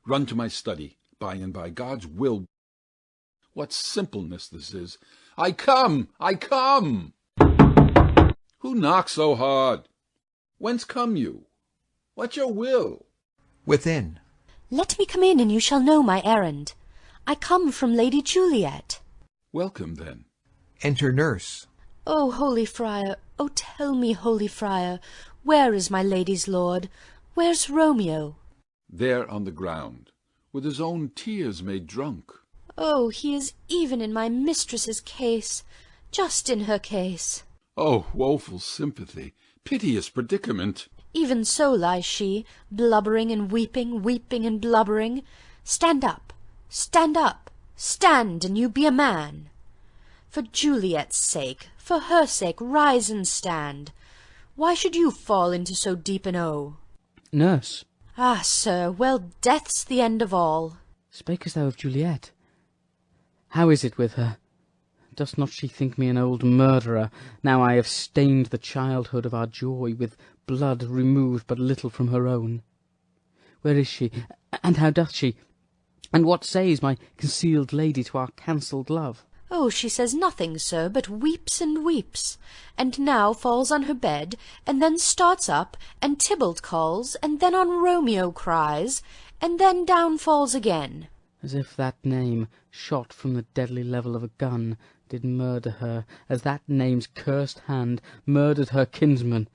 [SPEAKER 20] Run to my study. By and by God's will. What simpleness this is! I come! I come! Who knocks so hard? Whence come you? What's your will?
[SPEAKER 1] Within.
[SPEAKER 15] Let me come in, and you shall know my errand. I come from Lady Juliet.
[SPEAKER 20] Welcome, then.
[SPEAKER 1] Enter nurse.
[SPEAKER 15] O holy friar, O tell me, holy friar, where is my lady's lord? Where's Romeo?
[SPEAKER 20] There on the ground, with his own tears made drunk.
[SPEAKER 15] Oh, he is even in my mistress's case, just in her case.
[SPEAKER 20] Oh, woeful sympathy, piteous predicament!
[SPEAKER 15] Even so lies she, blubbering and weeping, weeping and blubbering. Stand up, stand up, stand, and you be a man. For Juliet's sake, for her sake, rise and stand. Why should you fall into so deep an O?
[SPEAKER 7] Nurse.
[SPEAKER 15] Ah, sir, well, death's the end of all.
[SPEAKER 7] Spakest thou of Juliet? How is it with her? Does not she think me an old murderer, now I have stained the childhood of our joy with blood removed but little from her own? Where is she, and how doth she, and what says my concealed lady to our cancelled love?
[SPEAKER 15] Oh, she says nothing, sir, but weeps and weeps, and now falls on her bed, and then starts up, and Tybalt calls, and then on Romeo cries, and then down falls again.
[SPEAKER 7] As if that name, shot from the deadly level of a gun, did murder her, as that name's cursed hand murdered her kinsman.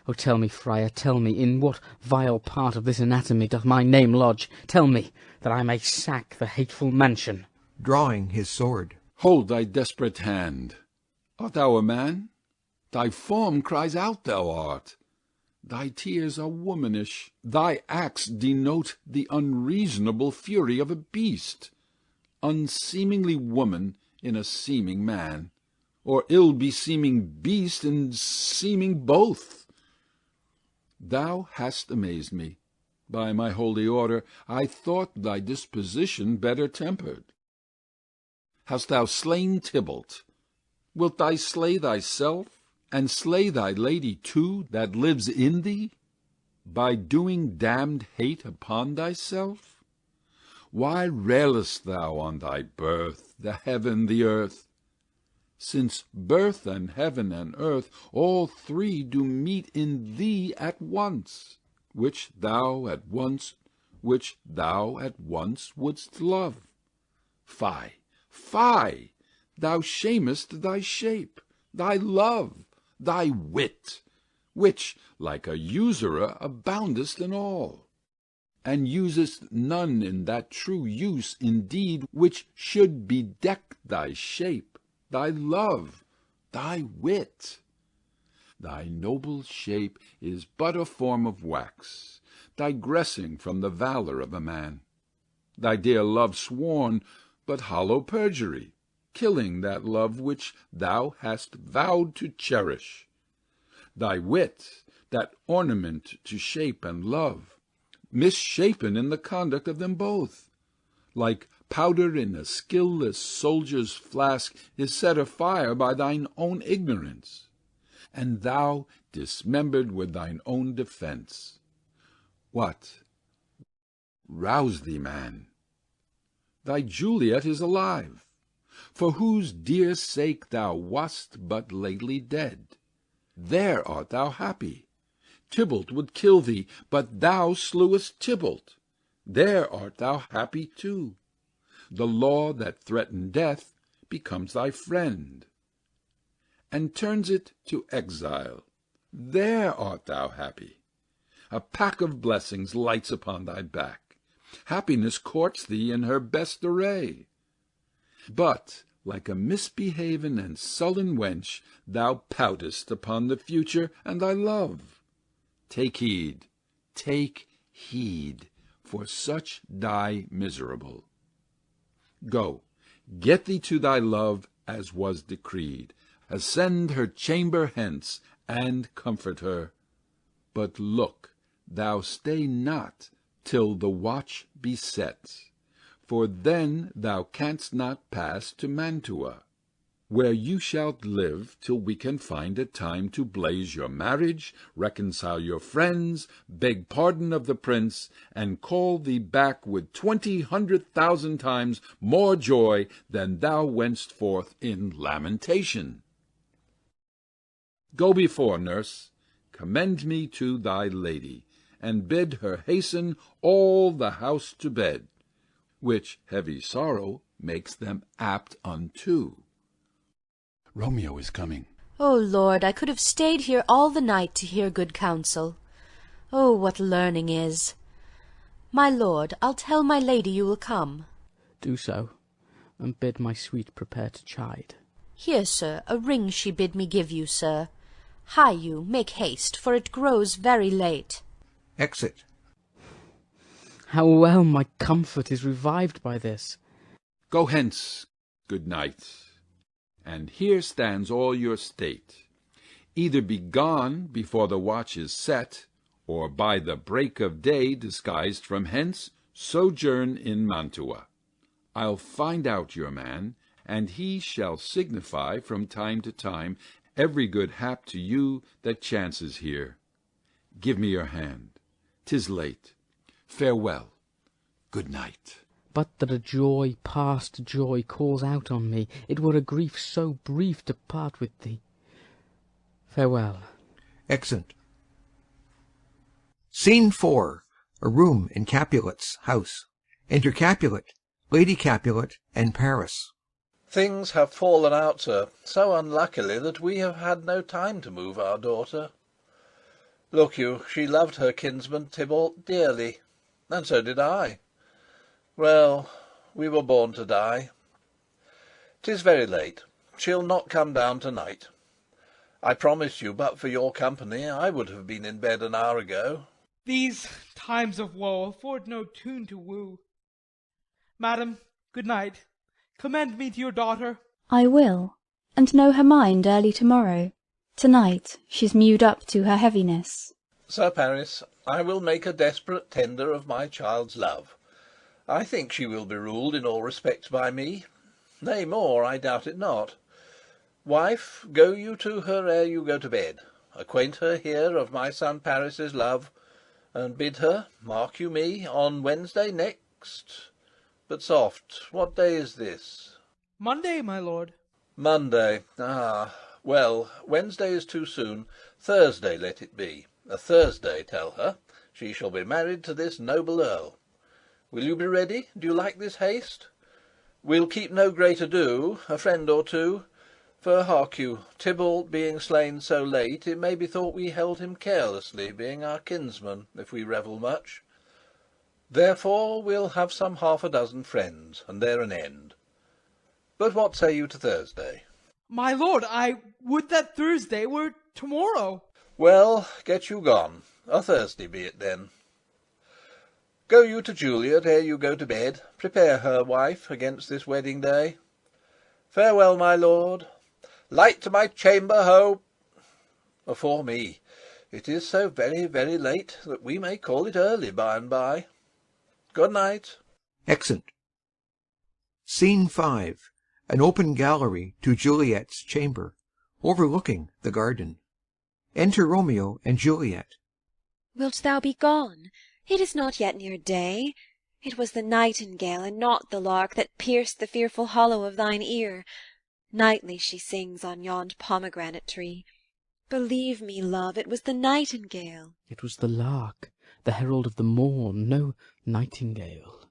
[SPEAKER 7] Oh, tell me, Friar, tell me, in what vile part of this anatomy doth my name lodge? Tell me, that I may sack the hateful mansion.
[SPEAKER 1] Drawing his sword.
[SPEAKER 20] Hold thy desperate hand. Art thou a man? Thy form cries out thou art. Thy tears are womanish. Thy acts denote the unreasonable fury of a beast. Unseemingly woman in a seeming man, or ill-beseeming beast in seeming both. Thou hast amazed me. By my holy order, I thought thy disposition better tempered. Hast thou slain Tybalt? Wilt thou slay thyself, and slay thy lady too, that lives in thee, by doing damned hate upon thyself? Why railest thou on thy birth, the heaven, the earth? Since birth and heaven and earth, all three do meet in thee at once, which thou at once wouldst love. Fie! Fie! Thou shamest thy shape, thy love, thy wit, which, like a usurer, aboundest in all, and usest none in that true use indeed which should bedeck thy shape, thy love, thy wit. Thy noble shape is but a form of wax, digressing from the valour of a man. Thy dear love sworn, but hollow perjury, killing that love which thou hast vowed to cherish. Thy wit, that ornament to shape and love, misshapen in the conduct of them both, like powder in a skilless soldier's flask, is set afire by thine own ignorance, and thou dismembered with thine own defence. What? Rouse thee, man. Thy Juliet is alive, for whose dear sake thou wast but lately dead. There art thou happy. Tybalt would kill thee, but thou slewest Tybalt. There art thou happy too. The law that threatened death becomes thy friend, and turns it to exile. There art thou happy. A pack of blessings lights upon thy back. Happiness courts thee in her best array. But, like a misbehaven and sullen wench, thou poutest upon the future and thy love. Take heed, for such die miserable. Go, get thee to thy love as was decreed. Ascend her chamber hence, and comfort her. But look, thou stay not till the watch be set, for then thou canst not pass to Mantua, where you shalt live till we can find a time to blaze your marriage, reconcile your friends, beg pardon of the prince, and call thee back with 200,000 times more joy than thou wentst forth in lamentation. Go before, nurse, commend me to thy lady, and bid her hasten all the house to bed, which heavy sorrow makes them apt unto. Romeo is coming.
[SPEAKER 15] O Lord, I could have stayed here all the night to hear good counsel. Oh, what learning is! My lord, I'll tell my lady you will come.
[SPEAKER 7] Do so, and bid my sweet prepare to chide.
[SPEAKER 15] Here, sir, a ring she bid me give you, sir. Hie you, make haste, for it grows very late.
[SPEAKER 1] Exit.
[SPEAKER 7] How well my comfort is revived by this!
[SPEAKER 20] Go hence, good knight, and here stands all your state. Either be gone before the watch is set, or by the break of day, disguised from hence, sojourn in Mantua. I'll find out your man, and he shall signify from time to time every good hap to you that chances here. Give me your hand. 'Tis late. Farewell. Good night.
[SPEAKER 7] But that a joy past joy calls out on me, it were a grief so brief to part with thee. Farewell.
[SPEAKER 1] Exeunt. Scene 4. A room in Capulet's house. Enter Capulet, Lady Capulet, and Paris.
[SPEAKER 8] Things have fallen out, sir, so unluckily that we have had no time to move our daughter. Look you, she loved her kinsman Tybalt dearly, and so did I. Well, we were born to die. 'Tis very late. She'll not come down to-night. I promise you, but for your company, I would have been in bed an hour ago.
[SPEAKER 13] These times of woe afford no tune to woo. Madam, good night. Commend me to your daughter.
[SPEAKER 9] I will, and know her mind early to-morrow. To-night she's mewed up to her heaviness.
[SPEAKER 8] Sir Paris, I will make a desperate tender of my child's love. I think she will be ruled in all respects by me. Nay, more, I doubt it not. Wife, go you to her ere you go to bed. Acquaint her here of my son Paris's love, and bid her, mark you me, on Wednesday next. But soft, what day is this?
[SPEAKER 13] Monday, my lord.
[SPEAKER 8] Monday. Ah, well, Wednesday is too soon. Thursday let it be. A Thursday, tell her. She shall be married to this noble earl. Will you be ready? Do you like this haste? We'll keep no great ado, a friend or two. For hark you, Tybalt being slain so late, it may be thought we held him carelessly, being our kinsman, if we revel much. Therefore we'll have some 6 friends, and there an end. But what say you to Thursday?
[SPEAKER 13] My lord, I would that Thursday were to-morrow.
[SPEAKER 8] Well, get you gone. A Thursday be it then. Go you to Juliet ere you go to bed. Prepare her, wife, against this wedding day. Farewell, my lord. Light to my chamber, ho! For me, it is so very, very late that we may call it early by and by. Good night.
[SPEAKER 1] Exeunt. Scene 5. An open gallery to Juliet's chamber, overlooking the garden. Enter Romeo and Juliet.
[SPEAKER 16] Wilt thou be gone? It is not yet near day. It was the nightingale, and not the lark, that pierced the fearful hollow of thine ear. Nightly she sings on yond pomegranate tree. Believe me, love, it was the nightingale.
[SPEAKER 7] It was the lark, the herald of the morn, no nightingale.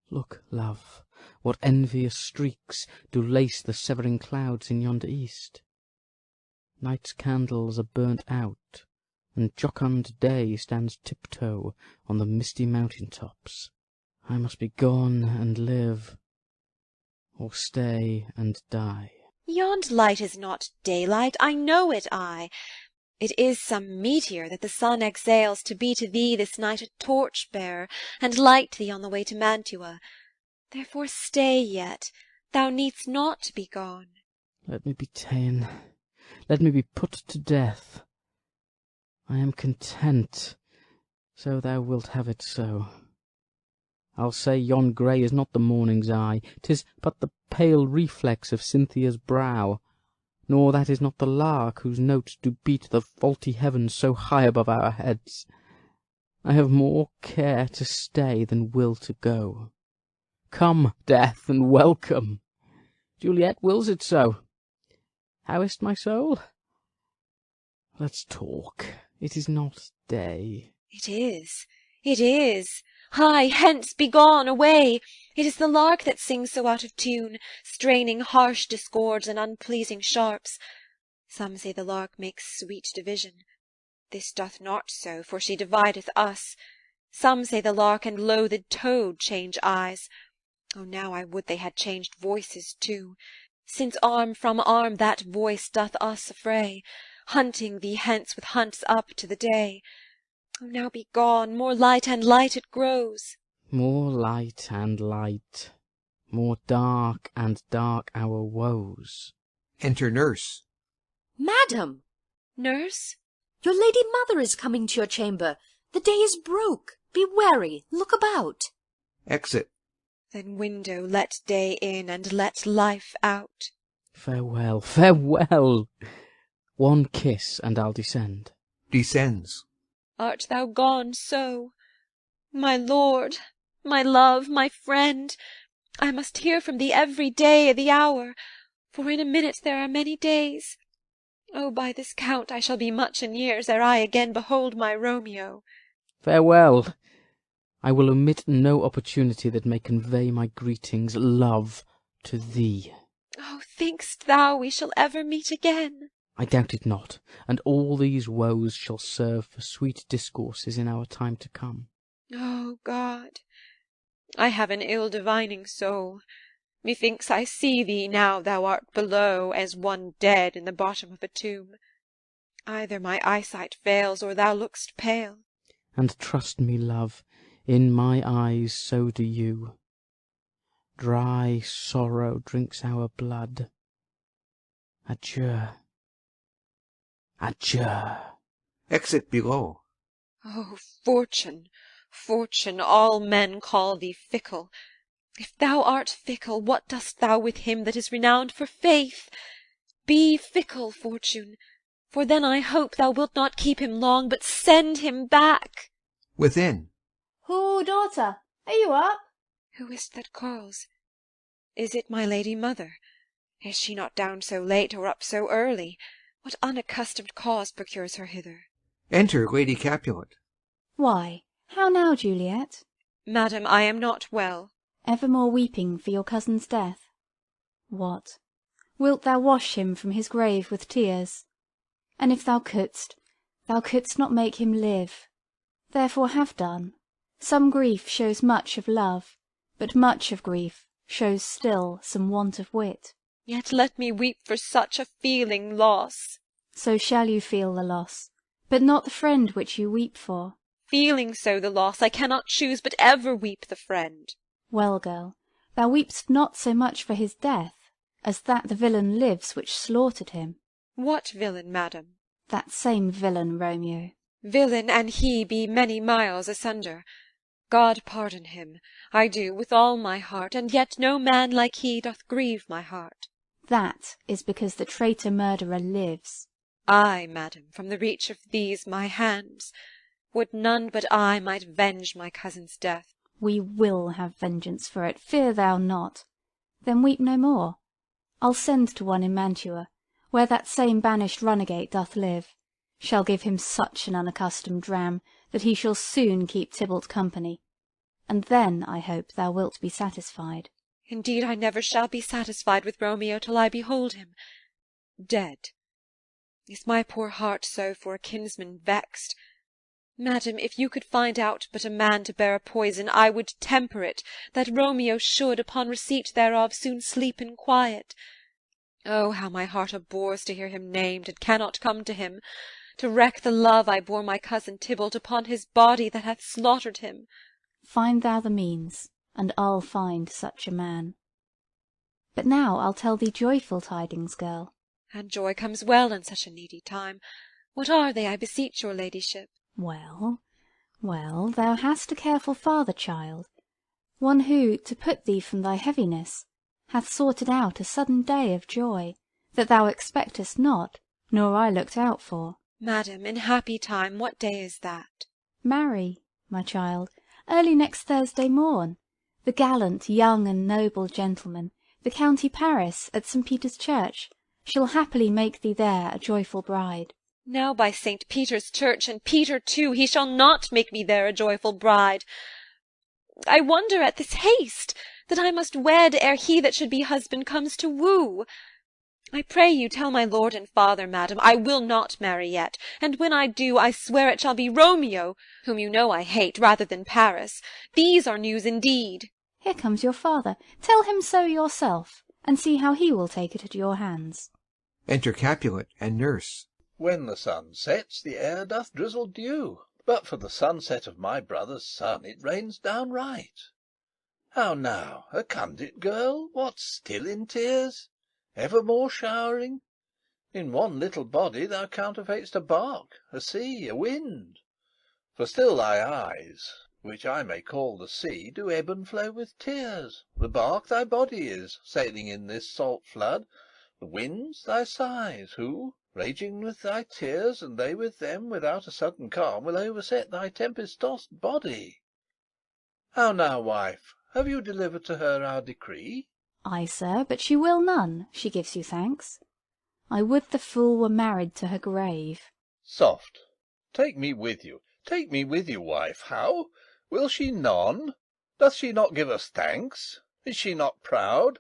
[SPEAKER 7] Look, love, what envious streaks do lace the severing clouds in yonder east. Night's candles are burnt out, and jocund day stands tiptoe on the misty mountain tops. I must be gone and live, or stay and die.
[SPEAKER 16] Yond light is not daylight, I know it, I. It is some meteor that the sun exhales to be to thee this night a torch-bearer, and light thee on the way to Mantua. Therefore stay yet, thou needst not be gone.
[SPEAKER 7] Let me be ta'en, let me be put to death. I am content, so thou wilt have it so. I'll say yon grey is not the morning's eye, 'tis but the pale reflex of Cynthia's brow, nor that is not the lark whose notes do beat the vaulty heavens so high above our heads. I have more care to stay than will to go. Come, death, and welcome. Juliet wills it so. How is't, my soul? Let's talk. It is not day.
[SPEAKER 16] It is, it is. Hie, hence, be gone, away! It is the lark that sings so out of tune, straining harsh discords and unpleasing sharps. Some say the lark makes sweet division. This doth not so, for she divideth us. Some say the lark and loathed toad change eyes. Oh, now I would they had changed voices too, since arm from arm that voice doth us affray, hunting thee hence with hunts up to the day. Oh, now be gone, more light and light it grows.
[SPEAKER 7] More light and light, more dark and dark our woes.
[SPEAKER 1] Enter Nurse.
[SPEAKER 4] Madam!
[SPEAKER 16] Nurse?
[SPEAKER 4] Your lady mother is coming to your chamber. The day is broke. Be wary. Look about.
[SPEAKER 1] Exit.
[SPEAKER 16] Then, window, let day in, and let life out.
[SPEAKER 7] Farewell, farewell. One kiss, and I'll descend.
[SPEAKER 1] Descends.
[SPEAKER 16] Art thou gone so? My lord, my love, my friend, I must hear from thee every day the hour, for in a minute there are many days. Oh, by this count I shall be much in years ere I again behold my Romeo.
[SPEAKER 7] Farewell. I will omit no opportunity that may convey my greetings, love, to thee.
[SPEAKER 16] Oh, think'st thou we shall ever meet again?
[SPEAKER 7] I doubt it not, and all these woes shall serve for sweet discourses in our time to come.
[SPEAKER 16] Oh, God, I have an ill-divining soul. Methinks I see thee now thou art below, as one dead in the bottom of a tomb. Either my eyesight fails, or thou look'st pale.
[SPEAKER 7] And trust me, love, in my eyes so do you. Dry sorrow drinks our blood. Adieu. Adieu.
[SPEAKER 1] Exit below.
[SPEAKER 16] Oh, Fortune, Fortune, all men call thee fickle. If thou art fickle, what dost thou with him that is renowned for faith? Be fickle, Fortune, for then I hope thou wilt not keep him long, but send him back.
[SPEAKER 1] Within.
[SPEAKER 9] Who, daughter, are you up?
[SPEAKER 16] Who is't that calls? Is it my lady mother? Is she not down so late, or up so early? What unaccustomed cause procures her hither?
[SPEAKER 1] Enter Lady Capulet.
[SPEAKER 9] Why, how now, Juliet?
[SPEAKER 16] Madam, I am not well.
[SPEAKER 9] Evermore weeping for your cousin's death? What, wilt thou wash him from his grave with tears? And if thou couldst not make him live. Therefore have done. Some grief shows much of love, but much of grief shows still some want of wit.
[SPEAKER 16] Yet let me weep for such a feeling loss.
[SPEAKER 9] So shall you feel the loss, but not the friend which you weep for.
[SPEAKER 16] Feeling so the loss, I cannot choose but ever weep the friend.
[SPEAKER 9] Well, girl, thou weep'st not so much for his death, as that the villain lives which slaughtered him.
[SPEAKER 16] What villain, madam?
[SPEAKER 9] That same villain, Romeo.
[SPEAKER 16] Villain and he be many miles asunder. God pardon him, I do, with all my heart, and yet no man like he doth grieve my heart.
[SPEAKER 9] That is because the traitor murderer lives.
[SPEAKER 16] Ay, madam, from the reach of these my hands, would none but I might venge my cousin's death.
[SPEAKER 9] We will have vengeance for it, fear thou not. Then weep no more. I'll send to one in Mantua, where that same banished runagate doth live, shall give him such an unaccustomed dram, that he shall soon keep Tybalt company, and then I hope thou wilt be satisfied.
[SPEAKER 16] Indeed I never shall be satisfied with Romeo till I behold him dead. Is my poor heart so for a kinsman vexed? Madam, if you could find out but a man to bear a poison, I would temper it, that Romeo should, upon receipt thereof, soon sleep in quiet. Oh, how my heart abhors to hear him named, and cannot come to him, to wreak the love I bore my cousin Tybalt upon his body that hath slaughtered him.
[SPEAKER 9] Find thou the means, and I'll find such a man. But now I'll tell thee joyful tidings, girl.
[SPEAKER 16] And joy comes well in such a needy time. What are they, I beseech your ladyship?
[SPEAKER 9] Well, well, thou hast a careful father, child, one who, to put thee from thy heaviness, hath sorted out a sudden day of joy, that thou expectest not, nor I looked out for.
[SPEAKER 16] Madam, in happy time, what day is that?
[SPEAKER 9] Marry, my child, early next Thursday morn, the gallant, young, and noble gentleman, the County Paris, at St. Peter's Church, shall happily make thee there a joyful bride.
[SPEAKER 16] Now by St. Peter's Church, and Peter too, he shall not make me there a joyful bride. I wonder at this haste, that I must wed ere he that should be husband comes to woo. I pray you tell my lord and father, madam, I will not marry yet, and when I do, I swear it shall be Romeo, whom you know I hate, rather than Paris. These are news indeed.
[SPEAKER 9] Here comes your father. Tell him so yourself, and see how he will take it at your hands.
[SPEAKER 1] Enter Capulet and nurse.
[SPEAKER 8] When the sun sets, the air doth drizzle dew, but for the sunset of my brother's son it rains downright. How now, a candid girl, what still in tears? Evermore showering? In one little body thou counterfeit'st a bark, a sea, a wind. For still thy eyes, which I may call the sea, do ebb and flow with tears. The bark thy body is, sailing in this salt flood. The winds thy sighs, who, raging with thy tears, and they with them, without a sudden calm, will overset thy tempest-tossed body. How now, wife, have you delivered to her our decree?
[SPEAKER 9] Ay, sir, but she will none, she gives you thanks. I would the fool were married to her grave.
[SPEAKER 8] Soft, take me with you, wife. How? Will she none? Doth she not give us thanks? Is she not proud?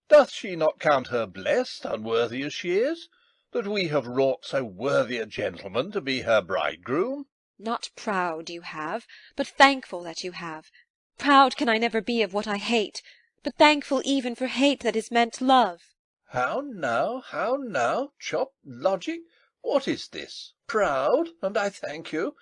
[SPEAKER 8] Doth she not count her blessed, unworthy as she is, that we have wrought so worthy a gentleman to be her bridegroom?
[SPEAKER 16] Not proud you have, but thankful that you have. Proud can I never be of what I hate, but thankful even for hate that is meant love.
[SPEAKER 8] How now, chop logic? What is this? Proud, and I thank you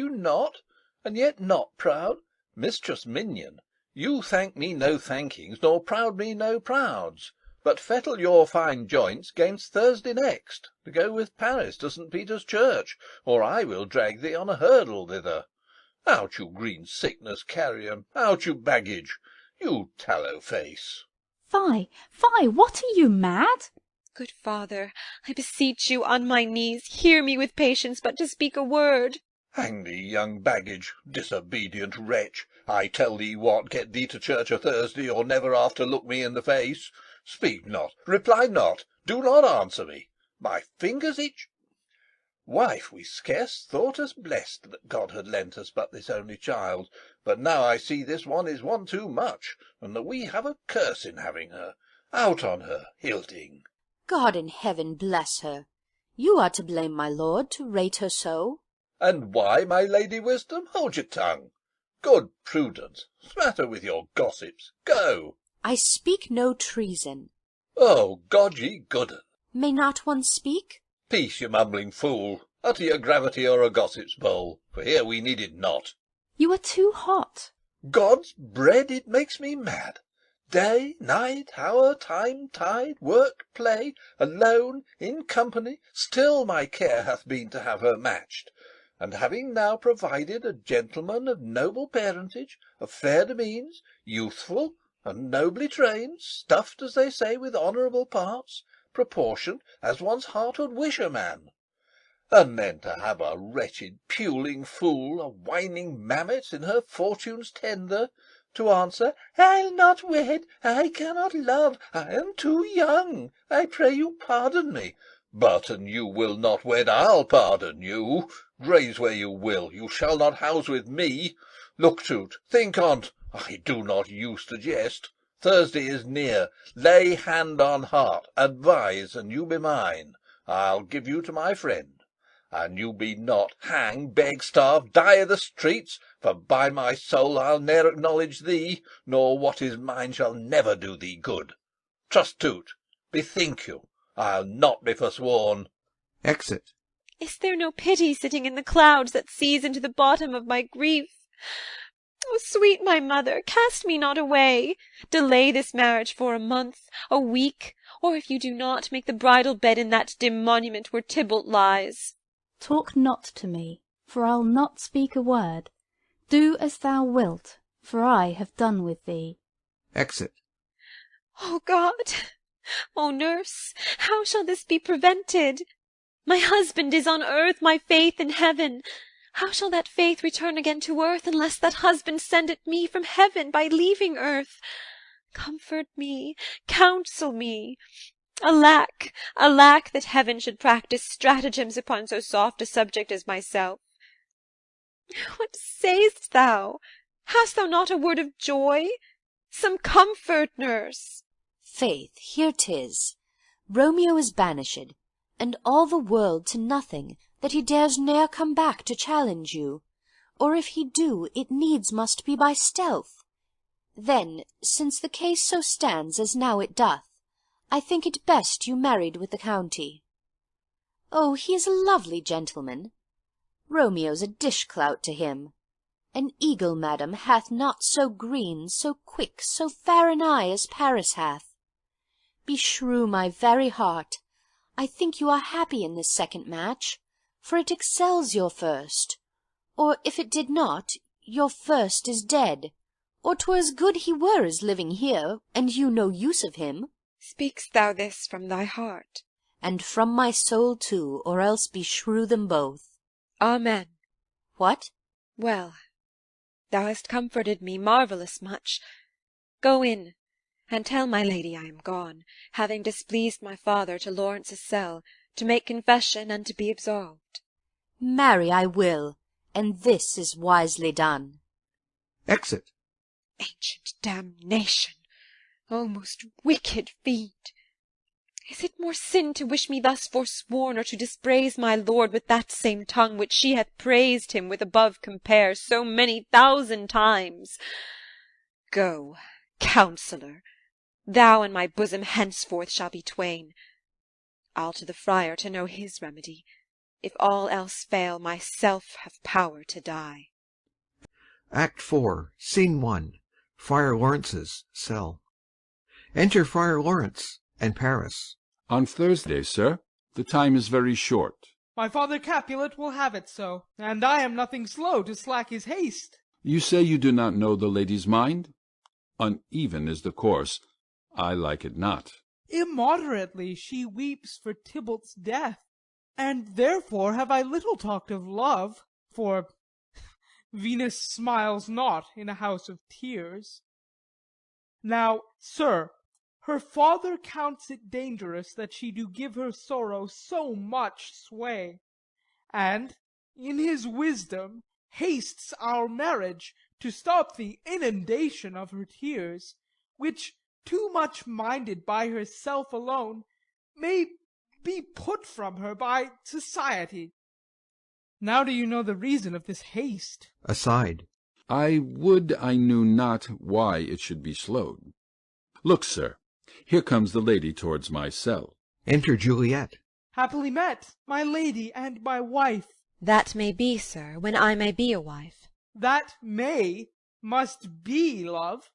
[SPEAKER 8] not, and yet not proud? Mistress Minion, you thank me no thankings, nor proud me no prouds, but fettle your fine joints 'gainst Thursday next, to go with Paris to St. Peter's Church, or I will drag thee on a hurdle thither. Out, you green sickness carrion, out, you baggage, you tallow face.
[SPEAKER 9] Fie, what are you, mad?
[SPEAKER 16] Good father, I beseech you on my knees, hear me with patience but to speak a word.
[SPEAKER 8] Hang thee, young baggage, disobedient wretch. I tell thee what, get thee to church o' Thursday, or never after look me in the face. Speak not, reply not, do not answer me. My fingers itch. Wife, we scarce thought us blessed that God had lent us but this only child, but now I see this one is one too much, and that we have a curse in having her. Out on her, Hilding.
[SPEAKER 4] God in heaven bless her. You are to blame, my lord, to rate her so.
[SPEAKER 8] And why, my Lady Wisdom? Hold your tongue. Good Prudence, smatter with your gossips. Go.
[SPEAKER 4] I speak no treason.
[SPEAKER 8] Oh, God ye goodden.
[SPEAKER 4] May not one speak?
[SPEAKER 8] Peace, you mumbling fool. Utter your gravity or a gossip's bowl, for here we need it not.
[SPEAKER 9] You are too hot.
[SPEAKER 8] God's bread, it makes me mad. Day, night, hour, time, tide, work, play, alone, in company, still my care hath been to have her matched. And having now provided a gentleman of noble parentage, of fair demeans, youthful, and nobly trained, stuffed, as they say, with honourable parts, proportioned as one's heart would wish a man. And then to have a wretched puling fool, a whining mammet in her fortune's tender, to answer, I'll not wed, I cannot love, I am too young, I pray you pardon me. But an you will not wed, I'll pardon you. Graze where you will, you shall not house with me. Look to't, think on't, I do not use to jest. Thursday is near, lay hand on heart, advise, and you be mine. I'll give you to my friend. And you be not, hang, beg, starve, die i' the streets, for by my soul I'll ne'er acknowledge thee, nor what is mine shall never do thee good. Trust to't, bethink you, I'll not be forsworn.
[SPEAKER 1] Exit.
[SPEAKER 16] Is there no pity sitting in the clouds that sees into the bottom of my grief? O sweet my mother, cast me not away. Delay this marriage for a month, a week, or if you do not, make the bridal bed in that dim monument where Tybalt lies.
[SPEAKER 9] Talk not to me, for I'll not speak a word. Do as thou wilt, for I have done with thee.
[SPEAKER 1] Exit.
[SPEAKER 16] O God! O nurse, how shall this be prevented? My husband is on earth, my faith in heaven. How shall that faith return again to earth, unless that husband send it me from heaven by leaving earth? Comfort me, counsel me. Alack, alack, that heaven should practise stratagems upon so soft a subject as myself. What say'st thou? Hast thou not a word of joy? Some comfort, nurse.
[SPEAKER 4] Faith, here 'tis. Romeo is banished, and all the world to nothing, that he dares ne'er come back to challenge you, or if he do, it needs must be by stealth. Then, since the case so stands as now it doth, I think it best you married with the county. Oh, he is a lovely gentleman. Romeo's a dish-clout to him. An eagle, madam, hath not so green, so quick, so fair an eye as Paris hath. Beshrew my very heart, I think you are happy in this second match, for it excels your first. Or if it did not, your first is dead, or 'twere as good he were as living here, and you no use of him.
[SPEAKER 2] Speak'st thou this from thy heart?
[SPEAKER 4] And from my soul too, or else beshrew them both.
[SPEAKER 2] Amen.
[SPEAKER 4] What?
[SPEAKER 2] Well, thou hast comforted me marvellous much. Go in, and tell my lady I am gone, having displeased my father to Lawrence's cell, to make confession and to be absolved.
[SPEAKER 4] Marry, I will, and this is wisely done.
[SPEAKER 1] Exit.
[SPEAKER 2] Ancient damnation! O most wicked fiend! Is it more sin to wish me thus forsworn, or to dispraise my lord with that same tongue which she hath praised him with above compare so many thousand times? Go, counsellor, thou and my bosom henceforth shall be twain. I'll to the friar to know his remedy. If all else fail, myself have power to die.
[SPEAKER 1] Act 4, Scene 1. Friar Lawrence's cell. Enter Friar Lawrence and Paris.
[SPEAKER 20] On Thursday, sir. The time is very short.
[SPEAKER 13] My father Capulet will have it so, and I am nothing slow to slack his haste.
[SPEAKER 20] You say you do not know the lady's mind? Uneven is the course. I like it not.
[SPEAKER 13] Immoderately she weeps for Tybalt's death, and therefore have I little talked of love, for Venus smiles not in a house of tears. Now, sir, her father counts it dangerous that she do give her sorrow so much sway, and, in his wisdom, hastes our marriage to stop the inundation of her tears, which, too much minded by herself alone, may be put from her by society. Now do you know the reason of this haste?
[SPEAKER 1] Aside.
[SPEAKER 20] I would I knew not why it should be slowed. Look, sir, here comes the lady towards my cell.
[SPEAKER 1] Enter Juliet.
[SPEAKER 13] Happily met, my lady and my wife.
[SPEAKER 2] That may be, sir, when I may be a wife.
[SPEAKER 13] That may must be, love,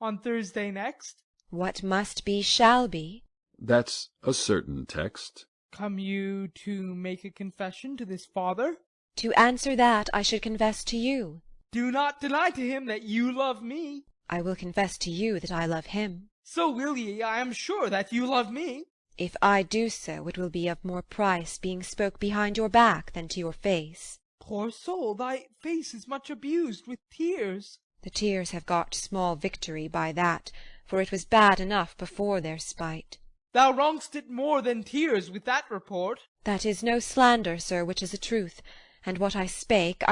[SPEAKER 13] on Thursday next.
[SPEAKER 2] What must be shall be.
[SPEAKER 20] That's a certain text.
[SPEAKER 13] Come you to make a confession to this father?
[SPEAKER 2] To answer that, I should confess to you.
[SPEAKER 13] Do not deny to him that you love me.
[SPEAKER 2] I will confess to you that I love him.
[SPEAKER 13] So will ye, I am sure, that you love me.
[SPEAKER 2] If I do so, it will be of more price being spoke behind your back than to your face.
[SPEAKER 13] Poor soul, thy face is much abused with tears.
[SPEAKER 2] The tears have got small victory by that, for it was bad enough before their spite.
[SPEAKER 13] Thou wrong'st it more than tears with that report.
[SPEAKER 2] That is no slander, sir, which is a truth, and what I spake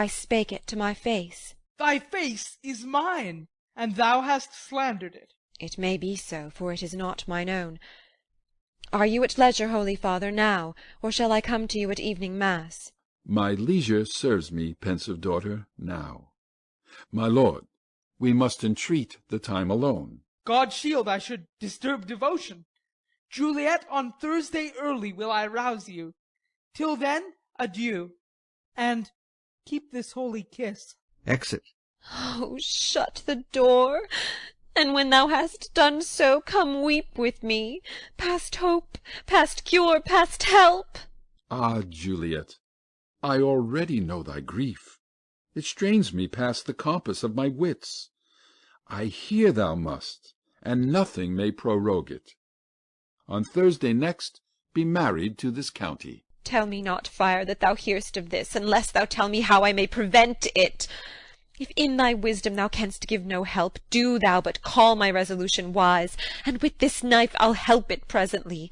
[SPEAKER 2] it to my face.
[SPEAKER 13] Thy face is mine, and thou hast slandered it.
[SPEAKER 2] It may be so, for it is not mine own. Are you at leisure, holy father, now, or shall I come to you at evening mass?
[SPEAKER 20] My leisure serves me, pensive daughter, now. My lord, we must entreat the time alone.
[SPEAKER 13] God shield I should disturb devotion. Juliet, on Thursday early will I rouse you. Till then, adieu, and keep this holy kiss.
[SPEAKER 1] Exit.
[SPEAKER 2] Oh, shut the door, and when thou hast done so, come weep with me, past hope, past cure, past help.
[SPEAKER 20] Ah, Juliet, I already know thy grief. It strains me past the compass of my wits. I hear thou must, and nothing may prorogue it. On Thursday next be married to this county.
[SPEAKER 2] Tell me not, Friar, that thou hear'st of this, unless thou tell me how I may prevent it. If in thy wisdom thou canst give no help, do thou but call my resolution wise, and with this knife I'll help it presently.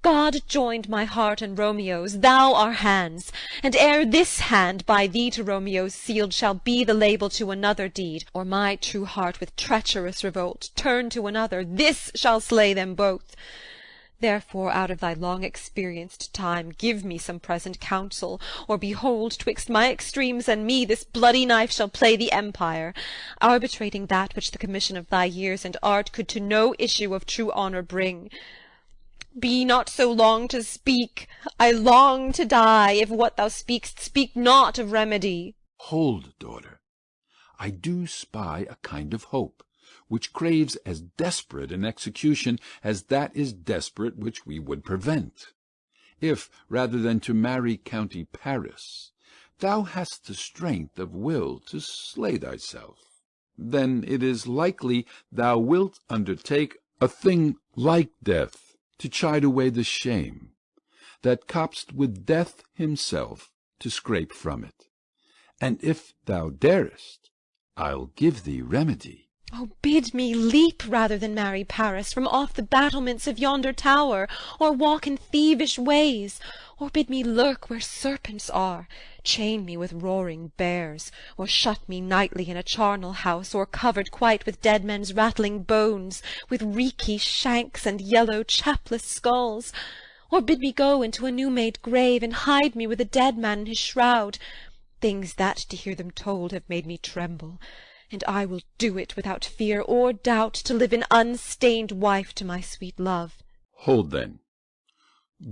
[SPEAKER 2] God joined my heart and Romeo's, thou our hands, and ere this hand by thee to Romeo's sealed shall be the label to another deed, or my true heart with treacherous revolt turn to another, this shall slay them both. Therefore out of thy long experienced time give me some present counsel, or behold, twixt my extremes and me this bloody knife shall play the empire, arbitrating that which the commission of thy years and art could to no issue of true honour bring. Be not so long to speak, I long to die, if what thou speak'st speak not of remedy.
[SPEAKER 20] Hold, daughter, I do spy a kind of hope, which craves as desperate an execution as that is desperate which we would prevent. If, rather than to marry County Paris, thou hast the strength of will to slay thyself, then it is likely thou wilt undertake a thing like death, to chide away the shame, that copst with death himself to scrape from it. And if thou darest, I'll give thee remedy.
[SPEAKER 2] Oh, bid me leap rather than marry Paris from off the battlements of yonder tower, or walk in thievish ways, or bid me lurk where serpents are, chain me with roaring bears, or shut me nightly in a charnel house, or covered quite with dead men's rattling bones, with reeky shanks and yellow chapless skulls, or bid me go into a new-made grave, and hide me with a dead man in his shroud, things that, to hear them told, have made me tremble. And I will do it without fear or doubt, to live an unstained wife to my sweet love.
[SPEAKER 20] Hold then.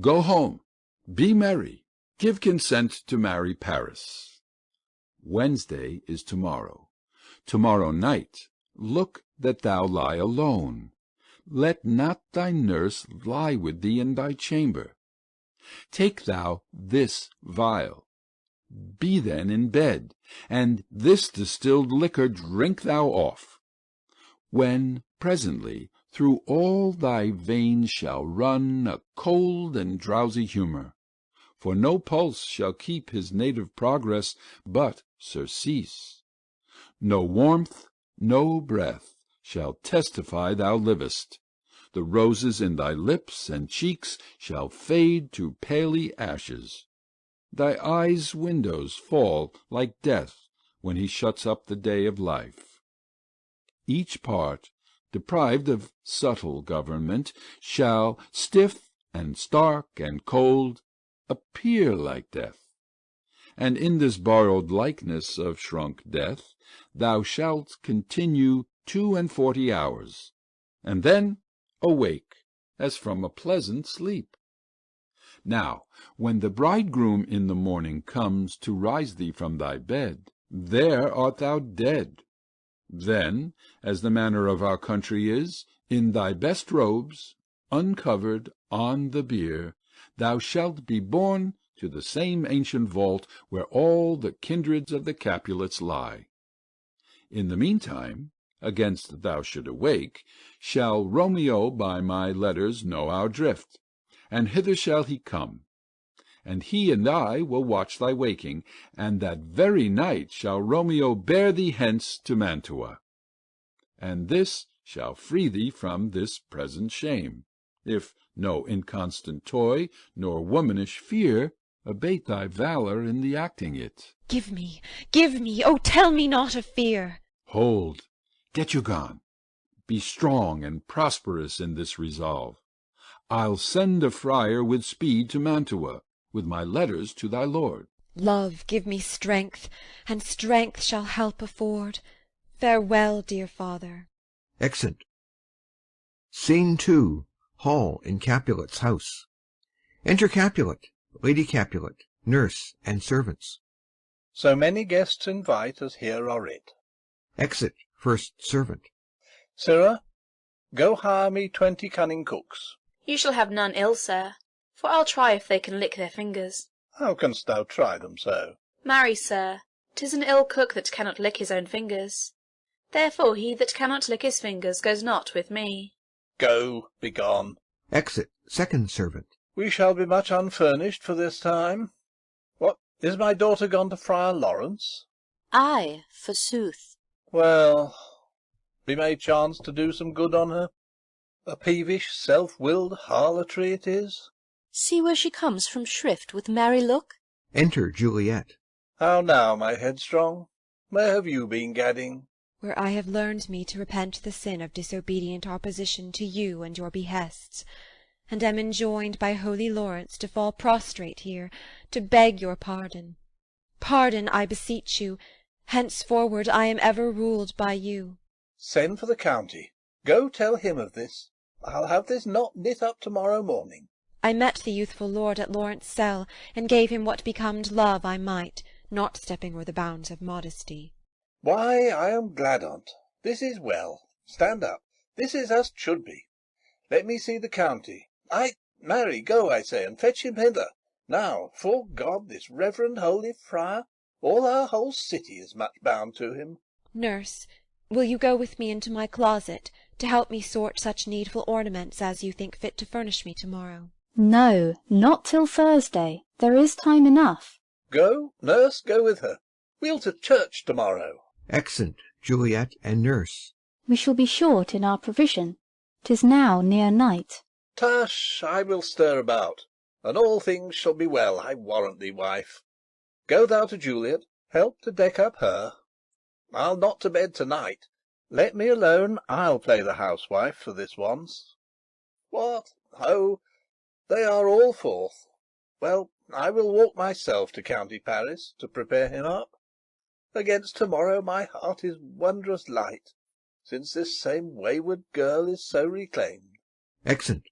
[SPEAKER 20] Go home, be merry, give consent to marry Paris. Wednesday is tomorrow. Tomorrow night, look that thou lie alone. Let not thy nurse lie with thee in thy chamber. Take thou this vial. Be then in bed, and this distilled liquor drink thou off, when presently through all thy veins shall run a cold and drowsy humour, for no pulse shall keep his native progress, but surcease. No warmth, no breath shall testify thou livest. The roses in thy lips and cheeks shall fade to paly ashes. Thy eyes' windows fall like death when he shuts up the day of life. Each part, deprived of subtle government, shall, stiff and stark and cold, appear like death. And in this borrowed likeness of shrunk death thou shalt continue 42 hours, and then awake as from a pleasant sleep. Now, when the bridegroom in the morning comes to rise thee from thy bed, there art thou dead. Then, as the manner of our country is, in thy best robes, uncovered on the bier, thou shalt be borne to the same ancient vault where all the kindreds of the Capulets lie. In the meantime, against thou should awake, shall Romeo by my letters know our drift, and hither shall he come, and he and I will watch thy waking, and that very night shall Romeo bear thee hence to Mantua. And this shall free thee from this present shame, if no inconstant toy nor womanish fear abate thy valour in the acting it.
[SPEAKER 2] Give me, oh, tell me not of fear.
[SPEAKER 20] Hold, get you gone. Be strong and prosperous in this resolve. I'll send a friar with speed to Mantua, with my letters to thy lord.
[SPEAKER 2] Love, give me strength, and strength shall help afford. Farewell, dear father.
[SPEAKER 1] Exit. Scene 2. Hall in Capulet's house. Enter Capulet, Lady Capulet, nurse, and servants.
[SPEAKER 8] So many guests invite as here are writ.
[SPEAKER 1] Exit first servant.
[SPEAKER 8] Sirrah, go hire me 20 cunning cooks.
[SPEAKER 17] You shall have none ill, sir, for I'll try if they can lick their fingers.
[SPEAKER 8] How canst thou try them so?
[SPEAKER 17] Marry, sir, 'tis an ill cook that cannot lick his own fingers. Therefore he that cannot lick his fingers goes not with me.
[SPEAKER 8] Go, be gone.
[SPEAKER 1] Exit second servant.
[SPEAKER 8] We shall be much unfurnished for this time. What, is my daughter gone to Friar Lawrence?
[SPEAKER 4] Ay, forsooth.
[SPEAKER 8] Well, we may chance to do some good on her. A peevish, self-willed harlotry it is.
[SPEAKER 4] See where she comes from shrift with merry look.
[SPEAKER 1] Enter Juliet.
[SPEAKER 8] How now, my headstrong? Where have you been gadding?
[SPEAKER 2] Where I have learned me to repent the sin of disobedient opposition to you and your behests, and am enjoined by holy Lawrence to fall prostrate here, to beg your pardon. Pardon, I beseech you. Henceforward I am ever ruled by you.
[SPEAKER 8] Send for the county. Go tell him of this. I'll have this knot knit up to-morrow morning.
[SPEAKER 2] I met the youthful lord at Lawrence' cell, and gave him what becomed love I might, not stepping o'er the bounds of modesty.
[SPEAKER 8] Why, I am glad on't. This is well. Stand up. This is as should be. Let me see the county. Ay, marry, go, I say, and fetch him hither. Now, fore God, this reverend holy friar, all our whole city is much bound to him.
[SPEAKER 2] Nurse, will you go with me into my closet, to help me sort such needful ornaments as you think fit to furnish me to-morrow?
[SPEAKER 9] No, not till Thursday. There is time enough.
[SPEAKER 8] Go, nurse, go with her. We'll to church to-morrow.
[SPEAKER 1] Exeunt Juliet and Nurse.
[SPEAKER 9] We shall be short in our provision. 'Tis now near night.
[SPEAKER 8] Tush, I will stir about, and all things shall be well, I warrant thee, wife. Go thou to Juliet, help to deck up her. I'll not to bed to-night. Let me alone, I'll play the housewife for this once. What? Oh, they are all forth. Well, I will walk myself to County Paris, to prepare him up. Against to-morrow my heart is wondrous light, since this same wayward girl is so reclaimed.
[SPEAKER 1] Exeunt.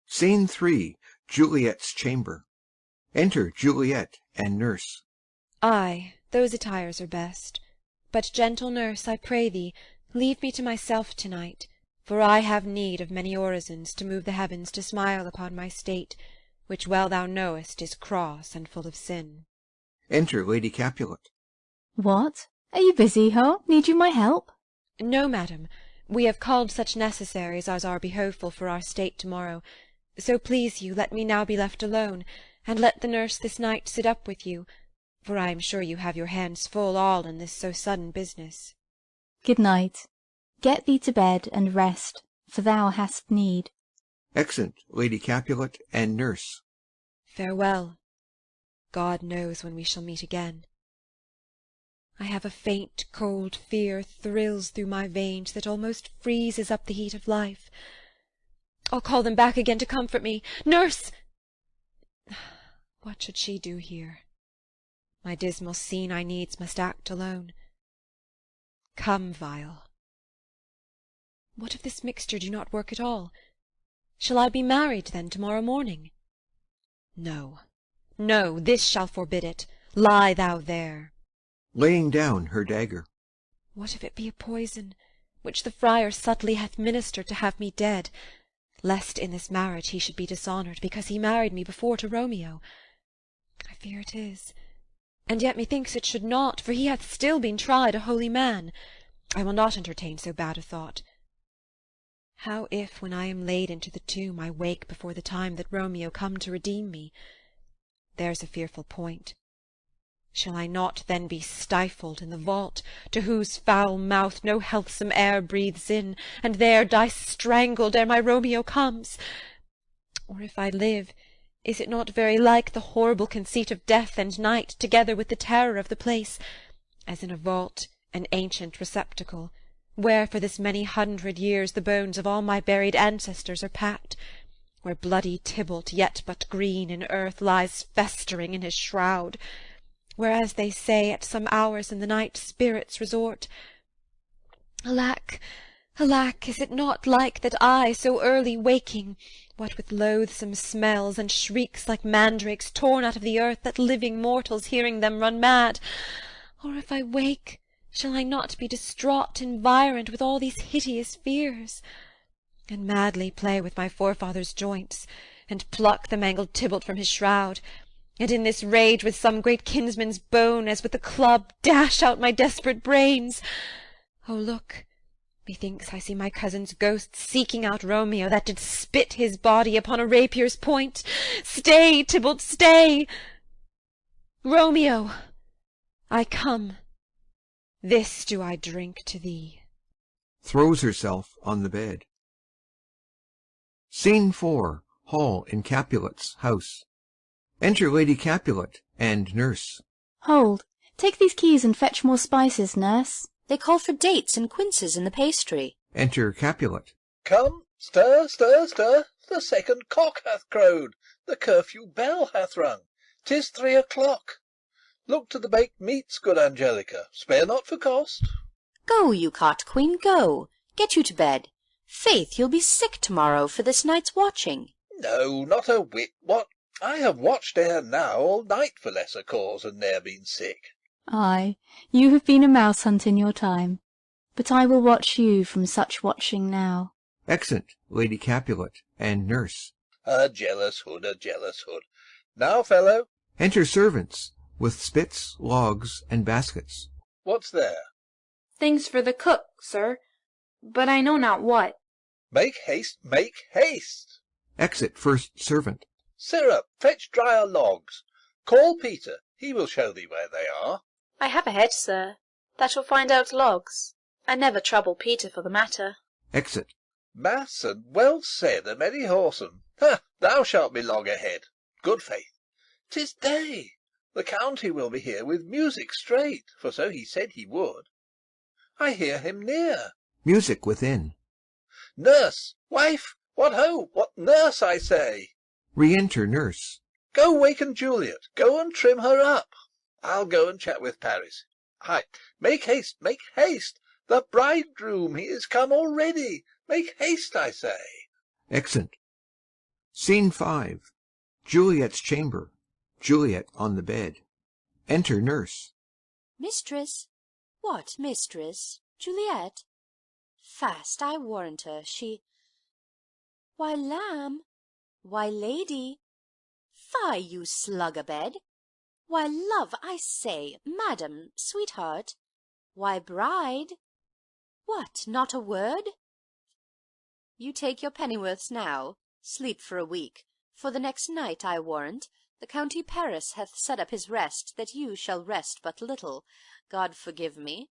[SPEAKER 1] Scene 3. Juliet's chamber. Enter Juliet and Nurse.
[SPEAKER 2] Ay, those attires are best. But, gentle nurse, I pray thee, leave me to myself to-night, for I have need of many orisons to move the heavens to smile upon my state, which well thou knowest is cross and full of sin.
[SPEAKER 1] Enter Lady Capulet.
[SPEAKER 9] What? Are you busy, ho? Need you my help?
[SPEAKER 2] No, madam. We have called such necessaries as are behoveful for our state to-morrow. So please you, let me now be left alone, and let the nurse this night sit up with you, for I am sure you have your hands full all in this so sudden business.
[SPEAKER 9] Good night. Get thee to bed and rest, for thou hast need.
[SPEAKER 1] Exeunt Lady Capulet and Nurse.
[SPEAKER 2] Farewell. God knows when we shall meet again. I have a faint cold fear thrills through my veins that almost freezes up the heat of life. I'll call them back again to comfort me. Nurse! What should she do here? My dismal scene I needs must act alone. Come, vial. What if this mixture do not work at all? Shall I be married, then, to-morrow morning? No, no, this shall forbid it. Lie thou there.
[SPEAKER 1] Laying down her dagger.
[SPEAKER 2] What if it be a poison, which the friar subtly hath ministered to have me dead, lest in this marriage he should be dishonoured, because he married me before to Romeo? I fear it is. And yet methinks it should not, for he hath still been tried a holy man. I will not entertain so bad a thought. How if, when I am laid into the tomb, I wake before the time that Romeo come to redeem me? There's a fearful point. Shall I not then be stifled in the vault, to whose foul mouth no healthsome air breathes in, and there die strangled ere my Romeo comes? Or if I live, is it not very like the horrible conceit of death and night, together with the terror of the place, as in a vault, an ancient receptacle, where for this many 100 years the bones of all my buried ancestors are packed, where bloody Tybalt, yet but green in earth, lies festering in his shroud, where, as they say, at some hours in the night spirits resort? Alack, alack, is it not like that I, so early waking, what with loathsome smells and shrieks like mandrakes torn out of the earth, that living mortals hearing them run mad? Or if I wake, shall I not be distraught, environed with all these hideous fears, and madly play with my forefathers' joints, and pluck the mangled Tybalt from his shroud, and in this rage with some great kinsman's bone, as with a club, dash out my desperate brains? Oh, look! Methinks I see my cousin's ghost seeking out Romeo, that did spit his body upon a rapier's point. Stay, Tybalt, stay! Romeo, I come. This do I drink to thee.
[SPEAKER 1] Throws herself on the bed. Scene 4. Hall in Capulet's house. Enter Lady Capulet and Nurse.
[SPEAKER 9] Hold, take these keys and fetch more spices, nurse.
[SPEAKER 4] They call for dates and quinces in the pastry.
[SPEAKER 1] Enter Capulet.
[SPEAKER 8] Come, stir, stir, stir. the second cock hath crowed, the curfew bell hath rung. 'Tis 3 o'clock. Look to the baked meats, good Angelica. Spare not for cost.
[SPEAKER 4] Go, you cot queen, go. Get you to bed. Faith, you'll be sick to-morrow for this night's watching.
[SPEAKER 8] No, not a whit. What? I have watched ere now all night for lesser cause, and ne'er been sick.
[SPEAKER 9] Ay, you have been a mouse hunt in your time, but I will watch you from such watching now.
[SPEAKER 1] Exeunt Lady Capulet and Nurse.
[SPEAKER 8] A jealous hood, a jealous hood. Now, fellow.
[SPEAKER 1] Enter servants, with spits, logs, and baskets.
[SPEAKER 8] What's there?
[SPEAKER 14] Things for the cook, sir, but I know not what.
[SPEAKER 8] Make haste, make haste.
[SPEAKER 1] Exit first servant.
[SPEAKER 8] Sirrah, fetch drier logs. Call Peter, he will show thee where they are.
[SPEAKER 17] I have a head, sir, that will find out logs. I never trouble Peter for the matter.
[SPEAKER 1] Exit.
[SPEAKER 8] Mass and well said, a merry whoreson. Ha! Thou shalt be loggerhead. Good faith. 'Tis day. The county will be here with music straight, for so he said he would. I hear him near.
[SPEAKER 1] Music within.
[SPEAKER 8] Nurse! Wife! What ho! What nurse, I say!
[SPEAKER 1] Re-enter Nurse.
[SPEAKER 8] Go waken Juliet. Go and trim her up. I'll go and chat with Paris. Hi! Make haste! Make haste! The bridegroom, he is come already. Make haste, I say.
[SPEAKER 1] Exeunt. Scene 5. Juliet's chamber. Juliet on the bed. Enter Nurse.
[SPEAKER 4] Mistress? What, mistress? Juliet? Fast, I warrant her, she... Why, lamb! Why, lady! Fie, you slug-a-bed! Why, love, I say, madam, sweetheart! Why, bride! What, not a word? You take your pennyworths now, sleep for a week, for the next night, I warrant, the county Paris hath set up his rest, that you shall rest but little, God forgive me.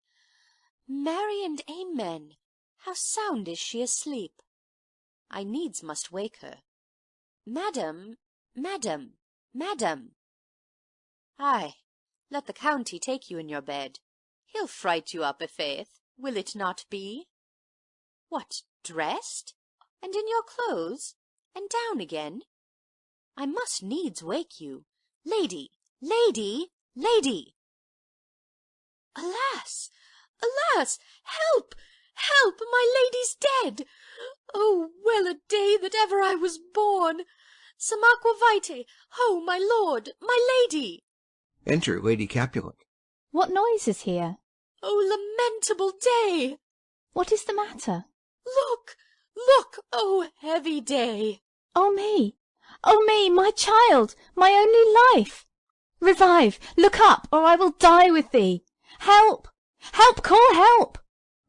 [SPEAKER 4] Marry and amen! How sound is she asleep! I needs must wake her. Madam, madam, madam! Ay, let the county take you in your bed. He'll fright you up, i'faith, will it not be? What, dressed? And in your clothes? And down again? I must needs wake you. Lady, lady, lady! Alas! Alas! Help! Help! My lady's dead! Oh, well a day that ever I was born! Some aqua vitae! Ho, my lord, my lady!
[SPEAKER 1] Enter Lady Capulet.
[SPEAKER 9] What noise is here?
[SPEAKER 4] Oh, lamentable day!
[SPEAKER 9] What is the matter?
[SPEAKER 4] Look! Look! Oh, heavy day!
[SPEAKER 9] Oh me! Oh me, my child, my only life! Revive! Look up, or I will die with thee! Help! Help! Call help!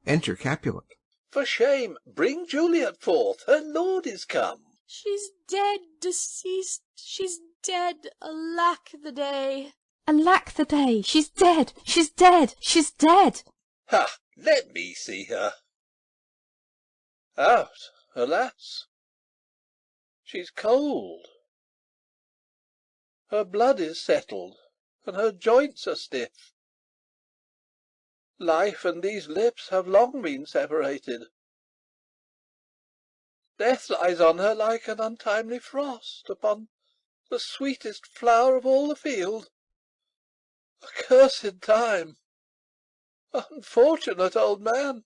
[SPEAKER 1] Enter Capulet.
[SPEAKER 8] For shame! Bring Juliet forth. Her lord is come.
[SPEAKER 4] She's dead, deceased. She's dead. Alack the day!
[SPEAKER 9] Alack the day! She's dead! She's dead! She's dead!
[SPEAKER 8] Ha! Let me see her. Out, alas! She's cold. Her blood is settled, and her joints are stiff. Life and these lips have long been separated. Death lies on her like an untimely frost upon the sweetest flower of all the field. Accursed time! Unfortunate old man!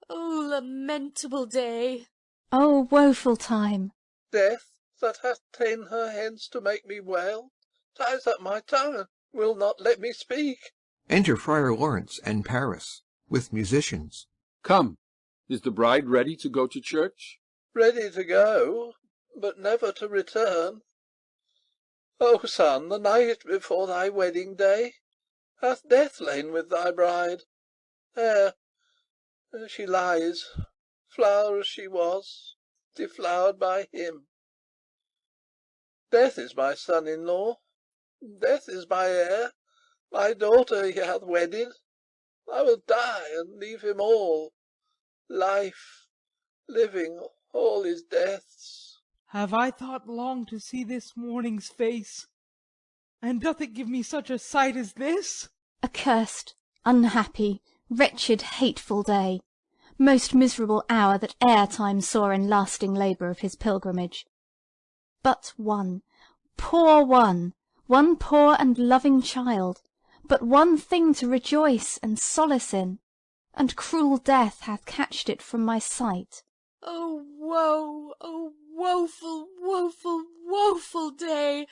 [SPEAKER 4] Oh, lamentable day!
[SPEAKER 9] Oh, woeful time!
[SPEAKER 8] Death, that hath ta'en her hence to make me wail, ties up my tongue, and will not let me speak.
[SPEAKER 1] Enter Friar Lawrence and Paris, with musicians.
[SPEAKER 20] Come, is the bride ready to go to church?
[SPEAKER 8] Ready to go, but never to return. O son, the night before thy wedding day hath death lain with thy bride. There she lies, flower as she was, deflowered by him. Death is my son-in-law, death is my heir, my daughter he hath wedded. I will die and leave him all. Life, living, all is death's.
[SPEAKER 13] Have I thought long to see this morning's face? And doth it give me such a sight as this?
[SPEAKER 9] Accursed, unhappy, wretched, hateful day! Most miserable hour that e'er time saw in lasting labour of his pilgrimage! but one, poor one poor and loving child, but one thing to rejoice and solace in, and cruel death hath catched it from my sight.
[SPEAKER 11] Oh woe, oh woeful, woeful, woeful day!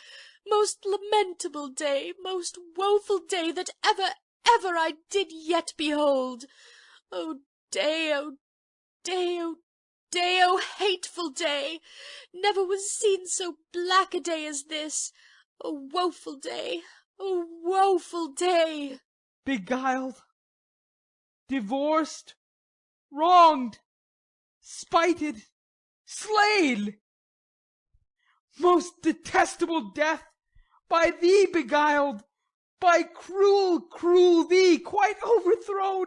[SPEAKER 11] Most lamentable day, most woeful day that ever I did yet behold! O day, O day, O day, O hateful day! Never was seen so black a day as this. O woeful day, O woeful day!
[SPEAKER 13] Beguiled, divorced, wronged, spited, slain! Most detestable death, by thee beguiled, by cruel thee quite overthrown!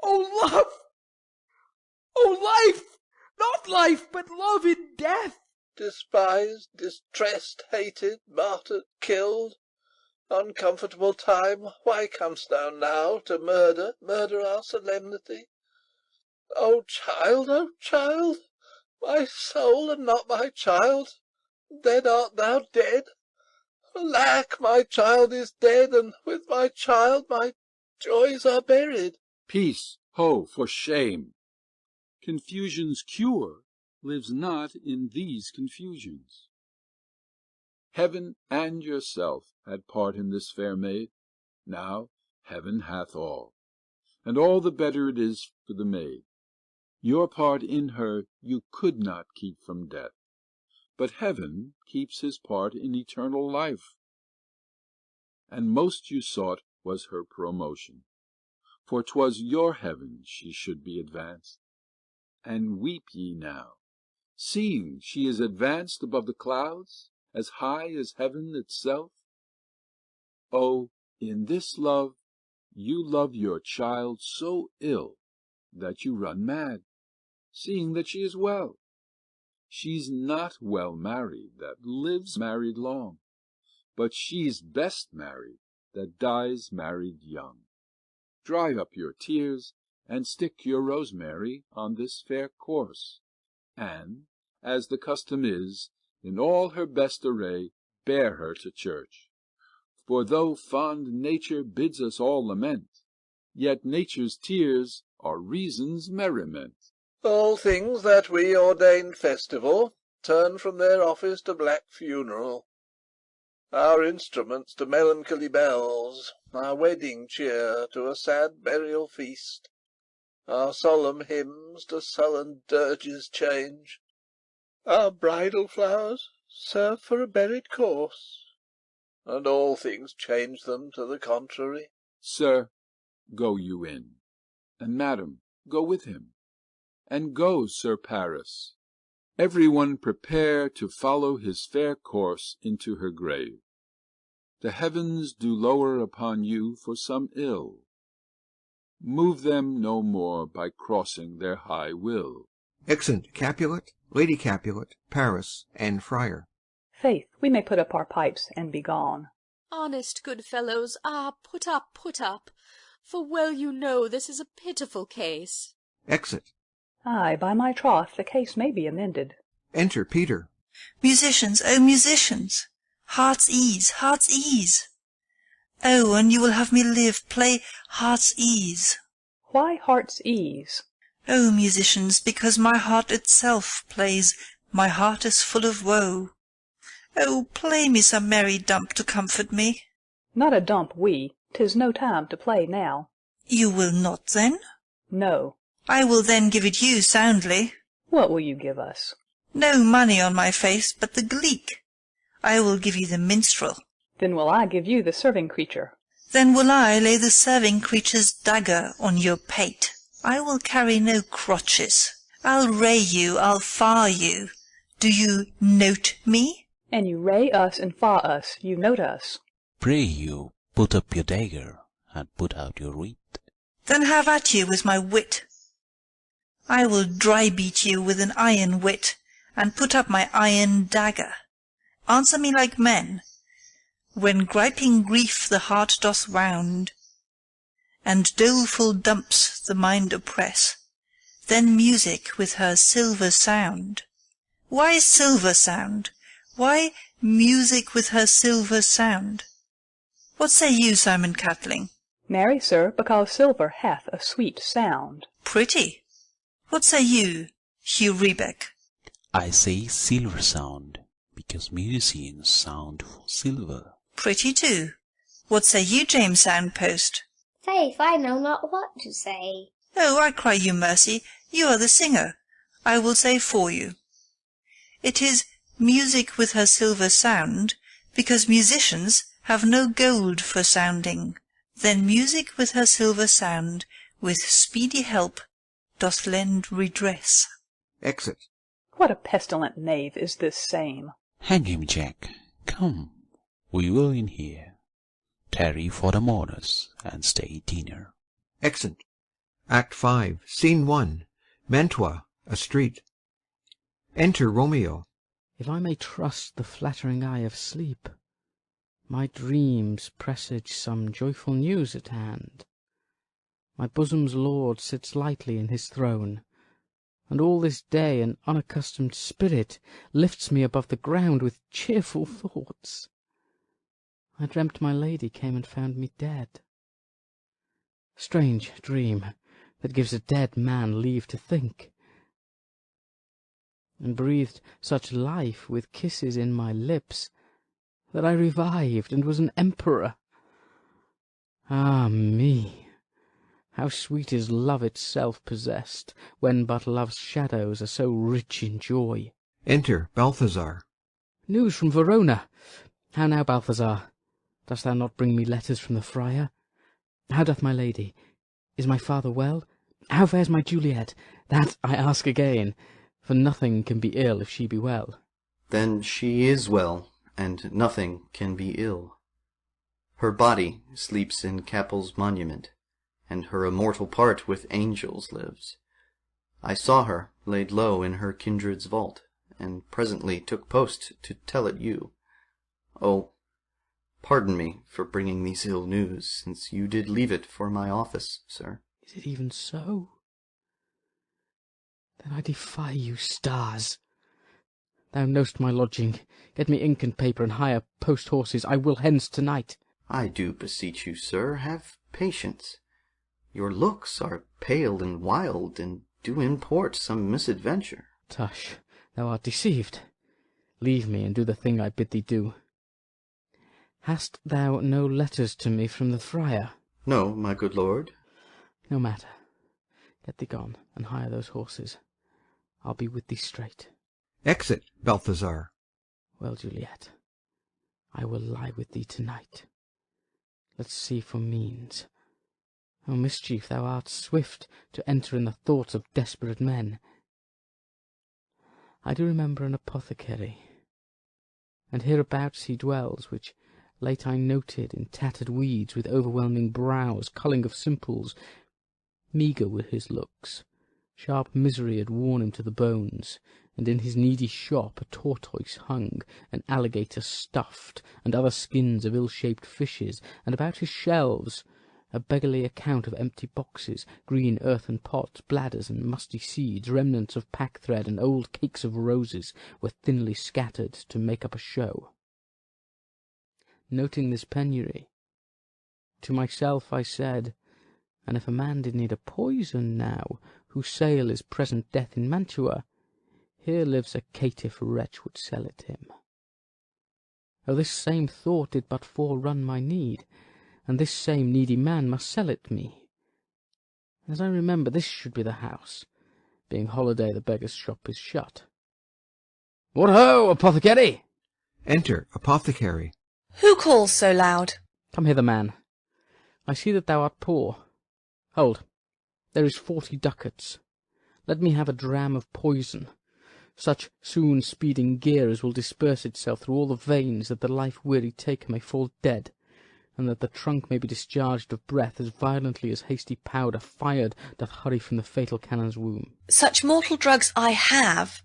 [SPEAKER 13] O love! O life! Not life, but love in death!
[SPEAKER 8] Despised, distressed, hated, martyred, killed. Uncomfortable time, why com'st thou now to murder our solemnity? O child, my soul and not my child, dead art thou, dead. Alack, my child is dead, and with my child my joys are buried.
[SPEAKER 20] Peace, ho, for shame! Confusion's cure lives not in these confusions. Heaven and yourself had part in this fair maid. Now heaven hath all, and all the better it is for the maid. Your part in her you could not keep from death, but heaven keeps his part in eternal life. And most you sought was her promotion, for 'twas your heaven she should be advanced. And weep ye now, seeing she is advanced above the clouds, as high as heaven itself? Oh, in this love you love your child so ill that you run mad, seeing that she is well. She's not well married that lives married long, but she's best married that dies married young. Dry up your tears, and stick your rosemary on this fair corse, and, as the custom is, in all her best array, bear her to church. For though fond nature bids us all lament, yet nature's tears are reason's merriment.
[SPEAKER 8] All things that we ordained festival turn from their office to black funeral. Our instruments to melancholy bells, our wedding cheer to a sad burial feast, our solemn hymns to sullen dirges change, our bridal flowers serve for a buried corse, and all things change them to the contrary.
[SPEAKER 20] Sir, go you in, and madam, go with him, and go, Sir Paris. Every one prepare to follow his fair course into her grave. The heavens do lower upon you for some ill. Move them no more by crossing their high will.
[SPEAKER 1] Exeunt Capulet, Lady Capulet, Paris, and Friar.
[SPEAKER 3] Faith, we may put up our pipes and be gone.
[SPEAKER 11] Honest good fellows, put up, for well you know this is a pitiful case.
[SPEAKER 1] Exit.
[SPEAKER 3] Ay, by my troth, the case may be amended.
[SPEAKER 1] Enter Peter.
[SPEAKER 21] Musicians, O musicians! Heart's ease, heart's ease! Oh, and you will have me live, play heart's ease.
[SPEAKER 3] Why heart's ease?
[SPEAKER 21] O musicians, because my heart itself plays, my heart is full of woe. Oh, play me some merry dump to comfort me.
[SPEAKER 3] Not a dump, 'tis no time to play now.
[SPEAKER 21] You will not, then?
[SPEAKER 3] No.
[SPEAKER 21] I will then give it you soundly.
[SPEAKER 3] What will you give us?
[SPEAKER 21] No money on my face, but the gleek. I will give you the minstrel.
[SPEAKER 3] Then will I give you the serving creature.
[SPEAKER 21] Then will I lay the serving creature's dagger on your pate. I will carry no crotches. I'll ray you, I'll far you. Do you note me?
[SPEAKER 3] And you ray us and far us, you note us.
[SPEAKER 22] Pray you, put up your dagger, and put out your wit.
[SPEAKER 21] Then have at you with my wit. I will dry beat you with an iron wit, and put up my iron dagger. Answer me like men. When griping grief the heart doth wound, and doleful dumps the mind oppress, then music with her silver sound. Why silver sound? Why, music with her silver sound. What say you, Simon Catling?
[SPEAKER 3] Marry, sir, because silver hath a sweet sound.
[SPEAKER 21] Pretty. What say you, Hugh Rebeck?
[SPEAKER 22] I say silver sound, because musicians sound for silver.
[SPEAKER 21] Pretty too. What say you, James Soundpost?
[SPEAKER 18] Faith, I know not what to say.
[SPEAKER 21] Oh, I cry you mercy, you are the singer. I will say for you. It is music with her silver sound, because musicians have no gold for sounding. Then music with her silver sound, with speedy help, doth lend redress.
[SPEAKER 1] Exit.
[SPEAKER 3] What a pestilent knave is this same!
[SPEAKER 22] Hang him, Jack. Come, we will in here. Tarry for the mourners, and stay dinner.
[SPEAKER 1] Exit. Act 5, Scene 1. Mantua, a street. Enter Romeo.
[SPEAKER 7] If I may trust the flattering eye of sleep, my dreams presage some joyful news at hand. My bosom's lord sits lightly in his throne, and all this day an unaccustomed spirit lifts me above the ground with cheerful thoughts. I dreamt my lady came and found me dead. Strange dream, that gives a dead man leave to think, and breathed such life with kisses in my lips, that I revived and was an emperor. Ah me! How sweet is love itself possessed, when but love's shadows are so rich in joy.
[SPEAKER 1] Enter Balthasar.
[SPEAKER 7] News from Verona. How now, Balthasar? Dost thou not bring me letters from the friar? How doth my lady? Is my father well? How fares my Juliet? That I ask again, for nothing can be ill if she be well.
[SPEAKER 19] Then she is well, and nothing can be ill. Her body sleeps in Capel's monument, and her immortal part with angels lives. I saw her laid low in her kindred's vault, and presently took post to tell it you. Oh, pardon me for bringing these ill news, since you did leave it for my office, sir.
[SPEAKER 7] Is it even so? Then I defy you, stars. Thou know'st my lodging. Get me ink and paper, and hire post-horses. I will hence to-night.
[SPEAKER 19] I do beseech you, sir, have patience. Your looks are pale and wild, and do import some misadventure.
[SPEAKER 7] Tush, thou art deceived. Leave me, and do the thing I bid thee do. Hast thou no letters to me from the friar?
[SPEAKER 19] No, my good lord.
[SPEAKER 7] No matter. Get thee gone, and hire those horses. I'll be with thee straight.
[SPEAKER 1] Exit Balthasar.
[SPEAKER 7] Well, Juliet, I will lie with thee to-night. Let's see for means. O mischief, thou art swift to enter in the thoughts of desperate men. I do remember an apothecary, and hereabouts he dwells, which late I noted in tattered weeds, with overwhelming brows, culling of simples. Meagre were his looks, sharp misery had worn him to the bones, and in his needy shop a tortoise hung, an alligator stuffed, and other skins of ill-shaped fishes, and about his shelves a beggarly account of empty boxes, green earthen pots, bladders and musty seeds, remnants of pack-thread, and old cakes of roses were thinly scattered to make up a show. Noting this penury, to myself I said, and if a man did need a poison now, whose sale is present death in Mantua, here lives a caitiff wretch would sell it him. Oh, this same thought did but forerun my need, and this same needy man must sell it me. As I remember, this should be the house. Being holiday, the beggar's shop is shut. What ho, apothecary!
[SPEAKER 1] Enter Apothecary.
[SPEAKER 23] Who calls so loud?
[SPEAKER 7] Come hither, man. I see that thou art poor. Hold, there is 40 ducats. Let me have a dram of poison, such soon speeding gear as will disperse itself through all the veins, that the life-weary taker may fall dead, and that the trunk may be discharged of breath as violently as hasty powder fired doth hurry from the fatal cannon's womb.
[SPEAKER 23] Such mortal drugs I have,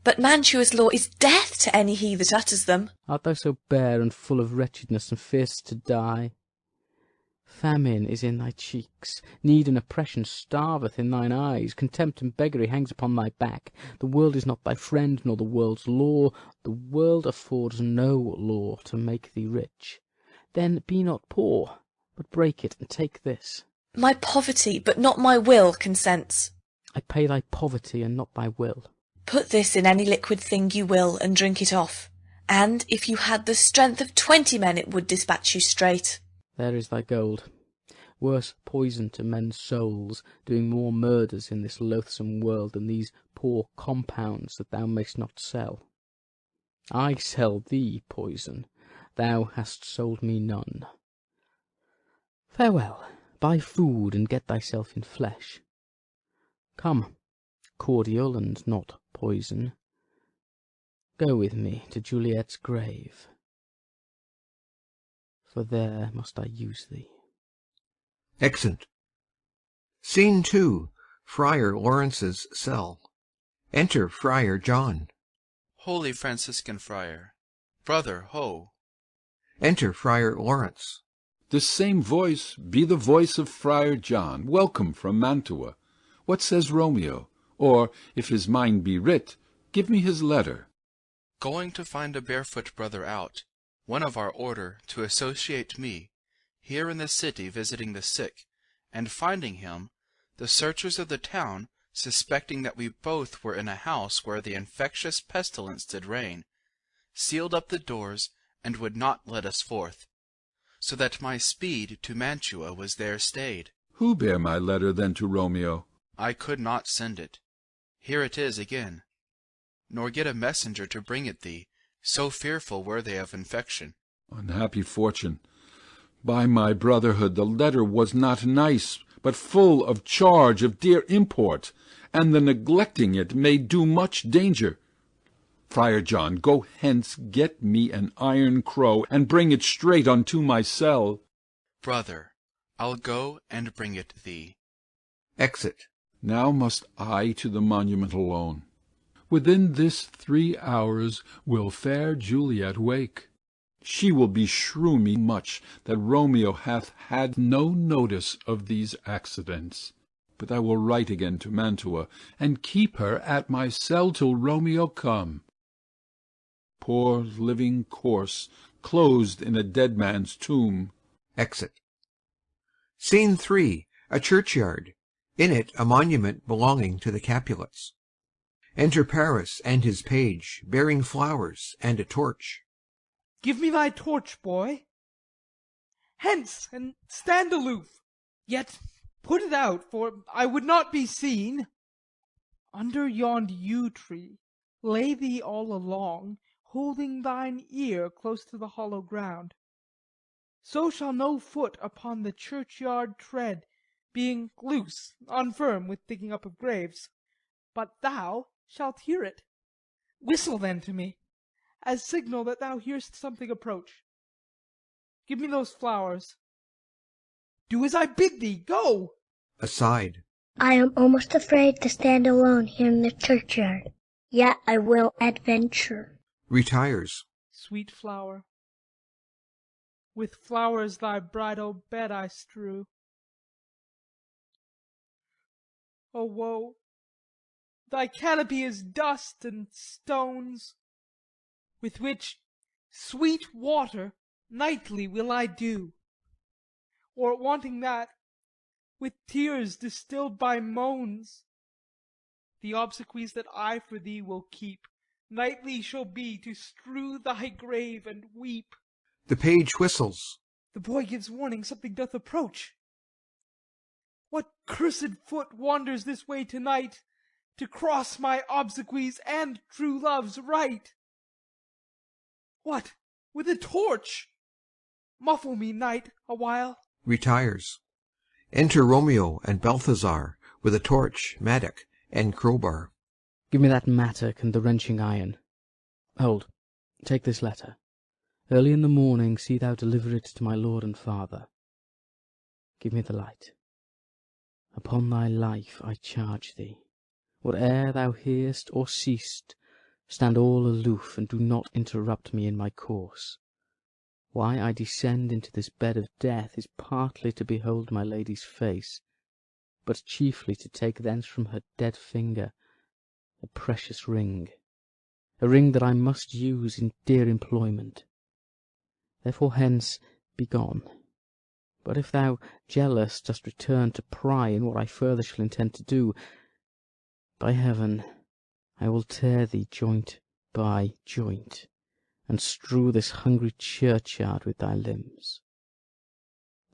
[SPEAKER 23] but Mantua's law is death to any he that utters them.
[SPEAKER 7] Art thou so bare and full of wretchedness, and fear'st to die? Famine is in thy cheeks, need and oppression starveth in thine eyes, contempt and beggary hangs upon thy back. The world is not thy friend, nor the world's law. The world affords no law to make thee rich. Then be not poor, but break it, and take this.
[SPEAKER 23] My poverty, but not my will, consents.
[SPEAKER 7] I pay thy poverty, and not thy will.
[SPEAKER 23] Put this in any liquid thing you will, and drink it off. And if you had the strength of 20 men, it would dispatch you straight.
[SPEAKER 7] There is thy gold. Worse poison to men's souls, doing more murders in this loathsome world than these poor compounds that thou mayst not sell. I sell thee poison, thou hast sold me none. Farewell, buy food and get thyself in flesh. Come, cordial and not poison, go with me to Juliet's grave, for there must I use thee.
[SPEAKER 1] Exit. Scene 2. Friar Lawrence's cell. Enter Friar John.
[SPEAKER 5] Holy Franciscan Friar. Brother, ho!
[SPEAKER 1] Enter Friar Lawrence.
[SPEAKER 20] This same voice be the voice of Friar John, welcome from Mantua. What says Romeo? Or, if his mind be writ, give me his letter.
[SPEAKER 5] Going to find a barefoot brother out, one of our order, to associate me, here in the city visiting the sick, and finding him, the searchers of the town, suspecting that we both were in a house where the infectious pestilence did reign, sealed up the doors, and would not let us forth, so that my speed to Mantua was there stayed.
[SPEAKER 20] Who bare my letter then to Romeo?
[SPEAKER 5] I could not send it. Here it is again. Nor get a messenger to bring it thee, so fearful were they of infection.
[SPEAKER 20] Unhappy fortune! By my brotherhood, the letter was not nice, but full of charge of dear import, and the neglecting it may do much danger. Friar John, go hence, get me an iron crow, and bring it straight unto my cell.
[SPEAKER 5] Brother, I'll go and bring it thee.
[SPEAKER 1] Exit.
[SPEAKER 20] Now must I to the monument alone. Within this 3 hours will fair Juliet wake. She will beshrew me much that Romeo hath had no notice of these accidents. But I will write again to Mantua, and keep her at my cell till Romeo come. Poor living corse, closed in a dead man's tomb.
[SPEAKER 1] Exit. Scene 3. A churchyard. In it a monument belonging to the Capulets. Enter Paris and his page, bearing flowers and a torch.
[SPEAKER 13] Give me thy torch, boy. Hence, and stand aloof. Yet put it out, for I would not be seen. Under yond yew tree lay thee all along, holding thine ear close to the hollow ground. So shall no foot upon the churchyard tread, being loose, unfirm with digging up of graves. But thou shalt hear it. Whistle then to me, as signal that thou hear'st something approach. Give me those flowers. Do as I bid thee, go!
[SPEAKER 1] Aside.
[SPEAKER 18] I am almost afraid to stand alone here in the churchyard, yet I will adventure.
[SPEAKER 1] Retires.
[SPEAKER 13] Sweet flower, with flowers thy bridal bed I strew. O woe! Thy canopy is dust and stones, with which sweet water nightly will I dew, or wanting that, with tears distilled by moans. The obsequies that I for thee will keep, nightly shall be to strew thy grave and weep.
[SPEAKER 1] The page whistles.
[SPEAKER 13] The boy gives warning something doth approach. What cursed foot wanders this way tonight, to cross my obsequies and true love's right? What, with a torch? Muffle me, knight, awhile.
[SPEAKER 1] Retires. Enter Romeo and Balthasar, with a torch, mattock, and crowbar.
[SPEAKER 7] Give me that mattock and the wrenching iron. Hold, take this letter. Early in the morning see thou deliver it to my lord and father. Give me the light. Upon thy life I charge thee, whate'er thou hear'st or seest, stand all aloof, and do not interrupt me in my course. Why I descend into this bed of death is partly to behold my lady's face, but chiefly to take thence from her dead finger a precious ring, a ring that I must use in dear employment. Therefore hence be gone. But if thou, jealous, dost return to pry in what I further shall intend to do, by heaven, I will tear thee joint by joint, and strew this hungry churchyard with thy limbs.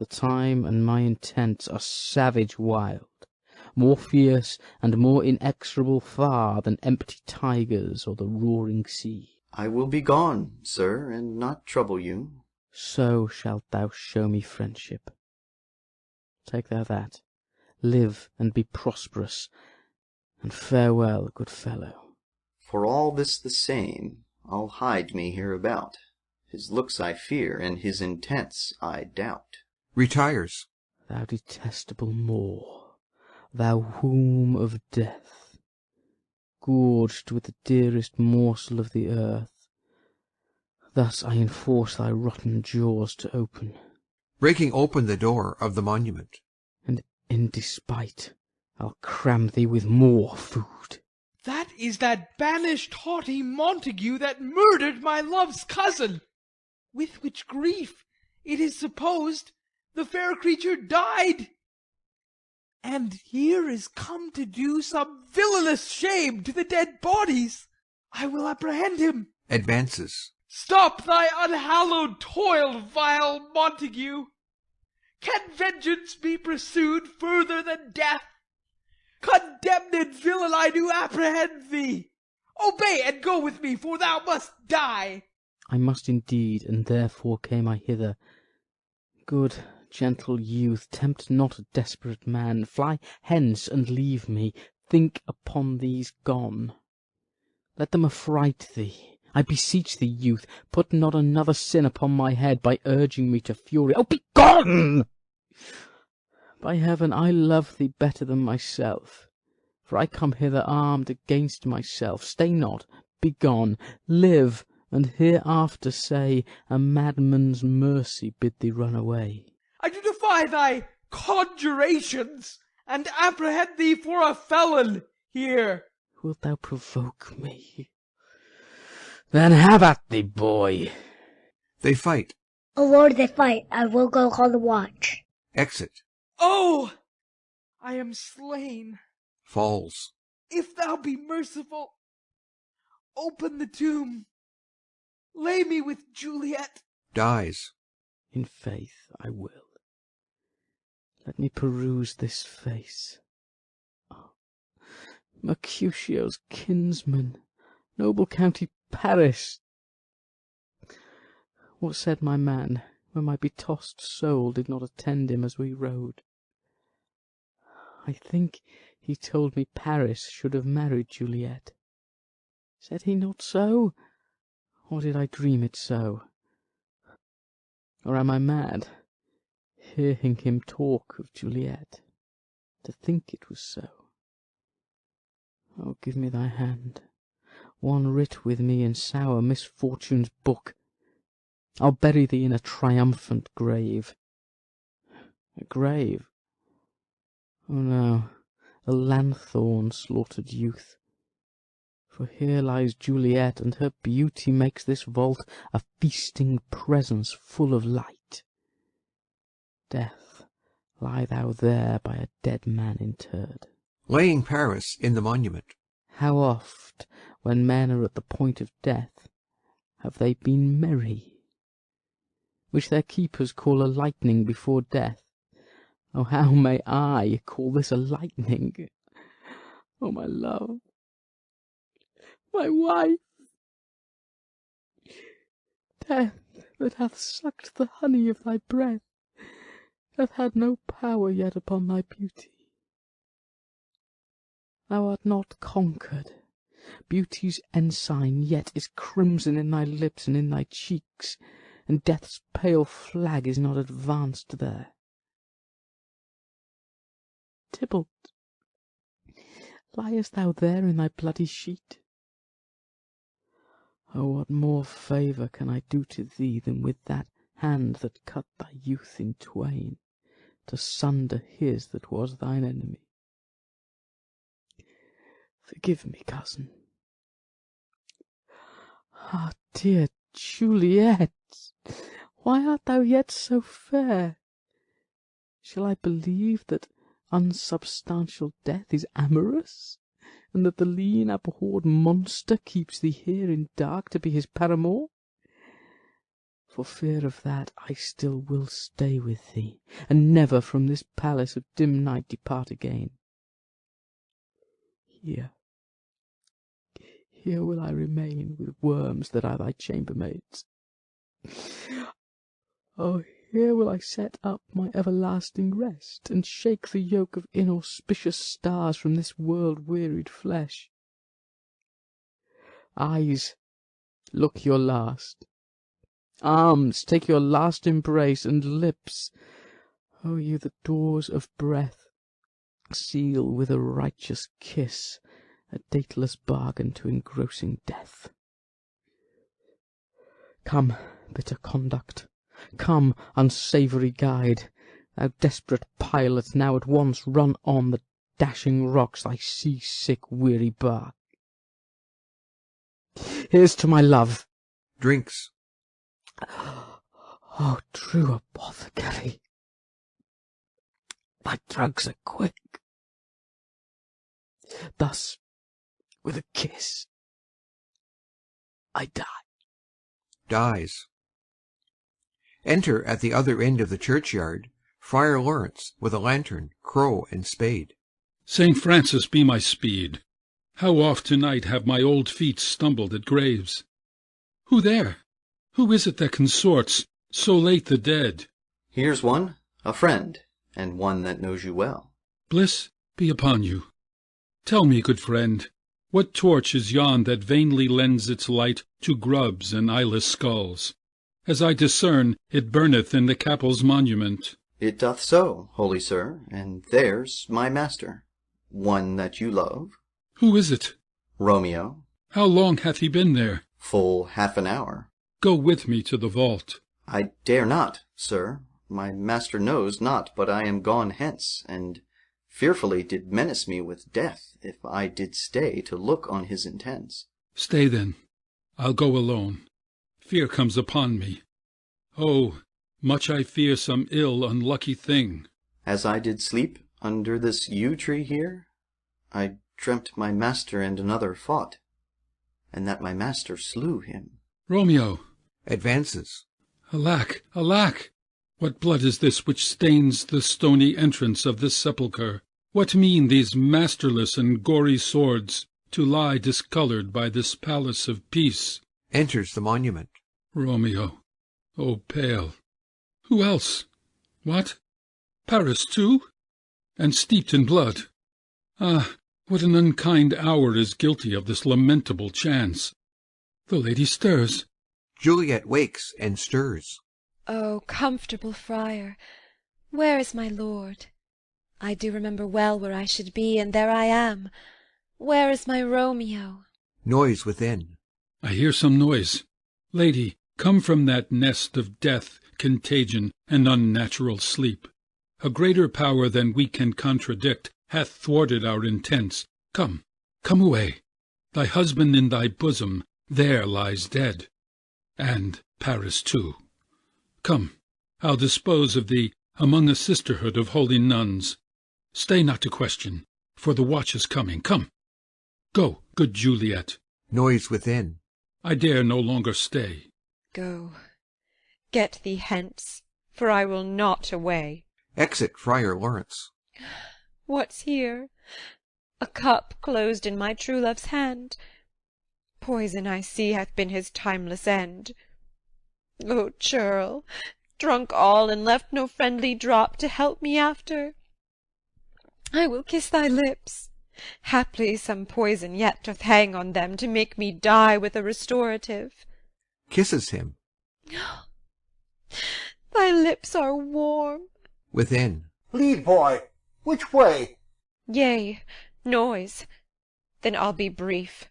[SPEAKER 7] The time and my intents are savage wild, more fierce and more inexorable far than empty tigers or the roaring sea.
[SPEAKER 19] I will be gone, sir, and not trouble you.
[SPEAKER 7] So shalt thou show me friendship. Take thou that, live and be prosperous, and farewell, good fellow.
[SPEAKER 19] For all this the same, I'll hide me hereabout. His looks I fear, and his intents I doubt.
[SPEAKER 1] Retires.
[SPEAKER 7] Thou detestable Moor, thou womb of death, gorged with the dearest morsel of the earth, thus I enforce thy rotten jaws to open.
[SPEAKER 1] Breaking open the door of the monument.
[SPEAKER 7] And in despite I'll cram thee with more food.
[SPEAKER 13] That is that banished haughty Montague that murdered my love's cousin, with which grief, it is supposed, the fair creature died. And here is come to do some villainous shame to the dead bodies. I will apprehend him.
[SPEAKER 1] Advances.
[SPEAKER 13] Stop thy unhallowed toil, vile Montague. Can vengeance be pursued further than death? Condemned villain, I do apprehend thee. Obey and go with me, for thou must die.
[SPEAKER 7] I must indeed, and therefore came I hither. Good, gentle youth, tempt not a desperate man. Fly hence and leave me. Think upon these gone. Let them affright thee. I beseech thee, youth, put not another sin upon my head by urging me to fury. Oh, be gone! By heaven, I love thee better than myself, for I come hither armed against myself. Stay not, be gone, live, and hereafter say, a madman's mercy bid thee run away.
[SPEAKER 13] I do defy thy conjurations, and apprehend thee for a felon here.
[SPEAKER 7] Wilt thou provoke me? Then have at thee, boy.
[SPEAKER 1] They fight.
[SPEAKER 18] O Lord, they fight. I will go call the watch.
[SPEAKER 1] Exit.
[SPEAKER 13] Oh, I am slain.
[SPEAKER 1] Falls.
[SPEAKER 13] If thou be merciful, open the tomb. Lay me with Juliet.
[SPEAKER 1] Dies.
[SPEAKER 7] In faith I will. Let me peruse this face. Oh, Mercutio's kinsman, noble county Paris. What said my man when my betossed soul did not attend him as we rode? I think he told me Paris should have married Juliet. Said he not so? Or did I dream it so? Or am I mad, hearing him talk of Juliet, to think it was so? Oh, give me thy hand, one writ with me in sour misfortune's book. I'll bury thee in a triumphant grave. A grave? Oh no, a lanthorn, slaughtered youth. For here lies Juliet, and her beauty makes this vault a feasting presence full of light. Death, lie thou there by a dead man interred.
[SPEAKER 1] Laying Paris in the monument.
[SPEAKER 7] How oft, when men are at the point of death, have they been merry, which their keepers call a lightning before death. Oh, how may I call this a lightning? Oh, my love, my wife, death that hath sucked the honey of thy breath, hath had no power yet upon thy beauty. Thou art not conquered. Beauty's ensign yet is crimson in thy lips and in thy cheeks, and death's pale flag is not advanced there. Tybalt, liest thou there in thy bloody sheet? Oh, what more favour can I do to thee than with that hand that cut thy youth in twain, to sunder his that was thine enemy. Forgive me, cousin. Ah, dear Juliet, why art thou yet so fair? Shall I believe that unsubstantial death is amorous, and that the lean abhorred monster keeps thee here in dark to be his paramour? For fear of that, I still will stay with thee, and never from this palace of dim night depart again. Here will I remain with worms that are thy chambermaids. Oh, here will I set up my everlasting rest, and shake the yoke of inauspicious stars from this world-wearied flesh. Eyes, look your last. Arms, take your last embrace, and lips, O you the doors of breath, seal with a righteous kiss a dateless bargain to engrossing death. Come, bitter conduct, come, unsavoury guide, thou desperate pilot, now at once run on the dashing rocks thy sea-sick weary bark. Here's to my love.
[SPEAKER 1] Drinks.
[SPEAKER 7] Oh, true apothecary, thy drugs are quick. Thus, with a kiss, I die.
[SPEAKER 1] Dies. Enter at the other end of the churchyard Friar Lawrence with a lantern, crow, and spade.
[SPEAKER 6] St. Francis be my speed! How oft to-night have my old feet stumbled at graves! Who there? Who is it that consorts so late the dead?
[SPEAKER 19] Here's one, a friend, and one that knows you well.
[SPEAKER 6] Bliss be upon you. Tell me, good friend, what torch is yon that vainly lends its light to grubs and eyeless skulls? As I discern, it burneth in the capel's monument.
[SPEAKER 19] It doth so, holy sir, and there's my master, one that you love.
[SPEAKER 6] Who is it?
[SPEAKER 19] Romeo.
[SPEAKER 6] How long hath he been there?
[SPEAKER 19] Full half an hour.
[SPEAKER 6] Go with me to the vault.
[SPEAKER 19] I dare not, sir. My master knows not but I am gone hence, and fearfully did menace me with death, if I did stay to look on his intents.
[SPEAKER 6] Stay then. I'll go alone. Fear comes upon me. Oh, much I fear some ill unlucky thing.
[SPEAKER 19] As I did sleep under this yew tree here, I dreamt my master and another fought, and that my master slew him.
[SPEAKER 6] Romeo!
[SPEAKER 1] Advances.
[SPEAKER 6] Alack, alack! What blood is this which stains the stony entrance of this sepulchre? What mean these masterless and gory swords to lie discoloured by this palace of peace?
[SPEAKER 1] Enters the monument.
[SPEAKER 6] Romeo, oh pale! Who else? What? Paris too? And steeped in blood? Ah, what an unkind hour is guilty of this lamentable chance! The lady stirs.
[SPEAKER 1] Juliet wakes and stirs.
[SPEAKER 2] O comfortable friar, where is my lord? I do remember well where I should be, and there I am. Where is my Romeo?
[SPEAKER 1] Noise within.
[SPEAKER 6] I hear some noise. Lady, come from that nest of death, contagion, and unnatural sleep. A greater power than we can contradict hath thwarted our intents. Come, come away. Thy husband in thy bosom there lies dead, and Paris too. Come, I'll dispose of thee among a sisterhood of holy nuns. Stay not to question, for the watch is coming. Come, go, good Juliet.
[SPEAKER 1] Noise within.
[SPEAKER 6] I dare no longer stay.
[SPEAKER 2] Go, get thee hence, for I will not away.
[SPEAKER 1] Exit Friar Lawrence.
[SPEAKER 2] What's here? A cup closed in my true love's hand. Poison, I see, hath been his timeless end. O churl, drunk all, and left no friendly drop to help me after. I will kiss thy lips. Haply some poison yet doth hang on them to make me die with a restorative.
[SPEAKER 1] Kisses him.
[SPEAKER 2] Thy lips are warm.
[SPEAKER 1] Within.
[SPEAKER 10] Lead, boy. Which way?
[SPEAKER 2] Yea, noise. Then I'll be brief.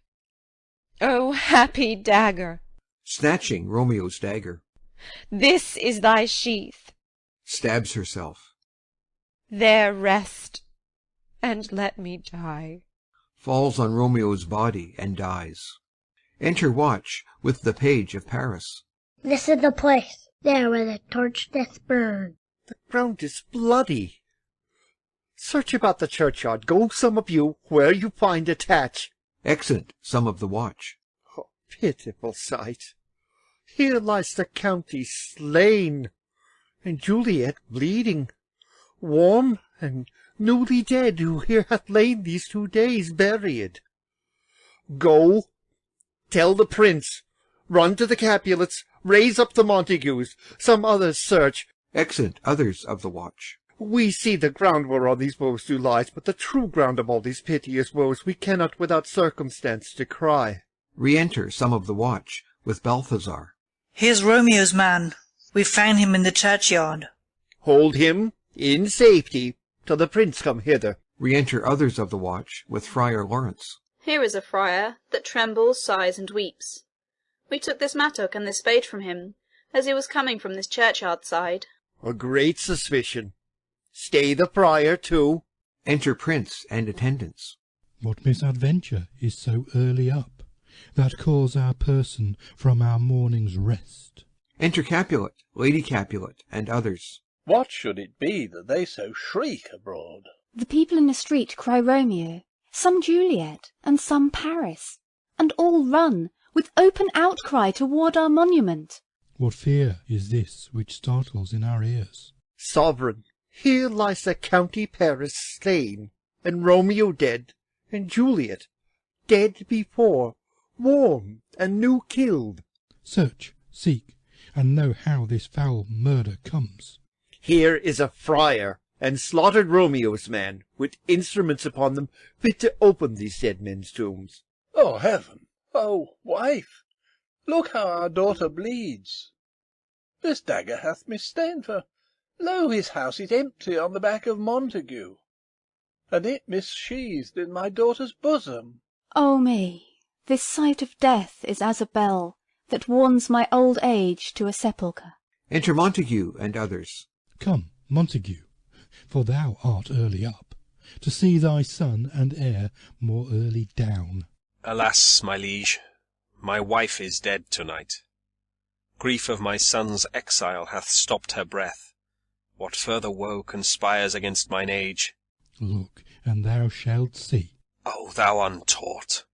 [SPEAKER 2] O happy dagger!
[SPEAKER 1] Snatching Romeo's dagger.
[SPEAKER 2] This is thy sheath.
[SPEAKER 1] Stabs herself.
[SPEAKER 2] There rest, and let me die.
[SPEAKER 1] Falls on Romeo's body and dies. Enter Watch with the page of Paris.
[SPEAKER 18] This is the place, there where the torch doth burn.
[SPEAKER 12] The ground is bloody. Search about the churchyard. Go, some of you, where you find a tatch.
[SPEAKER 1] Exit some of the watch.
[SPEAKER 12] Oh, pitiful sight! Here lies the county slain, and Juliet bleeding, warm and newly dead, who here hath lain these 2 days buried. Go, tell the prince, run to the Capulets, raise up the Montagues, some others search.
[SPEAKER 1] Exit others of the watch.
[SPEAKER 12] We see the ground whereon these woes do lie, but the true ground of all these piteous woes we cannot without circumstance descry.
[SPEAKER 1] Re-enter some of the watch with Balthasar.
[SPEAKER 21] Here's Romeo's man. We found him in the churchyard.
[SPEAKER 12] Hold him in safety till the prince come hither.
[SPEAKER 1] Re-enter others of the watch with Friar Lawrence.
[SPEAKER 17] Here is a friar that trembles, sighs, and weeps. We took this mattock and this spade from him, as he was coming from this churchyard side.
[SPEAKER 12] A great suspicion. Stay the friar too.
[SPEAKER 1] Enter prince and attendants.
[SPEAKER 15] What misadventure is so early up, that calls our person from our morning's rest?
[SPEAKER 1] Enter Capulet, Lady Capulet, and others.
[SPEAKER 8] What should it be that they so shriek abroad?
[SPEAKER 9] The people in the street cry Romeo, some Juliet, and some Paris, and all run with open outcry toward our monument.
[SPEAKER 15] What fear is this which startles in our ears?
[SPEAKER 12] Sovereign, here lies the county Paris slain, and Romeo dead, and Juliet dead before, warm and new killed.
[SPEAKER 15] Search, seek, and know how this foul murder comes.
[SPEAKER 12] Here is a friar, and slaughtered Romeo's man, with instruments upon them fit to open these dead men's tombs.
[SPEAKER 8] Oh, heaven! Oh, wife! Look how our daughter bleeds. This dagger hath misstained her. Lo, his house is empty on the back of Montague, and it missheathed in my daughter's bosom.
[SPEAKER 9] Oh me, this sight of death is as a bell that warns my old age to a sepulchre.
[SPEAKER 1] Enter Montague and others.
[SPEAKER 15] Come, Montague, for thou art early up, to see thy son and heir more early down.
[SPEAKER 16] Alas, my liege, my wife is dead to-night. Grief of my son's exile hath stopped her breath. What further woe conspires against mine age?
[SPEAKER 15] Look, and thou shalt see.
[SPEAKER 16] O thou untaught!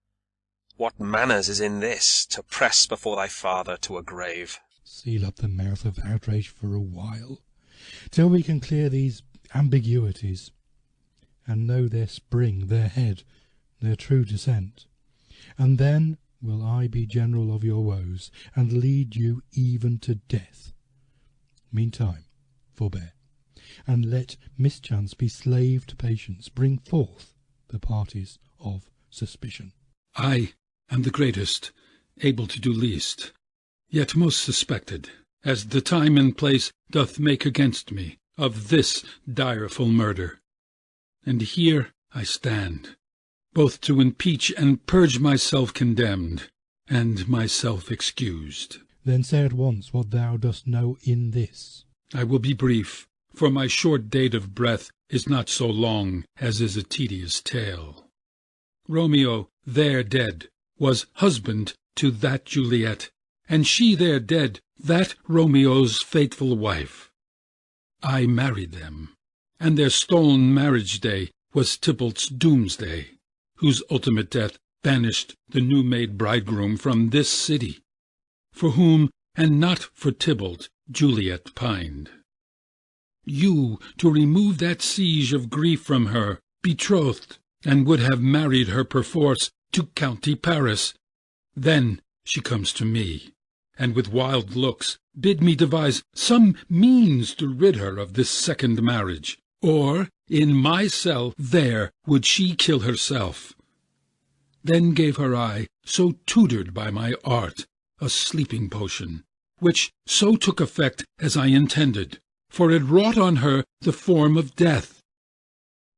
[SPEAKER 16] What manners is in this, to press before thy father to a grave?
[SPEAKER 15] Seal up the mouth of outrage for a while, till we can clear these ambiguities, and know their spring, their head, their true descent. And then will I be general of your woes, and lead you even to death. Meantime, forbear, and let mischance be slave to patience. Bring forth the parties of suspicion.
[SPEAKER 6] I am the greatest, able to do least, yet most suspected, as the time and place doth make against me, of this direful murder. And here I stand, both to impeach and purge myself condemned, and myself excused.
[SPEAKER 15] Then say at once what thou dost know in this.
[SPEAKER 6] I will be brief, for my short date of breath is not so long as is a tedious tale. Romeo, there dead, was husband to that Juliet, and she there dead, that Romeo's faithful wife. I married them, and their stolen marriage day was Tybalt's doomsday, whose ultimate death banished the new-made bridegroom from this city, for whom, and not for Tybalt, Juliet pined. You, to remove that siege of grief from her, betrothed, and would have married her perforce to county Paris. Then she comes to me, and with wild looks bid me devise some means to rid her of this second marriage, or in my cell there would she kill herself. Then gave her I, so tutored by my art, a sleeping potion, which so took effect as I intended, for it wrought on her the form of death.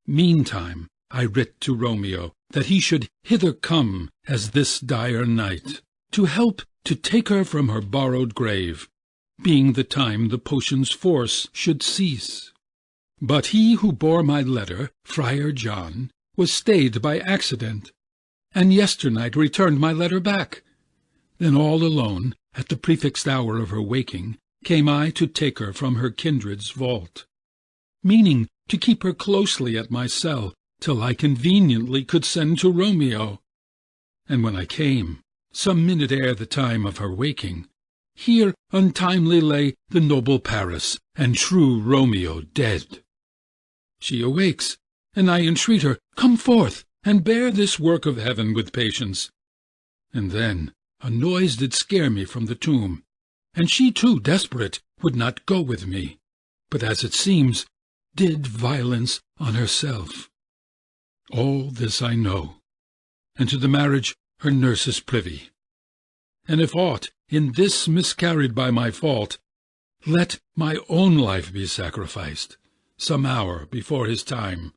[SPEAKER 6] Meantime I writ to Romeo that he should hither come as this dire night, to help to take her from her borrowed grave, being the time the potion's force should cease. But he who bore my letter, Friar John, was stayed by accident, and yesternight returned my letter back. Then all alone, at the prefixed hour of her waking, came I to take her from her kindred's vault, meaning to keep her closely at my cell, till I conveniently could send to Romeo. And when I came, some minute ere the time of her waking, here untimely lay the noble Paris, and true Romeo dead. She awakes, and I entreat her, come forth, and bear this work of heaven with patience. And then a noise did scare me from the tomb, and she too, desperate, would not go with me, but as it seems, did violence on herself. All this I know, and to the marriage her nurse is privy. And if aught in this miscarried by my fault, let my own life be sacrificed, some hour before his time,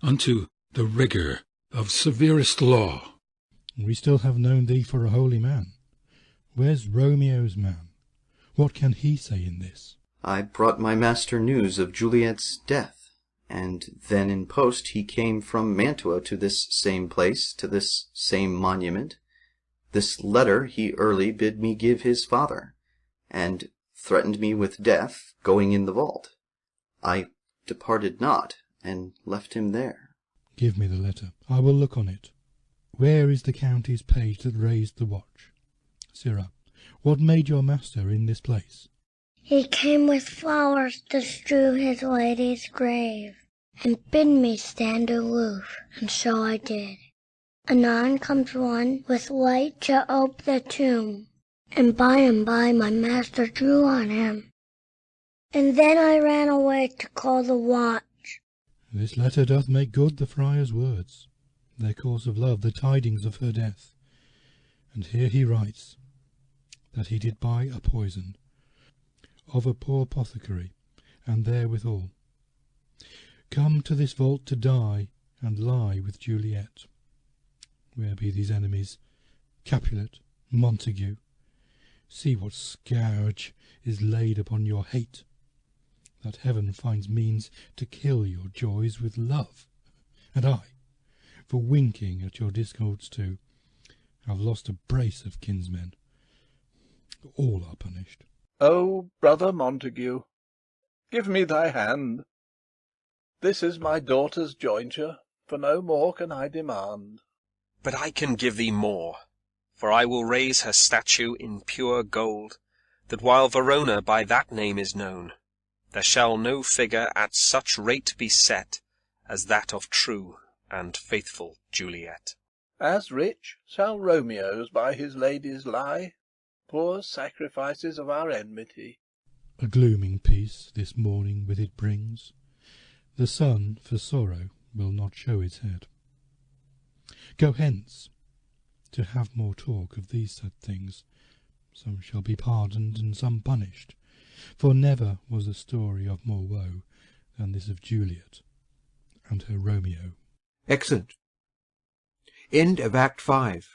[SPEAKER 6] unto the rigour of severest law.
[SPEAKER 15] We still have known thee for a holy man. Where's Romeo's man? What can he say in this?
[SPEAKER 19] I brought my master news of Juliet's death, and then in post he came from Mantua to this same place, to this same monument. This letter he early bid me give his father, and threatened me with death, going in the vault. I departed not, and left him there.
[SPEAKER 15] Give me the letter. I will look on it. Where is the county's page that raised the watch? Sirrah, what made your master in this place?
[SPEAKER 18] He came with flowers to strew his lady's grave, and bid me stand aloof, and so I did. Anon comes one with light to ope the tomb, and by my master drew on him. And then I ran away to call the watch.
[SPEAKER 15] This letter doth make good the friar's words, their course of love, the tidings of her death. And here he writes, that he did buy a poison of a poor apothecary, and therewithal come to this vault to die, and lie with Juliet. Where be these enemies? Capulet, Montague. See what scourge is laid upon your hate, that heaven finds means to kill your joys with love. And I, for winking at your discords too, have lost a brace of kinsmen. All are punished.
[SPEAKER 8] O brother Montague, give me thy hand. This is my daughter's jointure, for no more can I demand.
[SPEAKER 16] But I can give thee more, for I will raise her statue in pure gold, that while Verona by that name is known, there shall no figure at such rate be set as that of true and faithful Juliet.
[SPEAKER 8] As rich shall Romeo's by his ladies lie, poor sacrifices of our enmity.
[SPEAKER 15] A glooming peace this morning with it brings. The sun for sorrow will not show its head. Go hence, to have more talk of these sad things. Some shall be pardoned and some punished, for never was a story of more woe than this of Juliet and her Romeo.
[SPEAKER 1] Exeunt. End of Act 5.